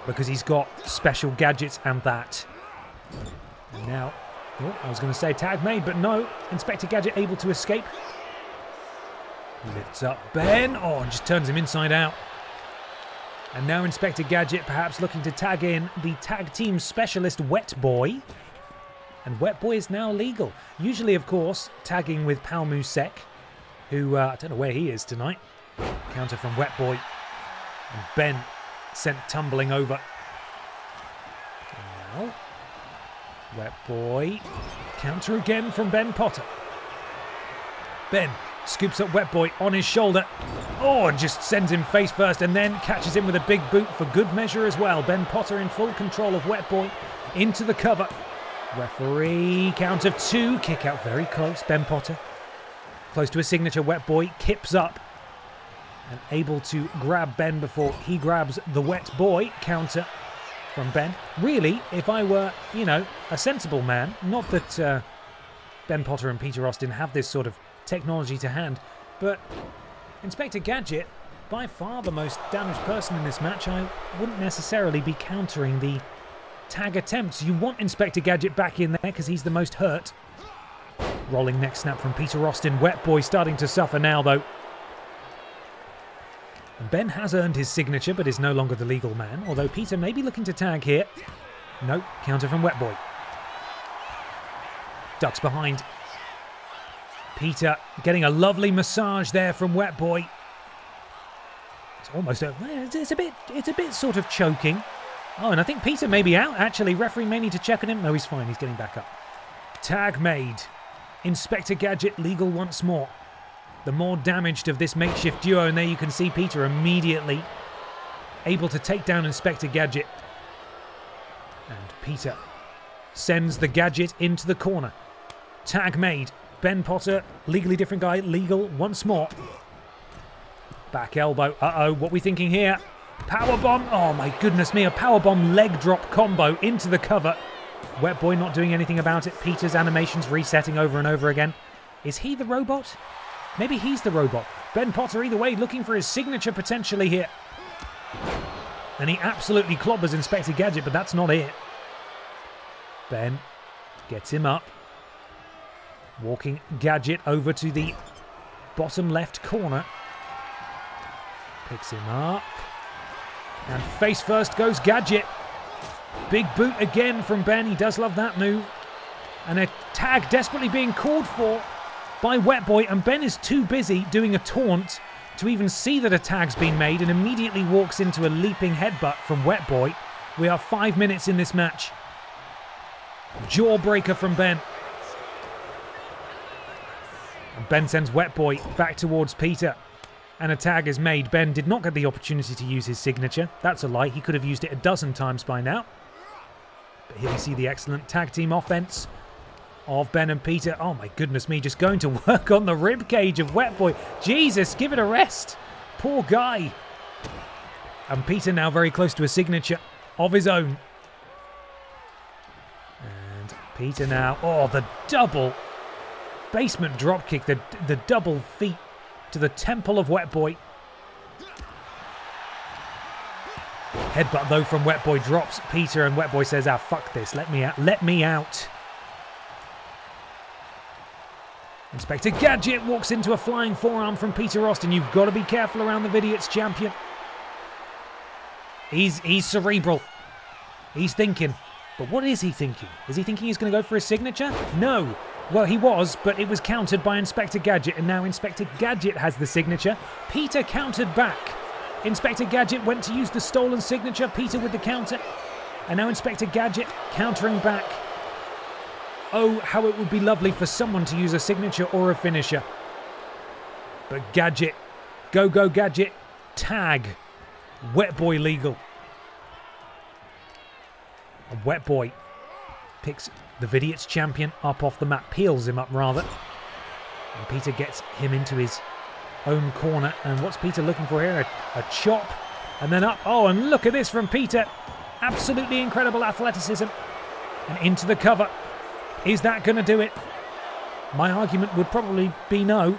because he's got special gadgets and that. And now, oh, I was going to say tag made, but no. Inspector Gadget able to escape. Lifts up Ben. Oh, and just turns him inside out. And now Inspector Gadget perhaps looking to tag in the tag team specialist Wet Boy. And Wet Boy is now legal. Usually, of course, tagging with Pal Musek, who, I don't know where he is tonight. Counter from Wet Boy. And Ben sent tumbling over. And now, Wet Boy. Counter again from Ben Potter. Ben scoops up Wet Boy on his shoulder. Oh, and just sends him face first and then catches him with a big boot for good measure as well. Ben Potter in full control of Wet Boy into the cover. Referee, count of 2. Kick out very close. Ben Potter close to a signature. Wet Boy kips up and able to grab Ben before he grabs the Wet Boy. Counter from Ben. Really, if I were, you know, a sensible man, not that Ben Potter and Peter Austin have this sort of technology to hand, but Inspector Gadget, by far the most damaged person in this match, I wouldn't necessarily be countering the tag attempts. You want Inspector Gadget back in there because he's the most hurt. Rolling neck snap from Peter Austin. Wet Boy starting to suffer now, though. And Ben has earned his signature, but is no longer the legal man, although Peter may be looking to tag here. No, counter from Wet Boy. Ducks behind. Peter getting a lovely massage there from Wet Boy. It's almost it's a bit sort of choking. Oh, and I think Peter may be out, actually. Referee may need to check on him. No, he's fine. He's getting back up. Tag made. Inspector Gadget legal once more. The more damaged of this makeshift duo, and there you can see Peter immediately able to take down Inspector Gadget. And Peter sends the Gadget into the corner. Tag made. Ben Potter, legally different guy, legal once more. Back elbow. Uh-oh, what are we thinking here? Powerbomb. Oh my goodness me, a powerbomb leg drop combo into the cover. Wet Boy not doing anything about it. Peter's animations resetting over and over again. Is he the robot? Maybe he's the robot. Ben Potter, either way, looking for his signature potentially here. And he absolutely clobbers Inspector Gadget, but that's not it. Ben gets him up. Walking Gadget over to the bottom left corner. Picks him up. And face first goes Gadget. Big boot again from Ben. He does love that move. And a tag desperately being called for by Wet Boy. And Ben is too busy doing a taunt to even see that a tag's been made and immediately walks into a leaping headbutt from Wet Boy. We are 5 minutes in this match. Jawbreaker from Ben. And Ben sends Wet Boy back towards Peter. And a tag is made. Ben did not get the opportunity to use his signature. That's a lie. He could have used it a dozen times by now. But here we see the excellent tag team offense of Ben and Peter. Oh my goodness me, just going to work on the rib cage of Wet Boy. Jesus, give it a rest. Poor guy. And Peter now very close to a signature of his own. And Peter now, oh, the double basement dropkick, the double feet to the temple of Wet Boy. Headbutt though from Wet Boy drops Peter, and Wet Boy says, ah, fuck this, let me out, let me out. Inspector Gadget walks into a flying forearm from Peter Austin. You've got to be careful around the Vidiots champion. He's cerebral. He's thinking. But what is he thinking? Is he thinking he's going to go for a signature? No. Well, he was, but it was countered by Inspector Gadget, and now Inspector Gadget has the signature. Peter countered back. Inspector Gadget went to use the stolen signature. Peter with the counter. And now Inspector Gadget countering back. Oh, how it would be lovely for someone to use a signature or a finisher. But Gadget, go Gadget, tag. Wet Boy legal. And Wet Boy picks the Vidiots champion up off the mat, peels him up rather. And Peter gets him into his own corner. And what's Peter looking for here? A chop. And then up. Oh, and look at this from Peter. Absolutely incredible athleticism. And into the cover. Is that going to do it? My argument would probably be no,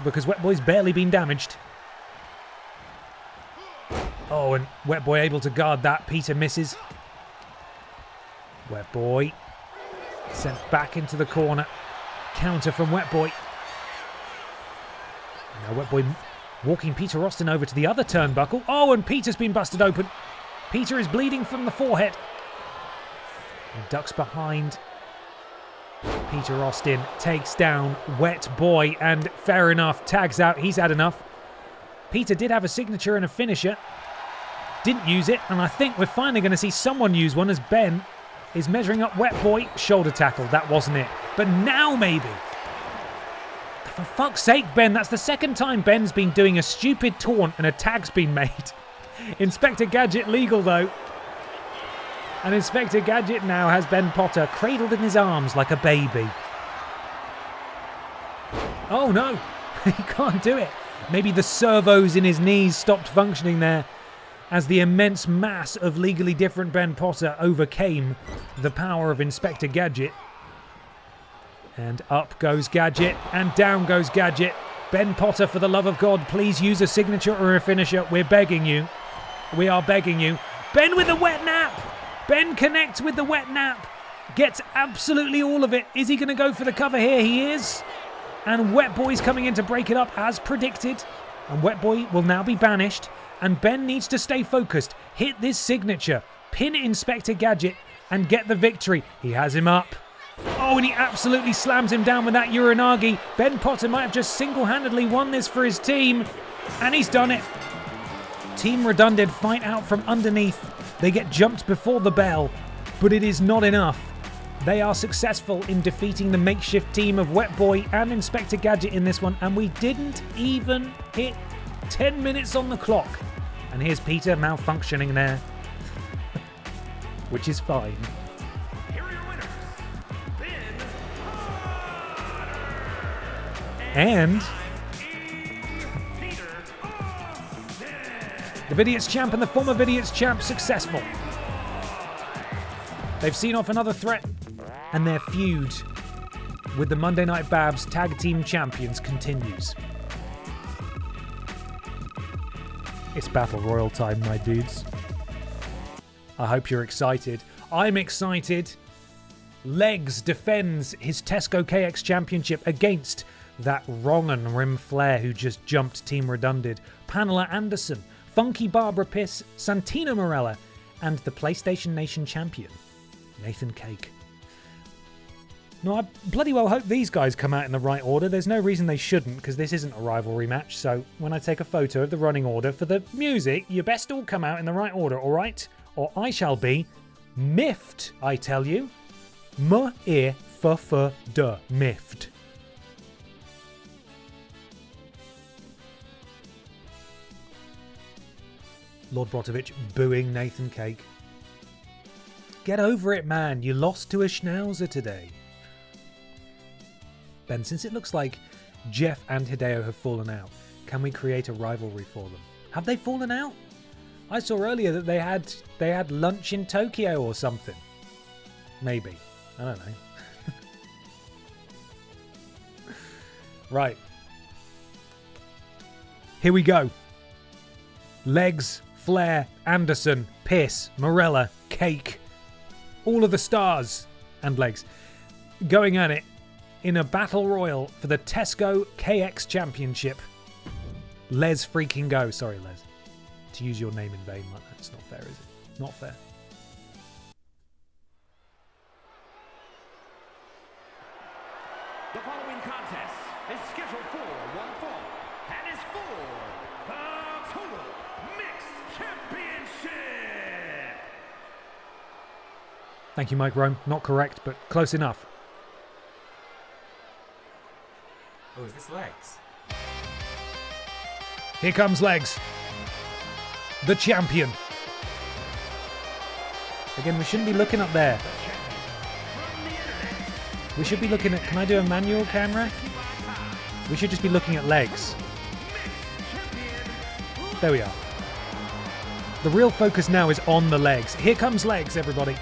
because Wet Boy's barely been damaged. Oh, and Wet Boy able to guard that. Peter misses. Wet Boy sent back into the corner. Counter from Wet Boy. Now Wet Boy walking Peter Austin over to the other turnbuckle. Oh, and Peter's been busted open. Peter is bleeding from the forehead. And ducks behind. Peter Austin takes down Wet Boy, and fair enough, tags out. He's had enough. Peter did have a signature and a finisher. Didn't use it, and I think we're finally going to see someone use one as Ben is measuring up Wet Boy. Shoulder tackle, that wasn't it. But now maybe. For fuck's sake, Ben, that's the second time Ben's been doing a stupid taunt and a tag's been made. Inspector Gadget legal though. And Inspector Gadget now has Ben Potter cradled in his arms like a baby. Oh no, he can't do it. Maybe the servos in his knees stopped functioning there as the immense mass of legally different Ben Potter overcame the power of Inspector Gadget. And up goes Gadget, and down goes Gadget. Ben Potter, for the love of God, please use a signature or a finisher. We're begging you. We are begging you. Ben with the wet nap! Ben connects with the wet nap. Gets absolutely all of it. Is he going to go for the cover here? He is. And Wet Boy's coming in to break it up as predicted. And Wet Boy will now be banished. And Ben needs to stay focused. Hit this signature. Pin Inspector Gadget and get the victory. He has him up. Oh, and he absolutely slams him down with that Uranagi. Ben Potter might have just single-handedly won this for his team. And he's done it. Team Redundant fight out from underneath. They get jumped before the bell, but it is not enough. They are successful in defeating the makeshift team of Wet Boy and Inspector Gadget in this one, and we didn't even hit 10 minutes on the clock. And here's Peter malfunctioning there, which is fine. Here are your winners, Ben Potter And Peter Austin. the Vidiots champ and the former Vidiots champ successful. They've seen off another threat, and their feud with the Monday Night Babs Tag Team Champions continues. It's Battle Royal time, my dudes. I hope you're excited. I'm excited. Legs defends his Tesco KX Championship against that Wrongen Rim Flair who just jumped Team Redundant. Pamela Anderson, Funky Barbara Piss, Santina Morella, and the PlayStation Nation champion, Nathan Cake. Now, I bloody well hope these guys come out in the right order. There's no reason they shouldn't, because this isn't a rivalry match, so when I take a photo of the running order for the music, you best all come out in the right order, alright? Or I shall be miffed, I tell you. M-E-F-F-D, miffed. Lord Brotovic booing Nathan Cake. Get over it, man. You lost to a Schnauzer today. Ben, since it looks like Jeff and Hideo have fallen out, can we create a rivalry for them? Have they fallen out? I saw earlier that they had lunch in Tokyo or something. Maybe. I don't know. Right. Here we go. Legs, Flair, Anderson, Piss, Morella, Cake. All of the stars and legs going at it in a battle royal for the Tesco KX Championship. Les freaking go. Sorry, Les. To use your name in vain like that. It's not fair, is it? Not fair. The following contest is scheduled for one fall and is for the Total Mixed Championship. Thank you, Mike Rome. Not correct, but close enough. Oh, is this legs? Here comes Legs. The champion. Again, we shouldn't be looking up there. We should be looking at... Can I do a manual camera? We should just be looking at Legs. There we are. The real focus now is on the legs. Here comes Legs, everybody.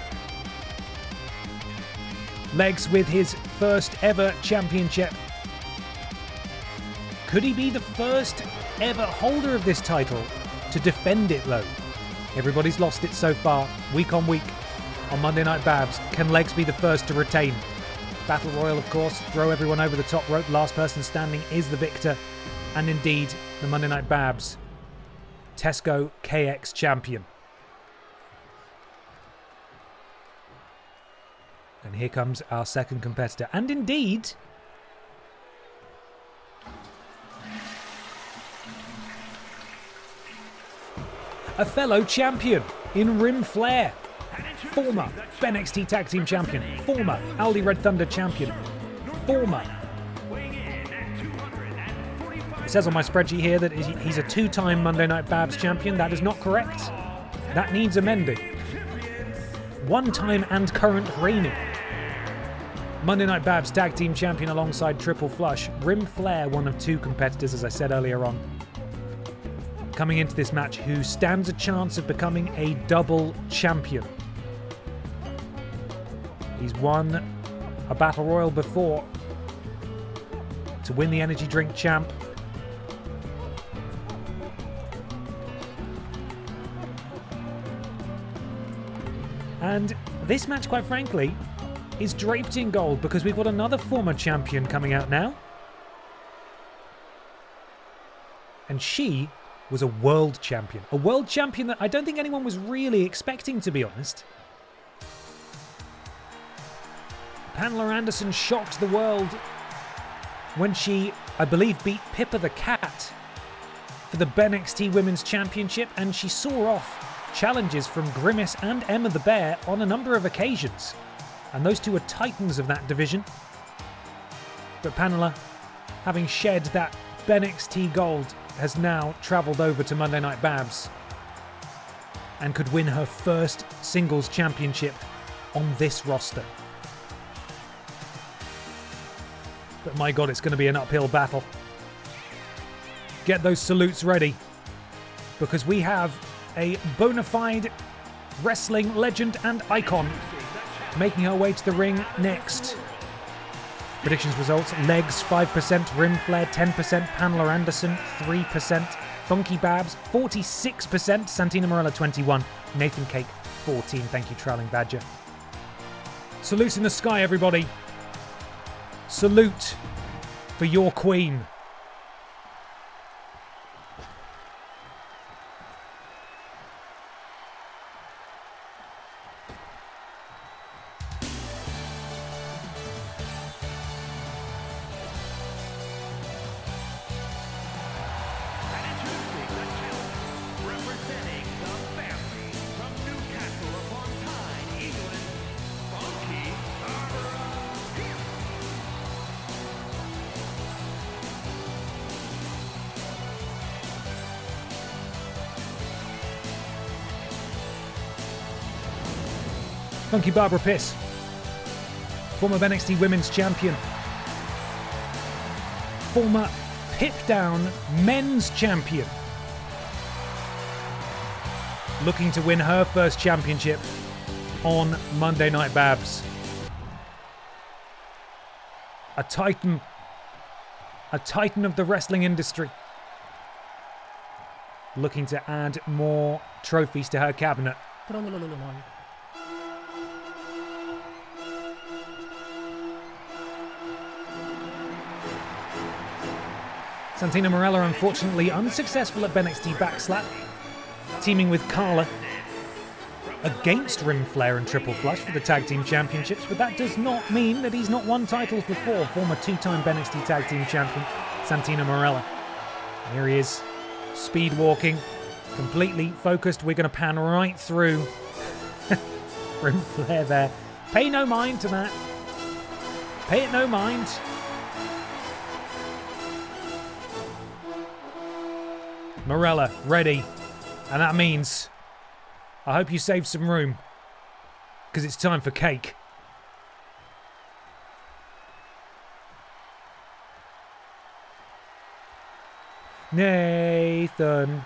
Legs with his first ever championship. Could he be the first ever holder of this title to defend it, though? Everybody's lost it so far, week on week, on Monday Night Babs. Can Legs be the first to retain? Battle Royal, of course, throw everyone over the top rope. Last person standing is the victor. And indeed, the Monday Night Babs Tesco KX champion. And here comes our second competitor. And indeed... a fellow champion in Rim Flair. Former BENXT Tag Team Champion. Former Aldi Red Thunder Champion. Former... It says on my spreadsheet here that he's a two-time Monday Night Babs champion. That is not correct. That needs amending. One-time and current reigning Monday Night Babs Tag Team Champion alongside Triple Flush. Rim Flair, one of two competitors, as I said earlier on, coming into this match, who stands a chance of becoming a double champion. He's won a Battle Royal before to win the Energy Drink Champ. And this match, quite frankly, is draped in gold because we've got another former champion coming out now. And she was a world champion. A world champion that I don't think anyone was really expecting, to be honest. Pamela Anderson shocked the world when she, I believe, beat Pippa the Cat for the BENXT Women's Championship, and she saw off challenges from Grimace and Emma the Bear on a number of occasions. And those two are titans of that division. But Pamela, having shed that BENXT gold, has now travelled over to Monday Night Babs and could win her first singles championship on this roster. But my God, it's going to be an uphill battle. Get those salutes ready, because we have a bona fide wrestling legend and icon making her way to the ring next. Predictions results: Legs 5%, Rim Flair 10%, Pamela Anderson 3%, Funky Babs 46%, Santina Morella 21%, Nathan Cake 14%. Thank you, Trailing Badger. Salutes in the sky, everybody. Salute for your queen. representing the family from Newcastle upon Tyne, England, Funky Barbara Pierce. Funky Barbara Pierce, former BENXT Women's Champion, former Pip Down Men's Champion, looking to win her first championship on Monday Night Babs. A titan of the wrestling industry, looking to add more trophies to her cabinet. Santina Morella, unfortunately unsuccessful at BENXT Backslap, teaming with Carla against Rim Flair and Triple Flush for the Tag Team Championships, but that does not mean that he's not won titles before. Former two-time BENXT Tag Team Champion, Santina Morella. Here he is, speed walking, completely focused. We're going to pan right through Rim Flair there. Pay no mind to that. Pay it no mind. Morella, ready. And that means I hope you save some room, because it's time for cake. Nathan,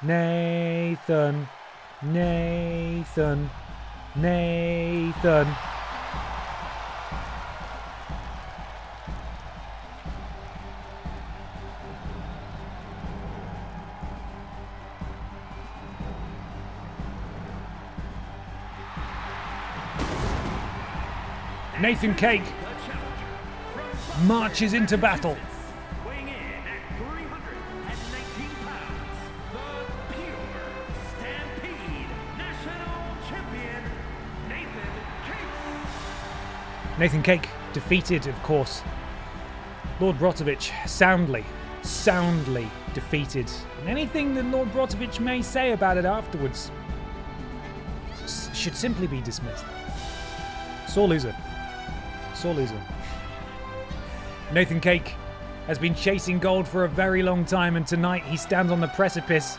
Nathan, Nathan, Nathan. Nathan Cake marches into battle. Weighing in at 319 pounds, the Pure Stampede National Champion, Nathan Cake. Nathan Cake defeated, of course, Lord Brotovic, soundly defeated. And anything that Lord Brotovic may say about it afterwards should simply be dismissed. Sore loser. Sore loser. Nathan Cake has been chasing gold for a very long time, and tonight he stands on the precipice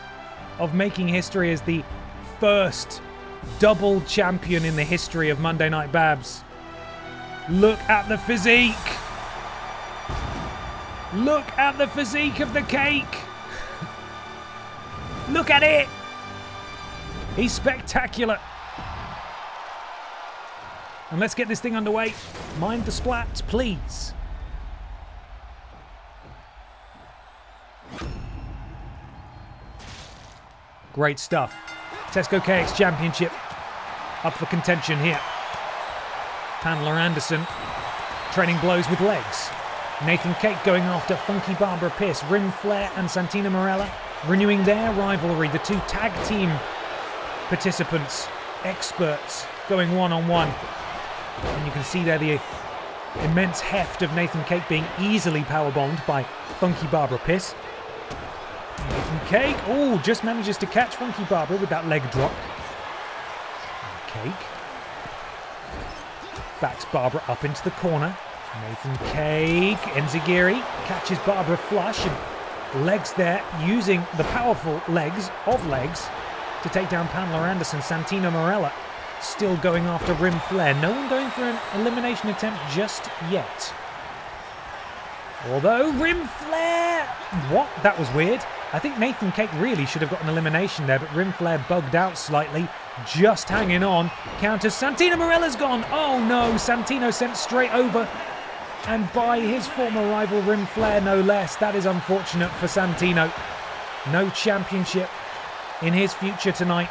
of making history as the first double champion in the history of Monday Night Babs. Look at the physique. Look at the physique of the Cake. Look at it. He's spectacular. And let's get this thing underway. Mind the splat, please. Great stuff. Tesco KX Championship up for contention here. Pamela Anderson trading blows with legs. Nathan Cake going after Funky Barbara Pierce. Rim Flair and Santina Morella renewing their rivalry. The two tag team participants, experts, going one-on-one. And you can see there the immense heft of Nathan Cake being easily powerbombed by Funky Barbara Pierce. Nathan Cake, oh, just manages to catch Funky Barbara with that leg drop. And Cake backs Barbara up into the corner. Nathan Cake, enziguri, catches Barbara flush and legs there, using the powerful legs to take down Pamela Anderson. Santina Morella still going after Rim Flair. No one going for an elimination attempt just yet. Although Rim Flair... What? That was weird. I think Nathan Cake really should have got an elimination there, but Rim Flair bugged out slightly. Just hanging on. Counters. Santina Morella's gone. Oh no, Santino sent straight over. And by his former rival Rim Flair, no less. That is unfortunate for Santino. No championship in his future tonight.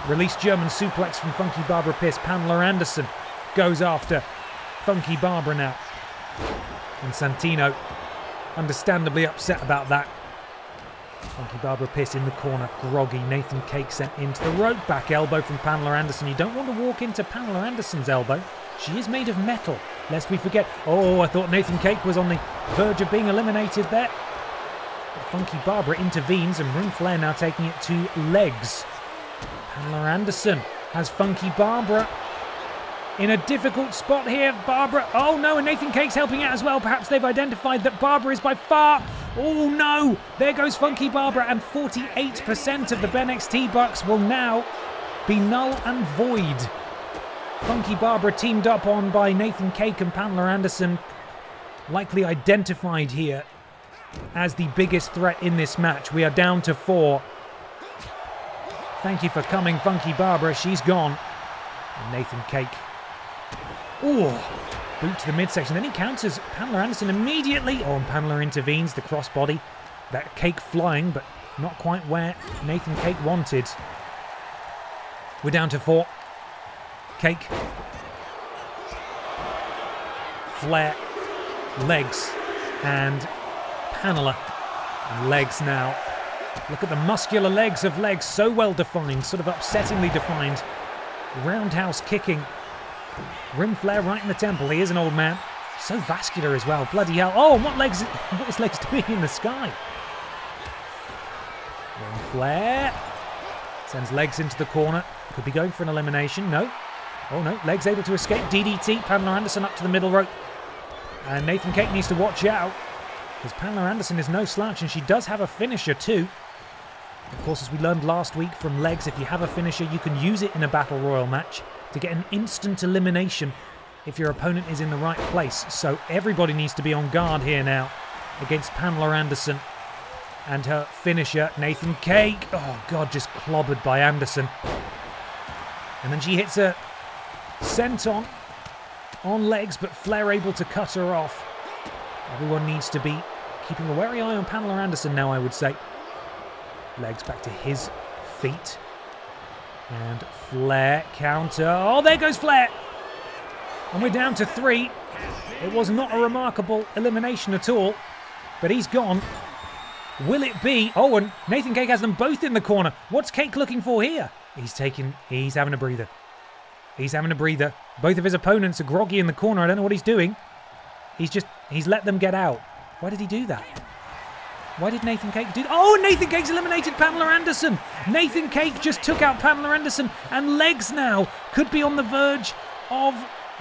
Released German suplex from Funky Barbara Pierce. Pamela Anderson goes after Funky Barbara now. And Santino understandably upset about that. Funky Barbara Pierce in the corner, groggy. Nathan Cake sent into the rope. Back elbow from Pamela Anderson. You don't want to walk into Pamela Anderson's elbow. She is made of metal, lest we forget. Oh, I thought Nathan Cake was on the verge of being eliminated there. But Funky Barbara intervenes and Rim Flair now taking it to legs. Pamela Anderson has Funky Barbara in a difficult spot here. Barbara, oh no, and Nathan Cake's helping out as well. Perhaps they've identified that Barbara is by far, oh no, there goes Funky Barbara, and 48% of the BENXT bucks will now be null and void. Funky Barbara teamed up on by Nathan Cake and Pamela Anderson, likely identified here as the biggest threat in this match. We are down to 4. Thank you for coming, Funky Barbara. She's gone. And Nathan Cake. Oh, boot to the midsection. Then he counters Pamela Anderson immediately. Oh, and Pamela intervenes. The crossbody. That Cake flying, but not quite where Nathan Cake wanted. We're down to 4. Cake. Flair. Legs. And Pamela. And legs now. Look at the muscular legs of legs. So well defined. Sort of upsettingly defined. Roundhouse kicking. Rim Flair right in the temple. He is an old man. So vascular as well. Bloody hell. Oh, and what is legs doing in the sky? Rim Flair. Sends legs into the corner. Could be going for an elimination. No. Oh no. Legs able to escape. DDT. Pamela Anderson up to the middle rope. And Nathan Cake needs to watch out, because Pamela Anderson is no slouch, and she does have a finisher too. Of course, as we learned last week from legs, if you have a finisher, you can use it in a Battle Royal match to get an instant elimination if your opponent is in the right place. So everybody needs to be on guard here now against Pamela Anderson and her finisher, Nathan Cake. Oh God, just clobbered by Anderson. And then she hits a senton on legs, but Flair able to cut her off. Everyone needs to be keeping a wary eye on Pamela Anderson now, I would say. Legs back to his feet. And Flair counter. Oh, there goes Flair! And we're down to 3. It was not a remarkable elimination at all, but he's gone. Will it be? Oh, and Nathan Cake has them both in the corner. What's Cake looking for here? He's having a breather. He's having a breather. Both of his opponents are groggy in the corner. I don't know what he's doing. He's let them get out. Why did he do that? Why did Nathan Cake do that? Oh, Nathan Cake's eliminated Pamela Anderson. Nathan Cake just took out Pamela Anderson, and legs now could be on the verge of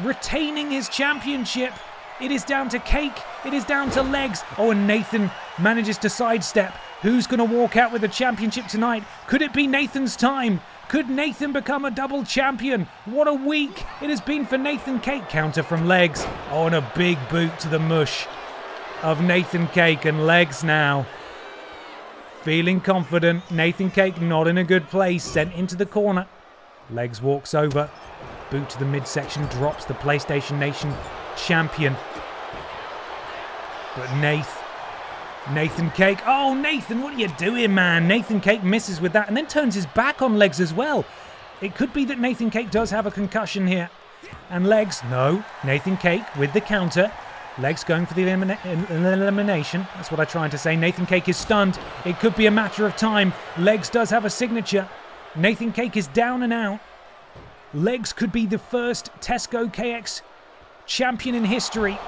retaining his championship. It is down to Cake. It is down to legs. Oh, and Nathan manages to sidestep. Who's going to walk out with the championship tonight? Could it be Nathan's time? Could Nathan become a double champion? What a week it has been for Nathan Cake. Counter from legs. Oh, and a big boot to the mush of Nathan Cake, and legs now feeling confident. Nathan Cake not in a good place. Sent into the corner. Legs walks over. Boot to the midsection. Drops the PlayStation Nation champion. But Nathan Cake. Oh, Nathan, what are you doing, man? Nathan Cake misses with that and then turns his back on legs as well. It could be that Nathan Cake does have a concussion here. And legs, no. Nathan Cake with the counter. Legs going for the elimination. That's what I'm trying to say. Nathan Cake is stunned. It could be a matter of time. Legs does have a signature. Nathan Cake is down and out. Legs could be the first Tesco KX champion in history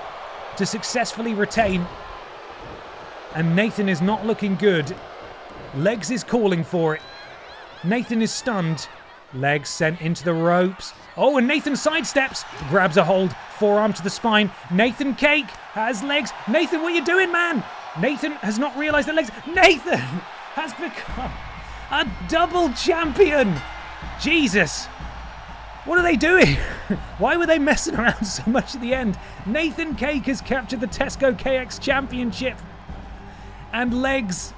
to successfully retain. And Nathan is not looking good. Legs is calling for it. Nathan is stunned. Legs sent into the ropes. Oh, and Nathan sidesteps. Grabs a hold. Forearm to the spine. Nathan Cake has legs. Nathan, what are you doing, man? Nathan has not realised that legs. Nathan has become a double champion. Jesus. What are they doing? Why were they messing around so much at the end? Nathan Cake has captured the Tesco KX Championship. And legs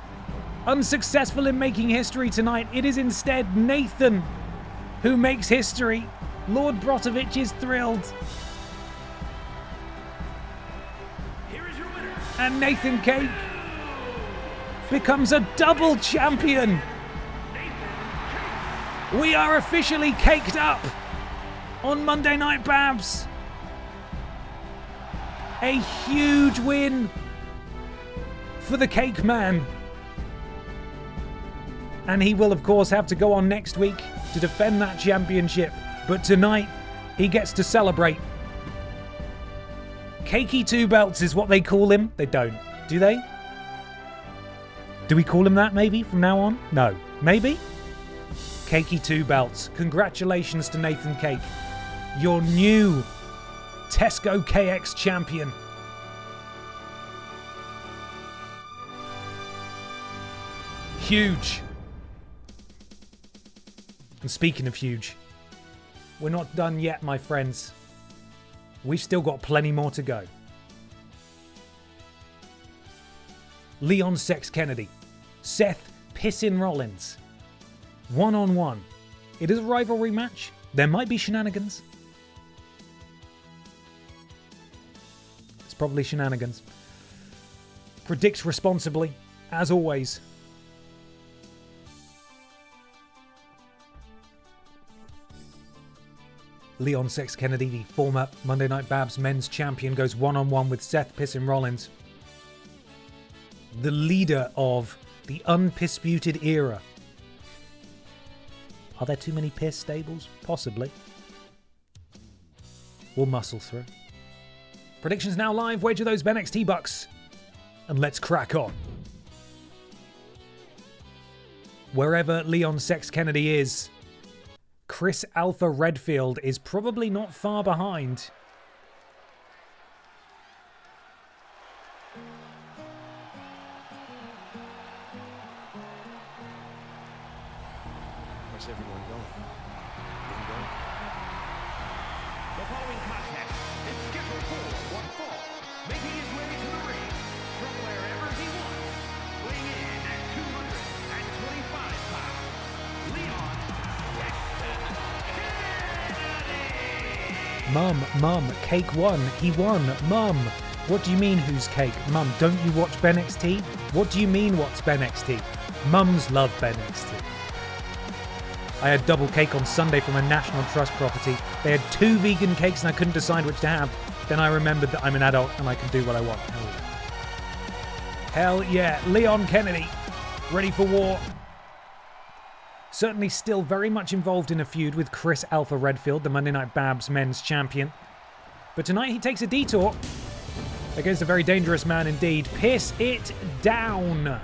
unsuccessful in making history tonight. It is instead Nathan who makes history. Lord Brotovic is thrilled. Here is your winner. And Nathan Cake becomes a double champion. We are officially caked up on Monday Night Babs. A huge win for the Cake Man. And he will, of course, have to go on next week to defend that championship. But tonight, he gets to celebrate. Cakey Two Belts is what they call him. They don't, do they? Do we call him that maybe from now on? No. Maybe? Cakey 2 belts. Congratulations to Nathan Cake. Your new Tesco KX champion. Huge. And speaking of huge, we're not done yet, my friends. We've still got plenty more to go. Leon Sex Kennedy. Seth Pissin Rollins. 1-on-1. It is a rivalry match. There might be shenanigans. It's probably shenanigans. Predict responsibly, as always. Leon Sex Kennedy, the former Monday Night Babs men's champion, goes 1-on-1 with Seth Pissin Rollins, the leader of the undisputed era. Are there too many piss stables? Possibly. We'll muscle through. Predictions now live. Wager those BENXT bucks. And let's crack on. Wherever Leon Sex Kennedy is, Chris Alpha Redfield is probably not far behind. Where's everyone going? Getting going? The following contest is scheduled for one fall, making his way to the ring from wherever he wants, weighing in at 225 pounds, Leon Mum, Cake won. He won. Mum. What do you mean, who's Cake? Mum, don't you watch BENXT? What do you mean, what's BENXT? Mums love BENXT. I had double cake on Sunday from a National Trust property. They had 2 vegan cakes and I couldn't decide which to have. Then I remembered that I'm an adult and I can do what I want. Hell yeah. Leon Kennedy, ready for war. Certainly still very much involved in a feud with Chris Alpha Redfield, the Monday Night Babs men's champion. But tonight he takes a detour against a very dangerous man indeed. Piss it down.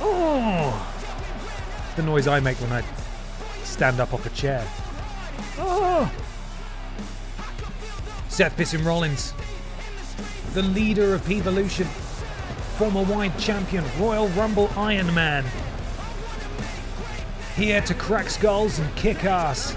Oh! The noise I make when I stand up off a chair. Oh! Seth Pissin Rollins, the leader of P-Volution, former wide champion, Royal Rumble Iron Man, here to crack skulls and kick ass.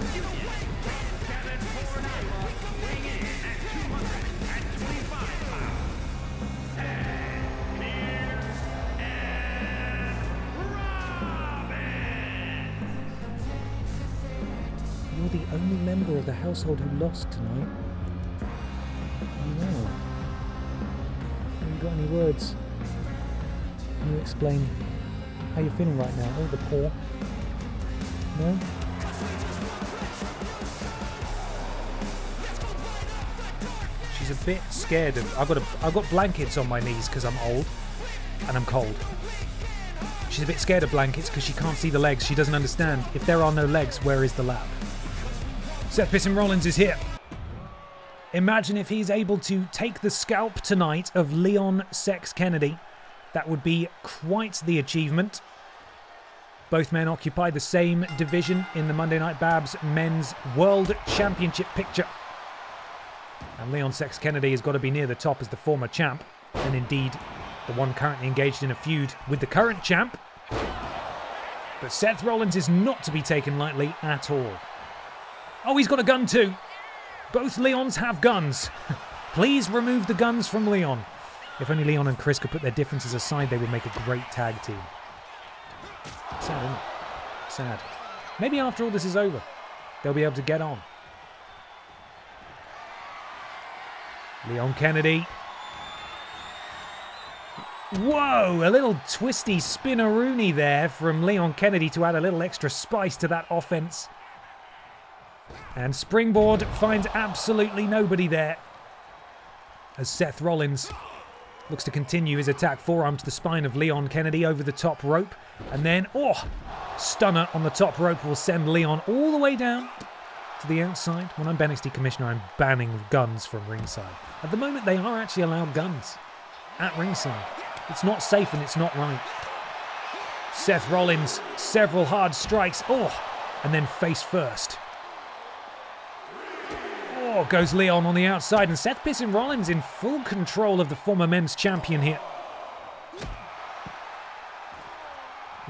You're the only member of the household who lost tonight. Wow. Have you got any words? Can you explain how you're feeling right now? Oh, the poor. No? She's a bit scared of. I've got blankets on my knees because I'm old and I'm cold. She's a bit scared of blankets because she can't see the legs. She doesn't understand. If there are no legs, where is the lab? Seth Pissin Rollins is here. Imagine if he's able to take the scalp tonight of Leon Sex Kennedy. That would be quite the achievement. Both men occupy the same division in the Monday Night Babs Men's World Championship picture. And Leon Sex Kennedy has got to be near the top as the former champ, and indeed the one currently engaged in a feud with the current champ. But Seth Rollins is not to be taken lightly at all. Oh, he's got a gun too. Both Leons have guns. Please remove the guns from Leon. If only Leon and Chris could put their differences aside, they would make a great tag team. Sad, isn't it? Sad. Maybe after all this is over, they'll be able to get on. Leon Kennedy. Whoa, a little twisty spinneroonie there from Leon Kennedy to add a little extra spice to that offense. And springboard finds absolutely nobody there, as Seth Rollins looks to continue his attack. Forearm to the spine of Leon Kennedy over the top rope. And then, stunner on the top rope will send Leon all the way down to the outside. When I'm BENXT Commissioner, I'm banning guns from ringside. At the moment, they are actually allowed guns at ringside. It's not safe and it's not right. Seth Rollins, several hard strikes. Oh, and then face first. Oh, goes Leon on the outside, and Seth Pissin Rollins in full control of the former men's champion here.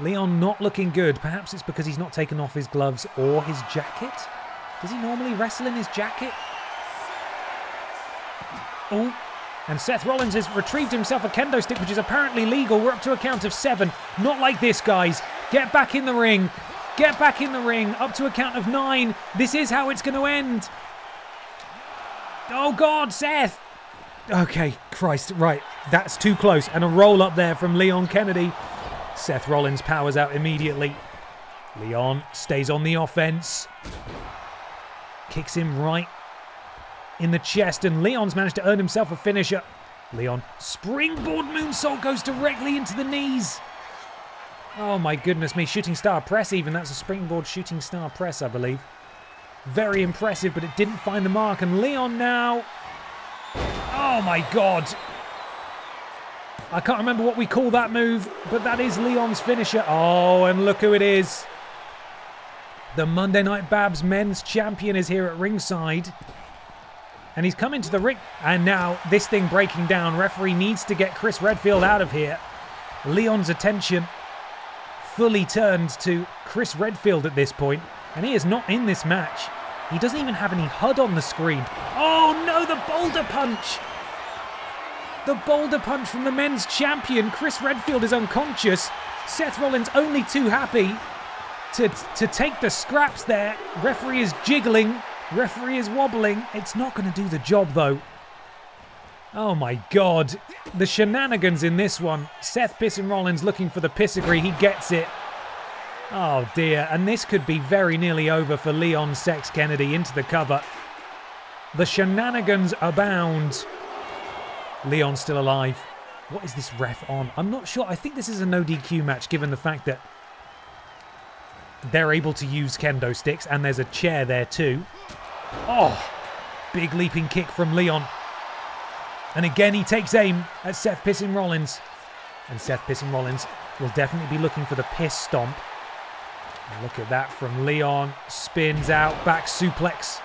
Leon not looking good. Perhaps it's because he's not taken off his gloves or his jacket. Does he normally wrestle in his jacket? Oh, and Seth Rollins has retrieved himself a kendo stick, which is apparently legal. We're up to a count of 7. Not like this, guys. Get back in the ring. Get back in the ring. Up to a count of 9. This is how it's going to end. Oh, God, Seth. Okay, Christ. Right, that's too close. And a roll up there from Leon Kennedy. Seth Rollins powers out immediately. Leon stays on the offense. Kicks him right in the chest, and Leon's managed to earn himself a finisher. Leon, springboard moonsault, goes directly into the knees. Oh my goodness me, shooting star press even. That's a springboard shooting star press, I believe. Very impressive, but it didn't find the mark, and Leon now... Oh my God. I can't remember what we call that move, but that is Leon's finisher. Oh, and look who it is. The Monday Night Babs men's champion is here at ringside. And he's come into the ring. And now this thing breaking down. Referee needs to get Chris Redfield out of here. Leon's attention fully turned to Chris Redfield at this point. And he is not in this match. He doesn't even have any HUD on the screen. Oh no, the boulder punch. The boulder punch from the men's champion. Chris Redfield is unconscious. Seth Rollins only too happy to take the scraps there. Referee is jiggling. Referee is wobbling. It's not going to do the job though. Oh my God. The shenanigans in this one. Seth Pissin Rollins looking for the pissagreee. He gets it. Oh dear. And this could be very nearly over for Leon Sex Kennedy into the cover. The shenanigans abound. Leon's still alive. What is this ref on? I'm not sure. I think this is a no DQ match given the fact that they're able to use kendo sticks and there's a chair there too. Oh, big leaping kick from Leon. And again he takes aim at Seth Pissin Rollins. And Seth Pissin Rollins will definitely be looking for the piss stomp. And look at that from Leon. Spins out, back suplex.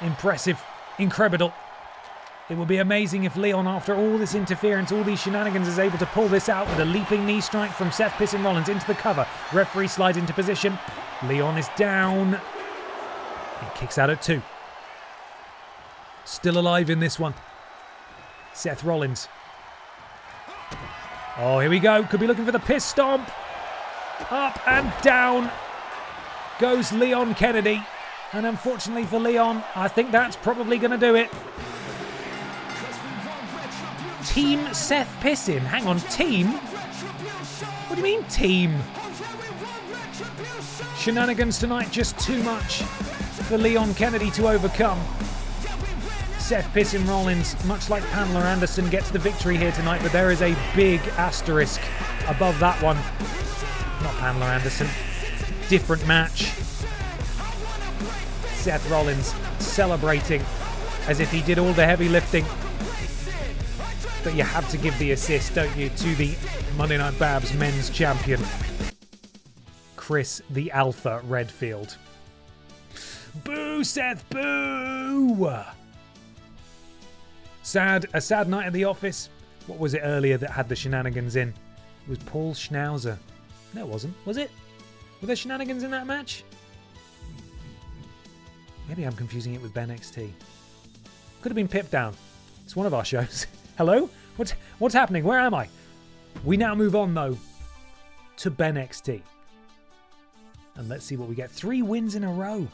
Impressive, incredible. It would be amazing if Leon, after all this interference, all these shenanigans, is able to pull this out with a leaping knee strike from Seth Pissin Rollins into the cover. Referee slides into position. Leon is down. He kicks out at 2. Still alive in this one. Seth Rollins. Oh, here we go. Could be looking for the piss stomp. Up and down goes Leon Kennedy. And unfortunately for Leon, I think that's probably going to do it. Team Seth Pissin. Hang on, team? What do you mean, team? Shenanigans tonight, just too much for Leon Kennedy to overcome. Seth Pissin Rollins, much like Pamela Anderson, gets the victory here tonight, but there is a big asterisk above that one. Not Pamela Anderson. Different match. Seth Rollins celebrating as if he did all the heavy lifting. But you have to give the assist, don't you, to the Monday Night Babs men's champion, Chris the Alpha Redfield. Boo, Seth, boo! A sad night at the office. What was it earlier that had the shenanigans in? It was Paul Schnauzer. No, it wasn't. Was it? Were there shenanigans in that match? Maybe I'm confusing it with BENXT. Could have been Pip Down. It's one of our shows. Hello? What's happening? Where am I? We now move on, though, to BENXT. And let's see what we get. 3 wins in a row.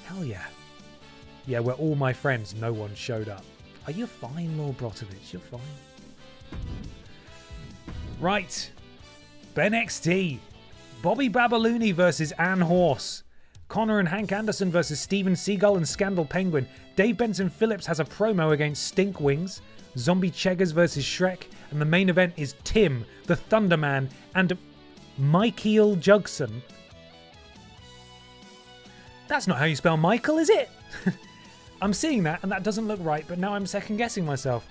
Hell yeah. Yeah, we're all my friends. No one showed up. Are you fine, Lord Brotovic? You're fine. Right. BENXT. Bobby Babalooni versus Ann Horse. Connor and Hank Anderson versus Steven Seagull and Scandal Penguin. Dave Benson Phillips has a promo against Stink Wings. Zombie Cheggers versus Shrek. And the main event is Tim, the Thunderman, and Michael Jugson. That's not how you spell Michael, is it? I'm seeing that and that doesn't look right, but now I'm second guessing myself.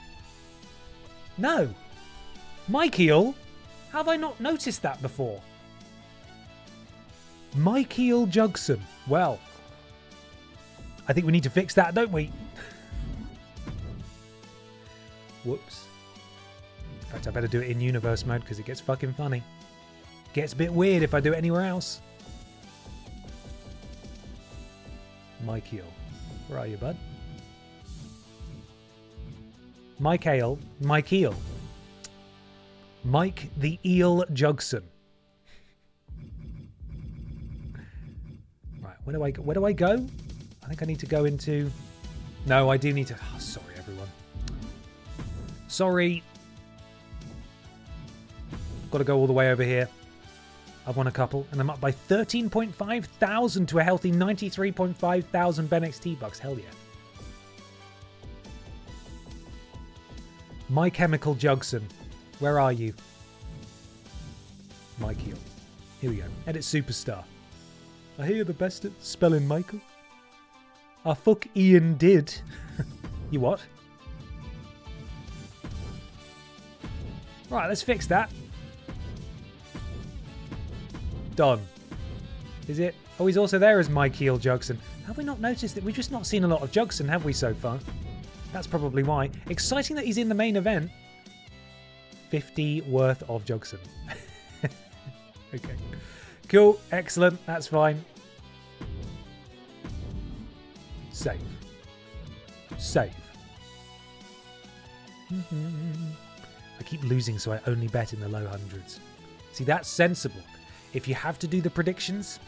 No. Michael? How have I not noticed that before? Michael Jugson. Well, I think we need to fix that, don't we? Whoops. In fact, I better do it in universe mode because it gets fucking funny. Gets a bit weird if I do it anywhere else. Michael. Where are you, bud? Michael. Mike the Eel Jugson. Right, where do I go? I think I need to go into... No, I do need to... Oh, sorry, everyone. Sorry. Got to go all the way over here. I've won a couple, and I'm up by 13.5 thousand to a healthy 93.5 thousand BENXT bucks. Hell yeah. My Chemical Jugson. Where are you? Michael. Here we go. Edit Superstar. I hear you're the best at spelling Michael. Ah, fuck Ian did. You what? Right, let's fix that. Done. Is it? Oh, he's also there as Michael Jugson. Have we not noticed that? We've just not seen a lot of Jugson, have we, so far? That's probably why. Exciting that he's in the main event. 50 worth of Jugson. Okay. Cool. Excellent. That's fine. Save. Save. I keep losing, so I only bet in the low hundreds. See, that's sensible. If you have to do the predictions,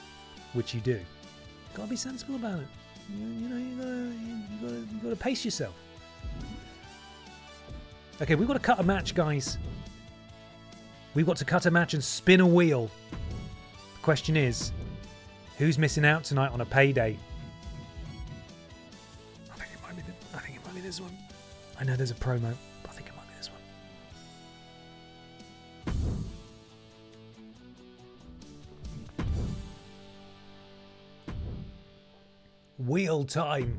which you do, you've got to be sensible about it. You gotta pace yourself. Okay, we've got to cut a match, guys. We've got to cut a match and spin a wheel. The question is, who's missing out tonight on a payday? I think it might be this one. I know there's a promo, but I think it might be this one. Wheel time.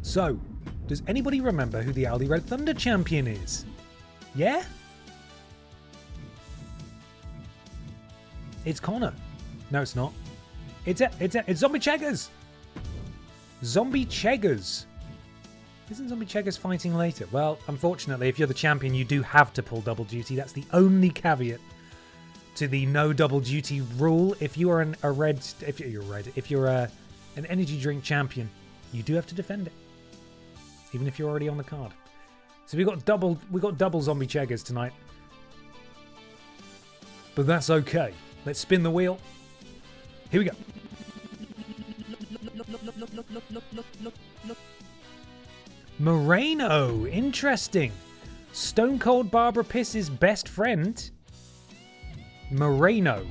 So, does anybody remember who the Aldi Red Thunder champion is? Yeah? It's Connor. No, it's not. It's Zombie Cheggers. Zombie Cheggers. Isn't Zombie Cheggers fighting later? Well, unfortunately, if you're the champion, you do have to pull double duty. That's the only caveat to the no double duty rule. If you are an energy drink champion, you do have to defend it, even if you're already on the card. So we got double Zombie Cheggers tonight, but that's okay. Let's spin the wheel. Here we go. Moreno, interesting. Stone Cold Barbara Piss's best friend. Moreno.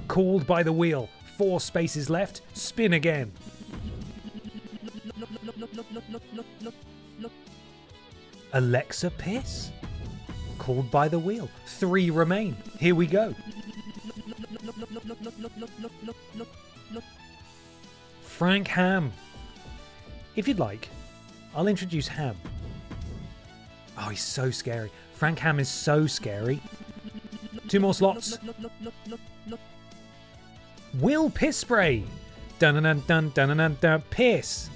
Called by the wheel. 4 spaces left. Spin again. Alexa Piss. Called by the wheel. 3 remain. Here we go. Frank Ham. If you'd like, I'll introduce Ham. Oh, he's so scary. Frank Ham is so scary. 2 more slots. Will Piss Spray. Dun dun dun dun dun dun. Piss.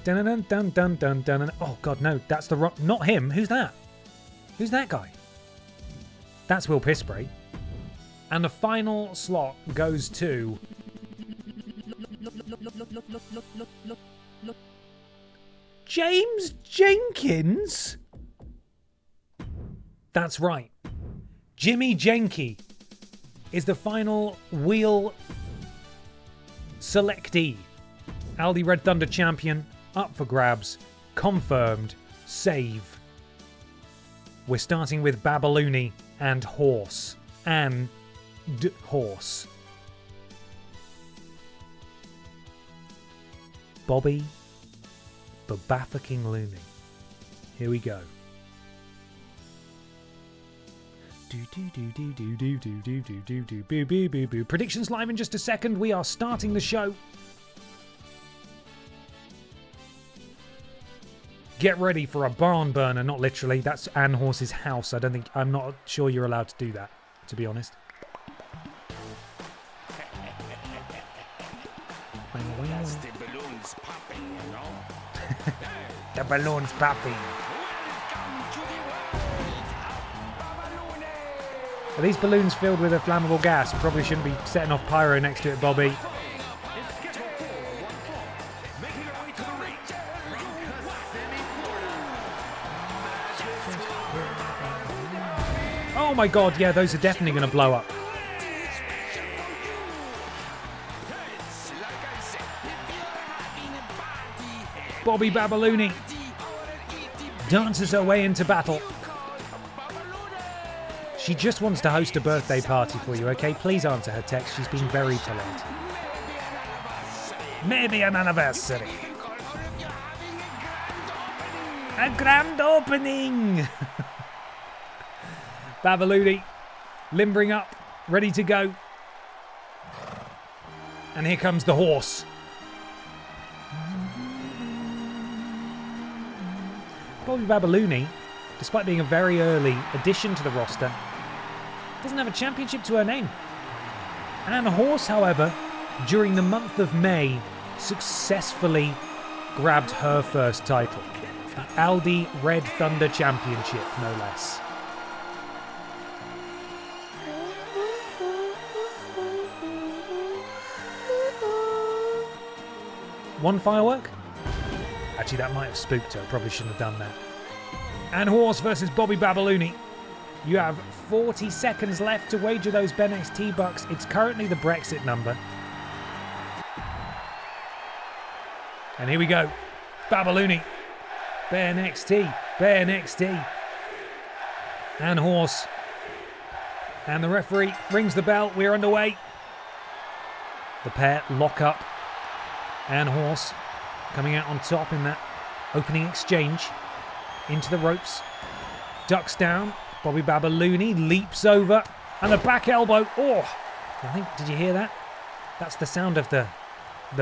Dun dun dun dun dun dun. Oh God, no, that's the wrong. Not him. Who's that? Who's that guy? That's Will Piss Spray. And the final slot goes to James Jenkins. That's right. Jimmy Jenky is the final wheel selectee. Aldi Red Thunder champion, up for grabs, confirmed, save. We're starting with Babalooni and Horse. And Horse. Bobby Babaffucking Looney. Here we go. Boo, boo, boo, boo. Predictions live in just a second. We are starting the show. Get ready for a barn burner, not literally. That's Anne Horse's house. I'm not sure you're allowed to do that, to be honest. That's the balloons popping, you know? The balloon's popping. Are these balloons filled with a flammable gas? Probably shouldn't be setting off pyro next to it, Bobby. Oh my god, yeah, those are definitely going to blow up. Bobby Babalooni dances her way into battle. She just wants to host a birthday party for you, okay? Please answer her text. She's been very polite. Maybe an anniversary. A grand opening! Babalooni limbering up, ready to go. And here comes the horse. Bobby Babalooni, despite being a very early addition to the roster, doesn't have a championship to her name. Anne Horse, however, during the month of May, successfully grabbed her first title. The Aldi Red Thunder Championship, no less. One firework? Actually, that might have spooked her. Probably shouldn't have done that. Anne Horse versus Bobby Babalooni. You have 40 seconds left to wager those BENXT bucks. It's currently the Brexit number. And here we go. Babalooni. BENXT. BENXT. Anne Horse. And the referee rings the bell. We're underway. The pair lock up. Anne Horse coming out on top in that opening exchange. Into the ropes. Ducks down. Bobby Babalooni leaps over. And a back elbow. Oh! Did you hear that? That's the sound of the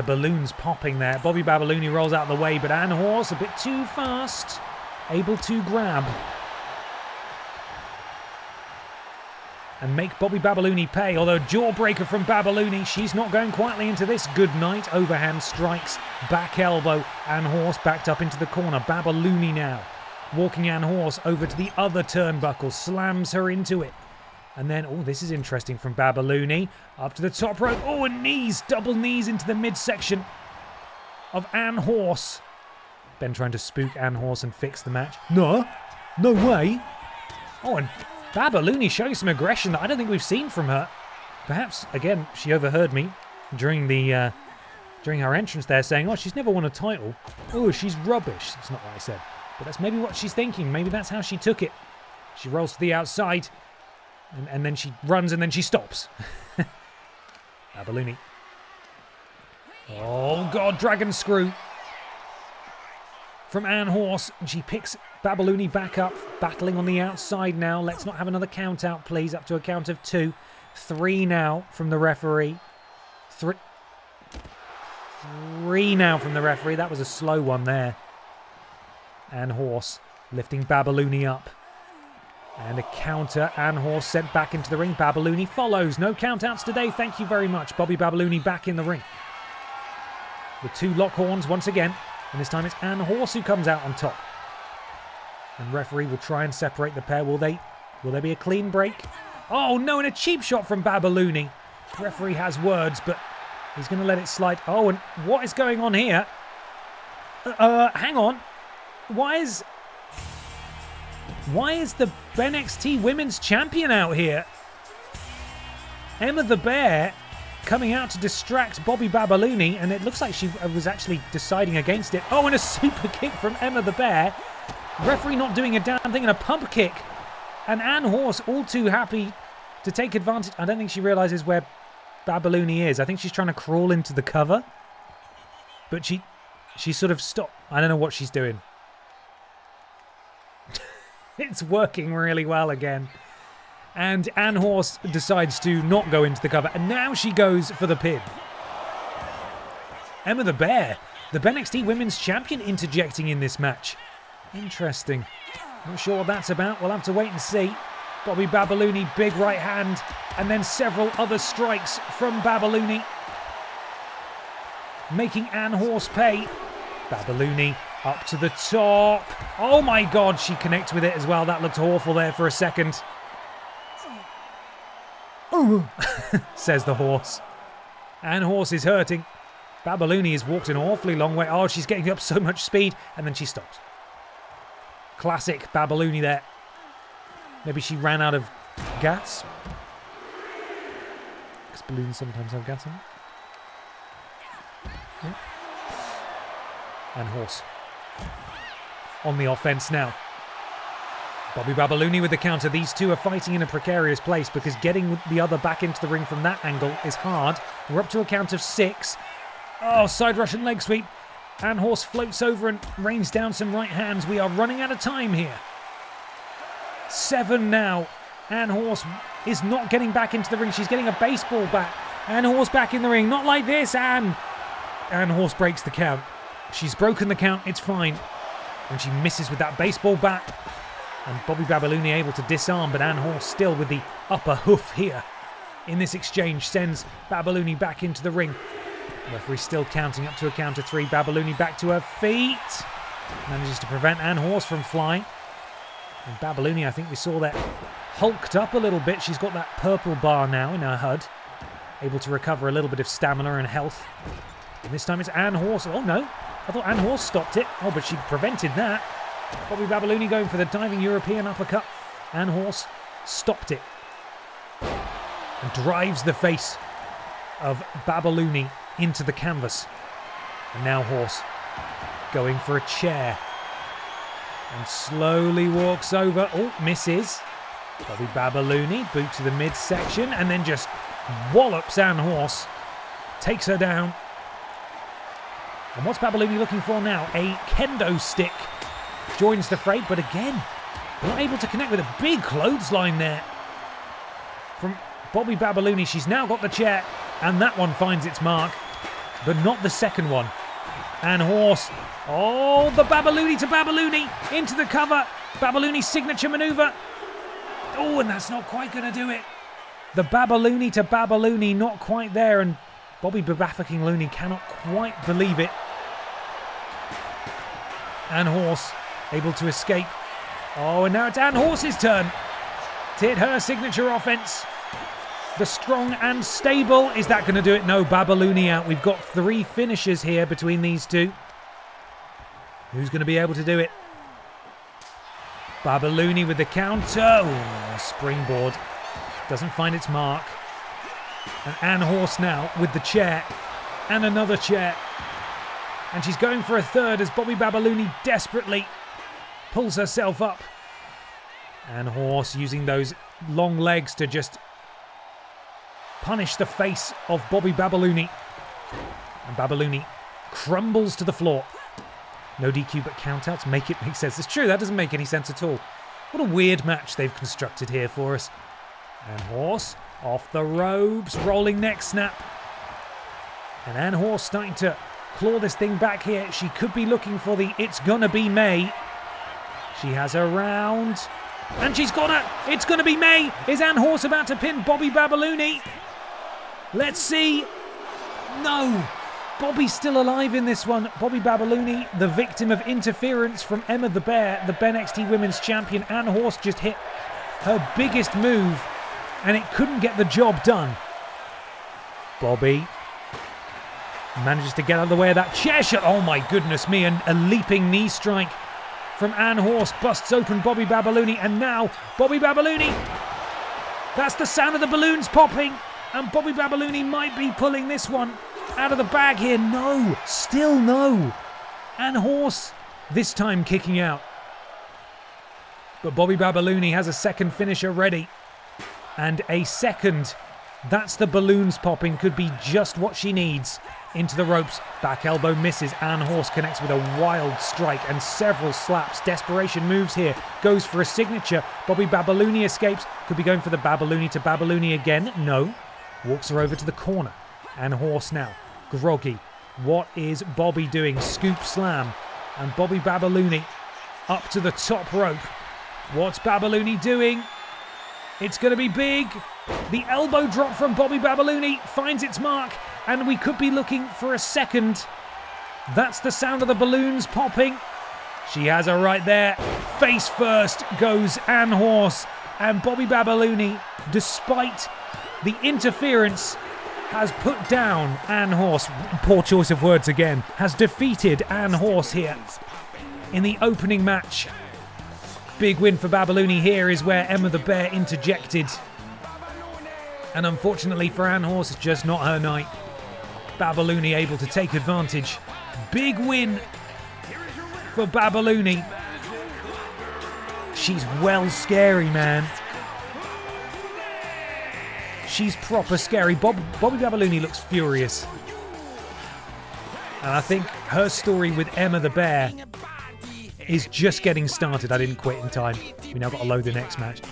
balloons popping there. Bobby Babalooni rolls out of the way, but Anne Horse a bit too fast. Able to grab. And make Bobby Babalooni pay. Although jawbreaker from Babalooni. She's not going quietly into this. Good night. Overhand strikes. Back elbow. Anne Horse backed up into the corner. Babalooni now. Walking Anne Horse over to the other turnbuckle. Slams her into it. And then, oh, this is interesting from Babalooni. Up to the top rope. Oh, and knees. Double knees into the midsection of Anne Horse. Ben trying to spook Anne Horse and fix the match. No way. Oh, and Babalooni showing some aggression that I don't think we've seen from her. Perhaps, again, she overheard me during her entrance there saying, oh, she's never won a title. Oh, she's rubbish. That's not what I said. But that's maybe what she's thinking. Maybe that's how she took it. She rolls to the outside. And then she runs and then she stops. Babalooni. Oh, God, dragon screw. From Anne Horse. And she picks Babalooni back up. Battling on the outside now. Let's not have another count out, please. Up to a count of 2. 3 now from the referee. 3 now from the referee. That was a slow one there. Anne Horse lifting Babalooni up. And a counter. Anne Horse sent back into the ring. Babalooni follows. No countouts today. Thank you very much. Bobby Babalooni back in the ring. The 2 lock horns once again. And this time it's Anne Horse who comes out on top. And referee will try and separate the pair. Will there be a clean break? Oh no, and a cheap shot from Babalooni. The referee has words, but he's going to let it slide. Oh, and what is going on here? Hang on. Why is the BENXT Women's Champion out here? Emma the Bear coming out to distract Bobby Babalooni, and it looks like she was actually deciding against it. Oh, and a super kick from Emma the Bear. Referee not doing a damn thing, and a pump kick. And Anne Horse all too happy to take advantage. I don't think she realises where Babalooni is. I think she's trying to crawl into the cover. But she sort of stopped. I don't know what she's doing. It's working really well again. And Anne Horse decides to not go into the cover, and now she goes for the pin. Emma the Bear, the BENXT Women's Champion, interjecting in this match. Interesting. Not sure what that's about. We'll have to wait and see. Bobby Babalooni, big right hand, and then several other strikes from Babalooni, making Anne Horse pay. Babalooni up to the top. Oh my God, she connects with it as well. That looked awful there for a second. Says the horse. Anne Horse is hurting. Babalooni has walked an awfully long way. Oh, she's getting up so much speed, and then she stops. Classic Babalooni there. Maybe she ran out of gas. Because balloons sometimes have gas in them. Yeah. And Horse on the offense now. Bobby Babalooni with the counter. These two are fighting in a precarious place because getting the other back into the ring from that angle is hard. We're up to a count of 6. Oh, side Russian leg sweep. Anne Horse floats over and rains down some right hands. We are running out of time here. 7 now. Anne Horse is not getting back into the ring. She's getting a baseball bat. Anne Horse back in the ring. Not like this, Anne. Anne Horse breaks the count. She's broken the count. It's fine. And she misses with that baseball bat. And Bobby Babalooni able to disarm, but Anne Horse still with the upper hoof here. In this exchange, sends Babalooni back into the ring. Referee still counting up to a count of 3. Babalooni back to her feet. Manages to prevent Anne Horse from flying. And Babalooni, I think we saw that, hulked up a little bit. She's got that purple bar now in her HUD. Able to recover a little bit of stamina and health. And this time it's Anne Horse. Oh no, I thought Anne Horse stopped it. Oh, but she prevented that. Bobby Babalooni going for the diving European uppercut. Anne Horse stopped it. And drives the face of Babalooni into the canvas. And now Horse going for a chair. And slowly walks over. Oh, misses. Bobby Babalooni, boot to the midsection, and then just wallops Anne Horse. Takes her down. And what's Babalooni looking for now? A kendo stick. Joins the fray, but again, not able to connect with a big clothesline there. From Bobby Babalooni, she's now got the chair, and that one finds its mark, but not the second one. Anne Horse. Oh, the Babalooni to Babalooni into the cover. Babalooni's signature maneuver. Oh, and that's not quite going to do it. The Babalooni to Babalooni, not quite there, and Bobby Babaffucking Looney cannot quite believe it. Anne Horse able to escape. Oh, and now it's Anne Horse's turn to hit her signature offense. The strong and stable. Is that going to do it? No, Babalooni out. We've got 3 finishers here between these two. Who's going to be able to do it? Babalooni with the counter. Oh, springboard. Doesn't find its mark. And Anne Horse now with the chair. And another chair. And she's going for a third as Bobby Babalooni desperately pulls herself up. Anne Horse using those long legs to just punish the face of Bobby Babalooni. And Babalooni crumbles to the floor. No DQ but countouts make it make sense. It's true, that doesn't make any sense at all. What a weird match they've constructed here for us. Anne Horse off the ropes, rolling neck snap. And Anne Horse starting to claw this thing back here. She could be looking for the It's Gonna Be May. She has her round. And she's got her. It's Gonna Be May. Is Anne Horse about to pin Bobby Babalooni? Let's see. No. Bobby's still alive in this one. Bobby Babalooni, the victim of interference from Emma the Bear, the BENXT Women's Champion. Anne Horse just hit her biggest move, and it couldn't get the job done. Bobby manages to get out of the way of that chair shot. Oh my goodness me, and a leaping knee strike from Anne Horse busts open Bobby Babalooni, and now Bobby Babalooni. That's the sound of the balloons popping, and Bobby Babalooni might be pulling this one out of the bag here. No, still no. Anne Horse this time kicking out. But Bobby Babalooni has a second finisher ready. And a second. That's the balloons popping. Could be just what she needs. into the ropes. Back elbow misses. Ann Horse connects with a wild strike and several slaps. Desperation moves here. Goes for a signature. Bobby Babalooni escapes. Could be going for the Babalooni to Babalooni again. No. Walks her over to the corner. Ann Horse now. Groggy. What is Bobby doing? Scoop slam. And Bobby Babalooni up to the top rope. What's Babalooni doing? It's going to be big. The elbow drop from Bobby Babalooni finds its mark, and we could be looking for a second. That's the sound of the balloons popping. She has her right there. Face first goes Ann Horse, and Bobby Babalooni, despite the interference, has put down Ann Horse. Poor choice of words again. Has defeated Ann Horse here in the opening match. Big win for Babalooni here is where Emma the Bear interjected. And unfortunately for Ann Horse, it's just not her night. Babalooni able to take advantage. Big win for Babalooni. She's well scary, man. She's proper scary. Bobby Babalooni looks furious. And I think her story with Emma the Bear is just getting started. I didn't quit in time. We now got to load the next match.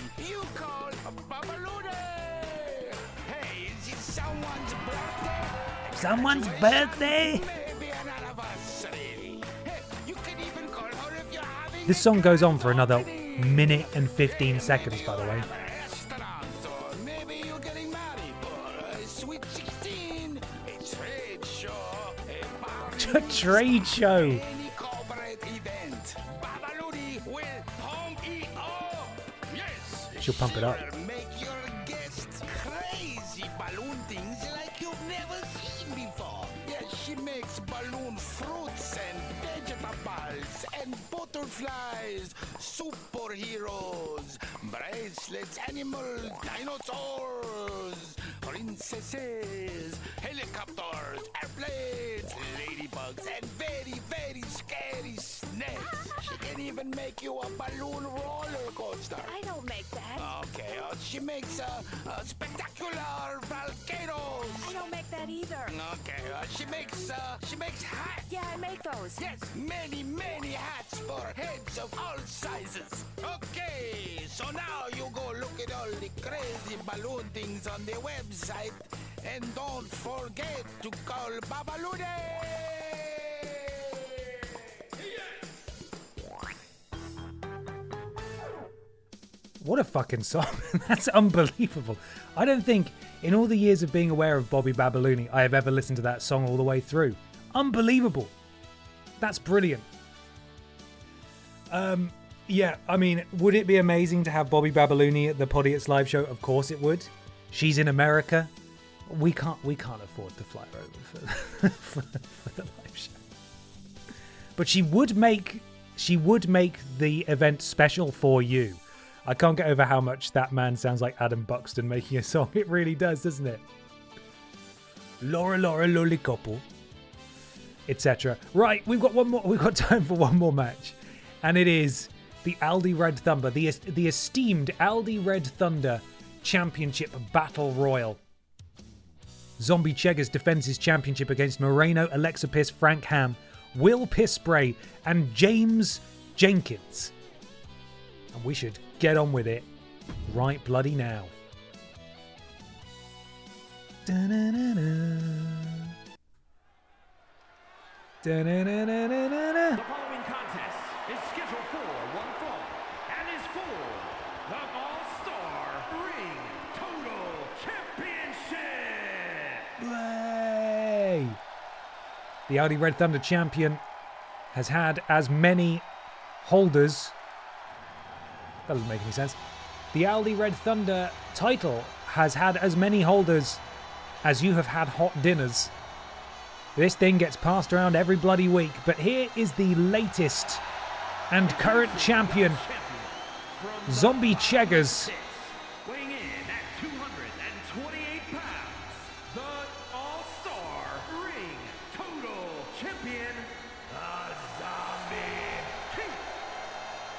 Someone's birthday? This song goes on for another minute and 15 seconds, by the way. A trade show. She'll pump it up. Make your guests crazy balloon things like you've never seen before. Yes, she makes balloon fruits and vegetables and butterflies, superheroes, bracelets, animals, dinosaurs, princesses, helicopters, airplanes, ladybugs, and very, very scary snakes. She can even make you a balloon roller coaster. I don't make that. Okay, she makes spectacular volcanoes. I don't make that either. Okay, she makes hats. Yeah, I make those. Yes, many, many hats for heads of all sizes. Okay, so now you go look at all the crazy balloon things on the website, and don't forget to call Babalooni. What a fucking song. That's unbelievable. I don't think in all the years of being aware of Bobby Babalooni, I have ever listened to that song all the way through. Unbelievable. That's brilliant. Yeah, I mean, would it be amazing to have Bobby Babalooni at the Podiats live show? Of course it would. She's in America. We can't afford to fly her over for the live show. But she would make the event special for you. I can't get over how much that man sounds like Adam Buxton making a song. It really does, doesn't it? Laura, lolly couple, etc. Right, we've got one more. We've got time for one more match, and it is the Aldi Red Thunder, the esteemed Aldi Red Thunder Championship Battle Royal. Zombie Cheggers defends his championship against Moreno, Alexa Piss, Frank Ham, Will Pisspray, and James Jenkins. And we should get on with it right bloody now. Da-na-na-na. Da-na-na-na-na-na. The following contest is scheduled for one fall and is for the All-Star Ring Total Championship. Way! The Aldi Red Thunder champion has had as many holders. That doesn't make any sense. The Aldi Red Thunder title has had as many holders as you have had hot dinners. This thing gets passed around every bloody week, but here is the latest and current champion, Zombie Cheggers. Weighing in at 228 pounds, the All-Star Ring Total Champion,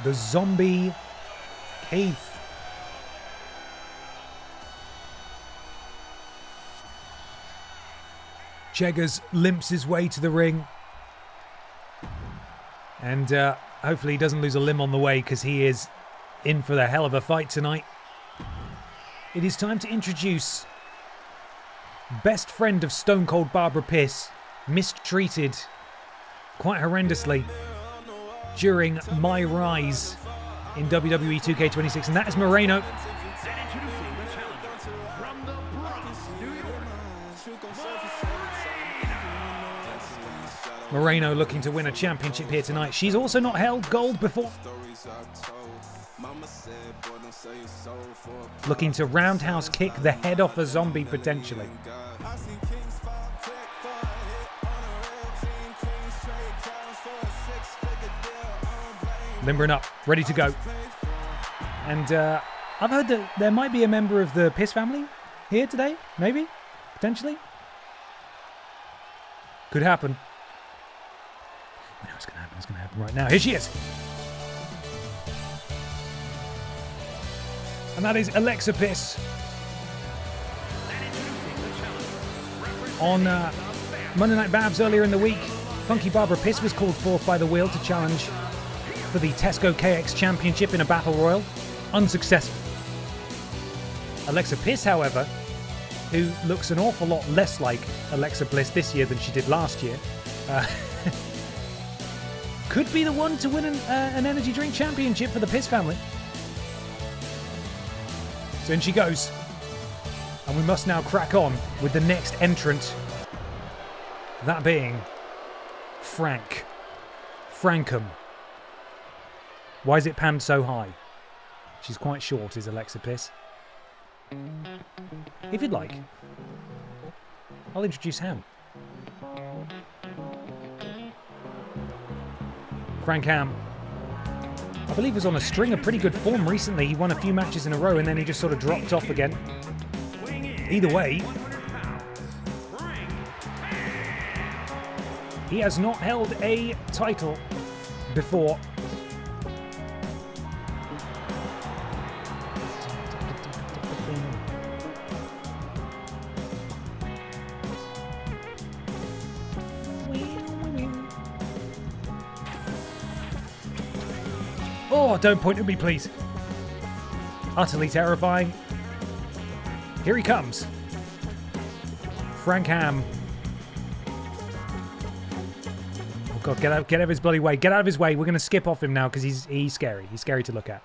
The Zombie Keith. Cheggers limps his way to the ring. And hopefully he doesn't lose a limb on the way, because he is in for the hell of a fight tonight. It is time to introduce best friend of Stone Cold Barbara Piss, mistreated quite horrendously during my rise in WWE 2K26, and that is Moreno. And introducing the challenger from the Bronx, New York, Moreno looking to win a championship here tonight. She's also not held gold before. Looking to roundhouse kick the head off a zombie potentially. Limbering up, ready to go. And I've heard that there might be a member of the Piss family here today, maybe, potentially. Could happen. We know it's going to happen. It's going to happen right now. Here she is. And that is Alexa Piss. On Monday Night Babs earlier in the week, Funky Barbara Piss was called forth by the Wheel to challenge for the Tesco KX Championship in a Battle Royal. Unsuccessful. Alexa Piss, however, who looks an awful lot less like Alexa Bliss this year than she did last year, could be the one to win an energy drink championship for the Piss family. So in she goes. And we must now crack on with the next entrant. That being Frankham. Why is it panned so high? She's quite short, is Alexa Piss. If you'd like, I'll introduce Ham. Frank Ham, I believe, was on a string of pretty good form recently. He won a few matches in a row and then he just sort of dropped off again. Either way, he has not held a title before. Oh, don't point at me, please. Utterly terrifying. Here he comes. Frank Ham. Oh God, get out of his bloody way. Get out of his way. We're going to skip off him now because he's scary. He's scary to look at.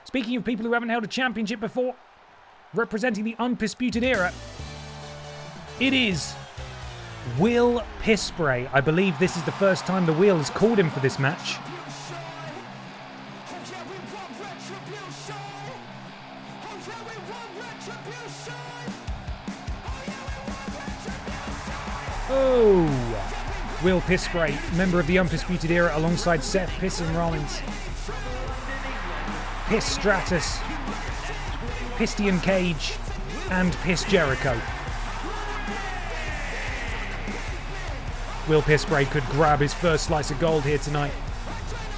Speaking of people who haven't held a championship before, representing the Undisputed Era, it is Will Pisspray. I believe this is the first time the Wheel has called him for this match. Oh! Will Pisspray, member of the Undisputed Era alongside Seth Piss and Rollins. Piss Stratus, Pistian Cage, and Piss Jericho. Will Pisspray could grab his first slice of gold here tonight.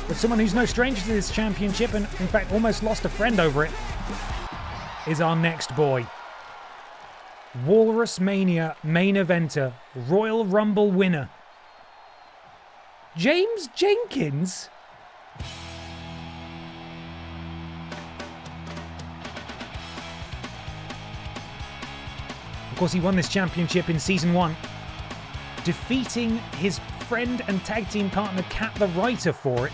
But someone who's no stranger to this championship and in fact almost lost a friend over it is our next boy. Walrus Mania main eventer, Royal Rumble winner, James Jenkins. Of course, he won this championship in Season 1, defeating his friend and tag team partner Kat the Writer for it,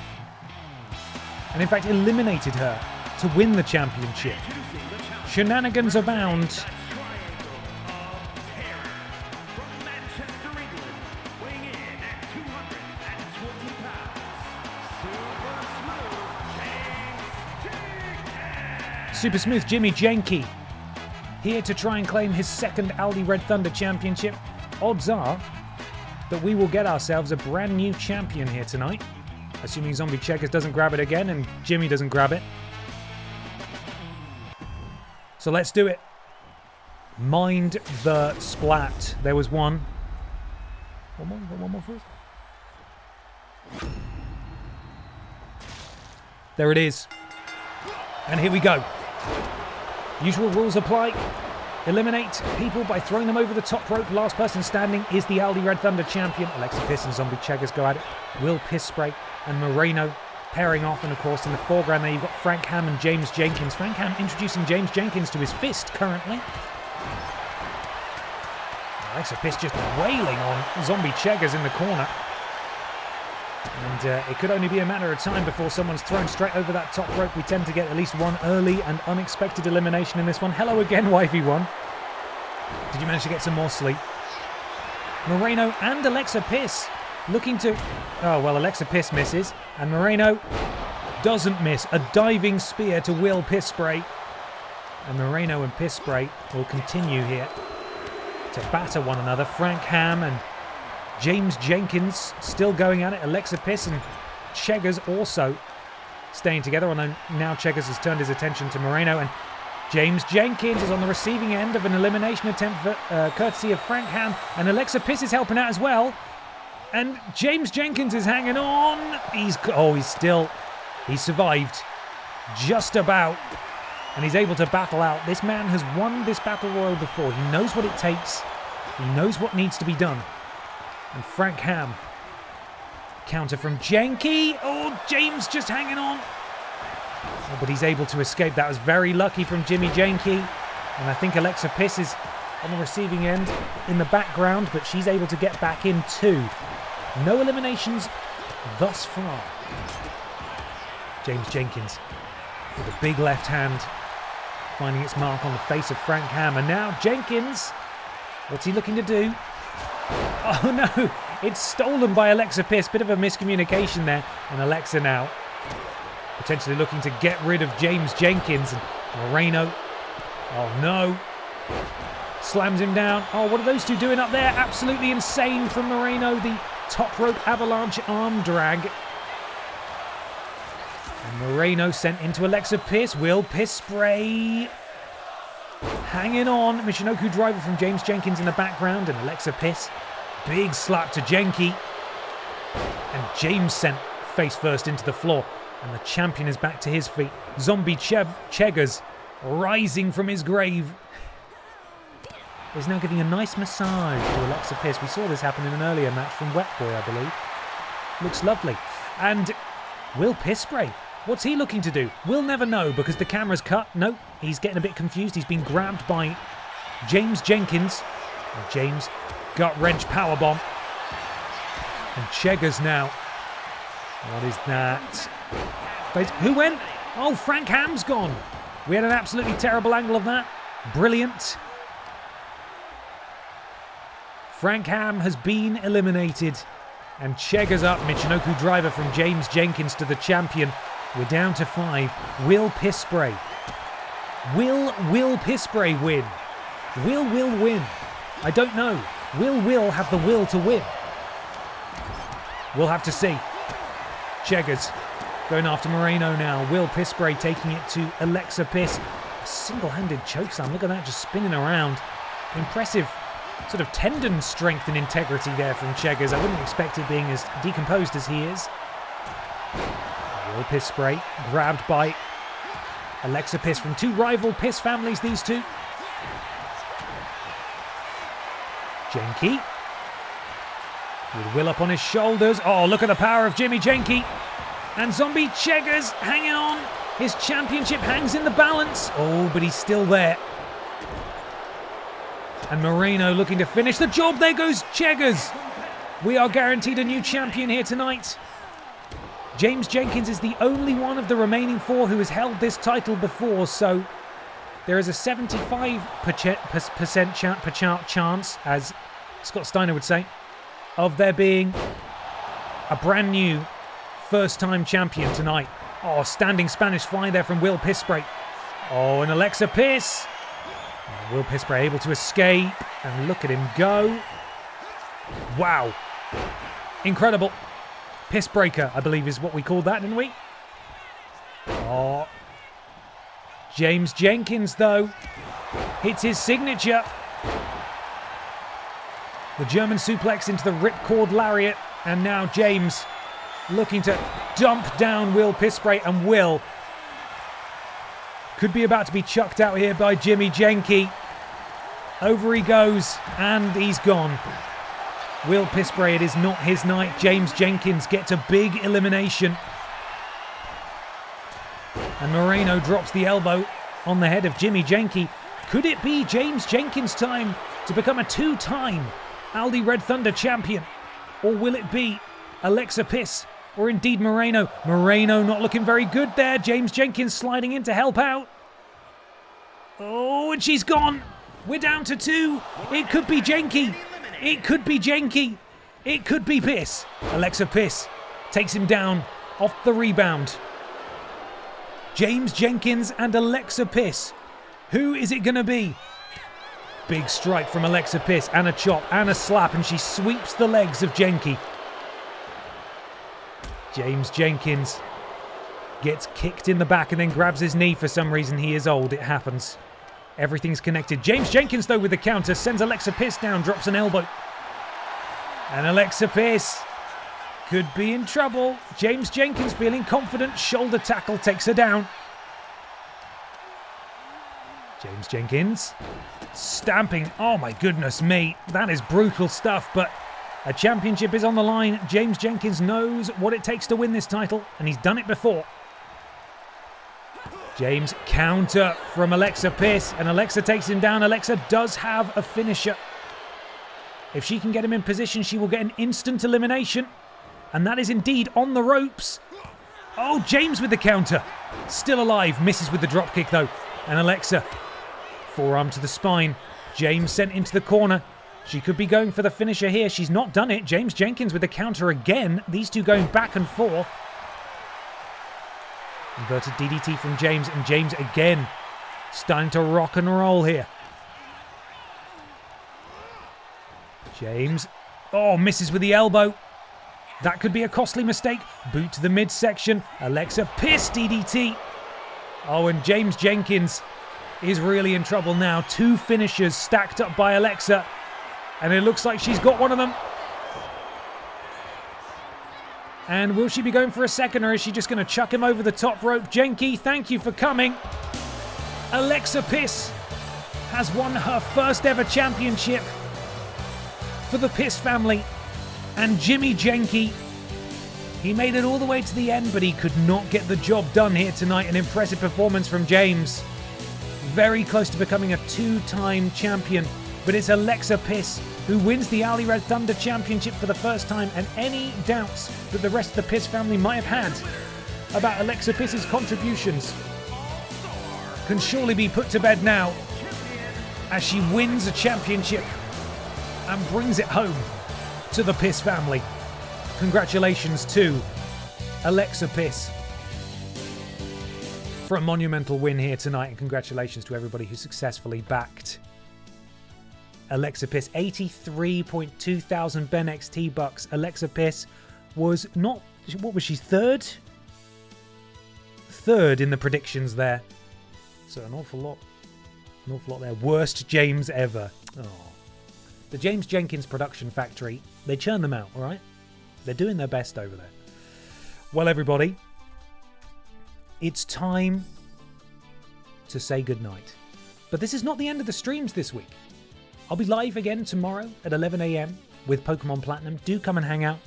and in fact eliminated her to win the championship. Shenanigans abound. Super Smooth Jimmy Jenke, here to try and claim his second Aldi Red Thunder Championship. Odds are that we will get ourselves a brand new champion here tonight, assuming Zombie Checkers doesn't grab it again and Jimmy doesn't grab it. So let's do it. Mind the splat. There was one. One more first. There it is. And here we go. Usual rules apply. eliminate people by throwing them over the top rope. Last person standing is the Aldi Red Thunder champion. Alexa Bliss and Zombie Cheggers go at it. Will Pisspray and Moreno pairing off, and of course in the foreground there you've got Frank Ham and James Jenkins. Frank Ham introducing James Jenkins to his fist currently. Alexa Bliss just wailing on Zombie Cheggers in the corner. And it could only be a matter of time before someone's thrown straight over that top rope. We tend to get at least one early and unexpected elimination in this one. Hello again, YV1. Did you manage to get some more sleep? Moreno and Alexa Bliss looking to... Oh, well, Alexa Bliss misses. And Moreno doesn't miss. A diving spear to Will Pisspray. And Moreno and Pisspray will continue here to batter one another. Frank Ham and James Jenkins still going at it. Alexa Bliss and Cheggers also staying together. Although now Cheggers has turned his attention to Moreno, and James Jenkins is on the receiving end of an elimination attempt for, courtesy of Frank Ham, and Alexa Bliss is helping out as well. And James Jenkins is hanging on. He's survived just about, and he's able to battle out. This man has won this battle royal before. He knows what it takes. He knows what needs to be done. And Frank Ham. Counter from Jenky. Oh, James just hanging on. Oh, but he's able to escape. That was very lucky from Jimmy Jenky. And I think Alexa Bliss is on the receiving end in the background, but she's able to get back in too. No eliminations thus far. James Jenkins with a big left hand finding its mark on the face of Frank Ham. And now Jenkins, what's he looking to do? Oh no, it's stolen by Alexa Bliss. Bit of a miscommunication there. And Alexa now potentially looking to get rid of James Jenkins. And Moreno, oh no, slams him down. Oh, what are those two doing up there? Absolutely insane from Moreno. The top rope avalanche arm drag. And Moreno sent into Alexa Bliss. Will Pisspray hanging on. Michinoku driver from James Jenkins in the background, and Alexa Bliss. Big slap to Jenky. And James sent face first into the floor. And the champion is back to his feet. Zombie Cheggers rising from his grave is now giving a nice massage to Alexa Bliss. We saw this happen in an earlier match from Wet Boy, I believe. Looks lovely. And Will Pisspray, what's he looking to do? We'll never know because the camera's cut. Nope, he's getting a bit confused. He's been grabbed by James Jenkins. And James gut wrench powerbomb. And Cheggers now. What is that? Who went? Oh, Frank Ham's gone. We had an absolutely terrible angle of that. Brilliant. Frank Ham has been eliminated. And Cheggers up. Michinoku driver from James Jenkins to the champion. We're down to 5. Will Pisspray. Will Pisspray win? Will win? I don't know. Will have the will to win? We'll have to see. Cheggers going after Moreno now. Will Pisspray taking it to Alexa Bliss. A single-handed chokeslam. Look at that, just spinning around. Impressive sort of tendon strength and integrity there from Cheggers. I wouldn't expect it being as decomposed as he is. Will Pisspray grabbed by Alexa Bliss from two rival Piss families, these two. Jenky. With Will up on his shoulders. Oh, look at the power of Jimmy Jenky. And Zombie Cheggers hanging on. His championship hangs in the balance. Oh, but he's still there. And Moreno looking to finish the job. There goes Cheggers. We are guaranteed a new champion here tonight. James Jenkins is the only one of the remaining 4 who has held this title before, so there is a 75% chance, as Scott Steiner would say, of there being a brand new first-time champion tonight. Oh, standing Spanish fly there from Will Pisspray. Oh, and Alexa Bliss. Oh, Will Pisspray able to escape, and look at him go. Wow. Incredible. Piss breaker, I believe is what we called that, didn't we? Oh. James Jenkins, though, hits his signature. The German suplex into the ripcord lariat. And now James looking to dump down Will Pisspray. And Will could be about to be chucked out here by Jimmy Jenky. Over he goes, and he's gone. Will Pisbury, it is not his night. James Jenkins gets a big elimination. And Moreno drops the elbow on the head of Jimmy Jenke. Could it be James Jenkins' time to become a two-time Aldi Red Thunder champion? Or will it be Alexa Piss or indeed Moreno? Moreno not looking very good there. James Jenkins sliding in to help out. Oh, and she's gone. We're down to 2. It could be Jenke. It could be Jenke. It could be Piss. Alexa Piss takes him down off the rebound. James Jenkins and Alexa Piss. Who is it going to be? Big strike from Alexa Piss and a chop and a slap, and she sweeps the legs of Jenke. James Jenkins gets kicked in the back and then grabs his knee for some reason. He is old. It happens. Everything's connected. James Jenkins, though, with the counter, sends Alexa Piss down, drops an elbow. And Alexa Piss could be in trouble. James Jenkins feeling confident. Shoulder tackle takes her down. James Jenkins stamping. Oh, my goodness me. That is brutal stuff, but a championship is on the line. James Jenkins knows what it takes to win this title, and he's done it before. James counter from Alexa Piss, and Alexa takes him down. Alexa does have a finisher. If she can get him in position, she will get an instant elimination. And that is indeed on the ropes. Oh, James with the counter. Still alive, misses with the dropkick though. And Alexa, forearm to the spine. James sent into the corner. She could be going for the finisher here. She's not done it. James Jenkins with the counter again. These two going back and forth. Inverted DDT from James, and James again starting to rock and roll here. James, oh, misses with the elbow. That could be a costly mistake. Boot to the midsection. Alexa Piss DDT. Oh, and James Jenkins is really in trouble now. 2 finishers stacked up by Alexa, and it looks like she's got one of them. And will she be going for a second, or is she just going to chuck him over the top rope? Jenke, thank you for coming. Alexa Piss has won her first ever championship for the Piss family. And Jimmy Jenke, he made it all the way to the end, but he could not get the job done here tonight. An impressive performance from James. Very close to becoming a 2-time champion. But it's Alexa Piss who wins the Aldi Red Thunder Championship for the first time, and any doubts that the rest of the Piss family might have had about Alexa Piss's contributions can surely be put to bed now as she wins a championship and brings it home to the Piss family. Congratulations to Alexa Piss for a monumental win here tonight, and congratulations to everybody who successfully backed Alexa Piss. 83.2 thousand BENXT bucks. Alexa Piss was not, what was she, third? Third in the predictions there. So an awful lot there. Worst James ever. Oh. The James Jenkins production factory, they churn them out, all right? They're doing their best over there. Well, everybody, it's time to say goodnight. But this is not the end of the streams this week. I'll be live again tomorrow at 11 a.m. with Pokémon Platinum. Do come and hang out.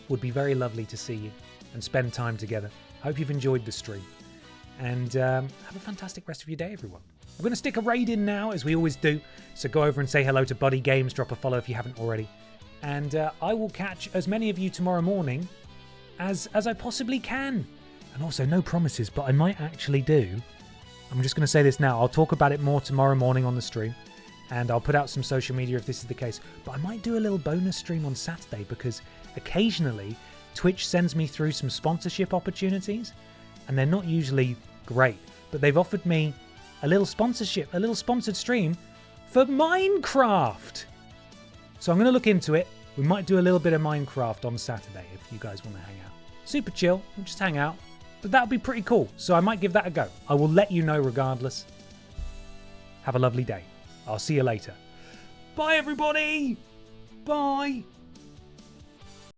Would be very lovely to see you and spend time together. Hope you've enjoyed the stream. And have a fantastic rest of your day, everyone. We're going to stick a raid in now, as we always do. So go over and say hello to Buddy Games. Drop a follow if you haven't already. And I will catch as many of you tomorrow morning as I possibly can. And also, no promises, but I might actually do. I'm just going to say this now. I'll talk about it more tomorrow morning on the stream. And I'll put out some social media if this is the case. But I might do a little bonus stream on Saturday, because occasionally Twitch sends me through some sponsorship opportunities. And they're not usually great. But they've offered me a little sponsorship, a little sponsored stream for Minecraft. So I'm going to look into it. We might do a little bit of Minecraft on Saturday if you guys want to hang out. Super chill. We'll just hang out. But that would be pretty cool. So I might give that a go. I will let you know regardless. Have a lovely day. I'll see you later. Bye, everybody. Bye.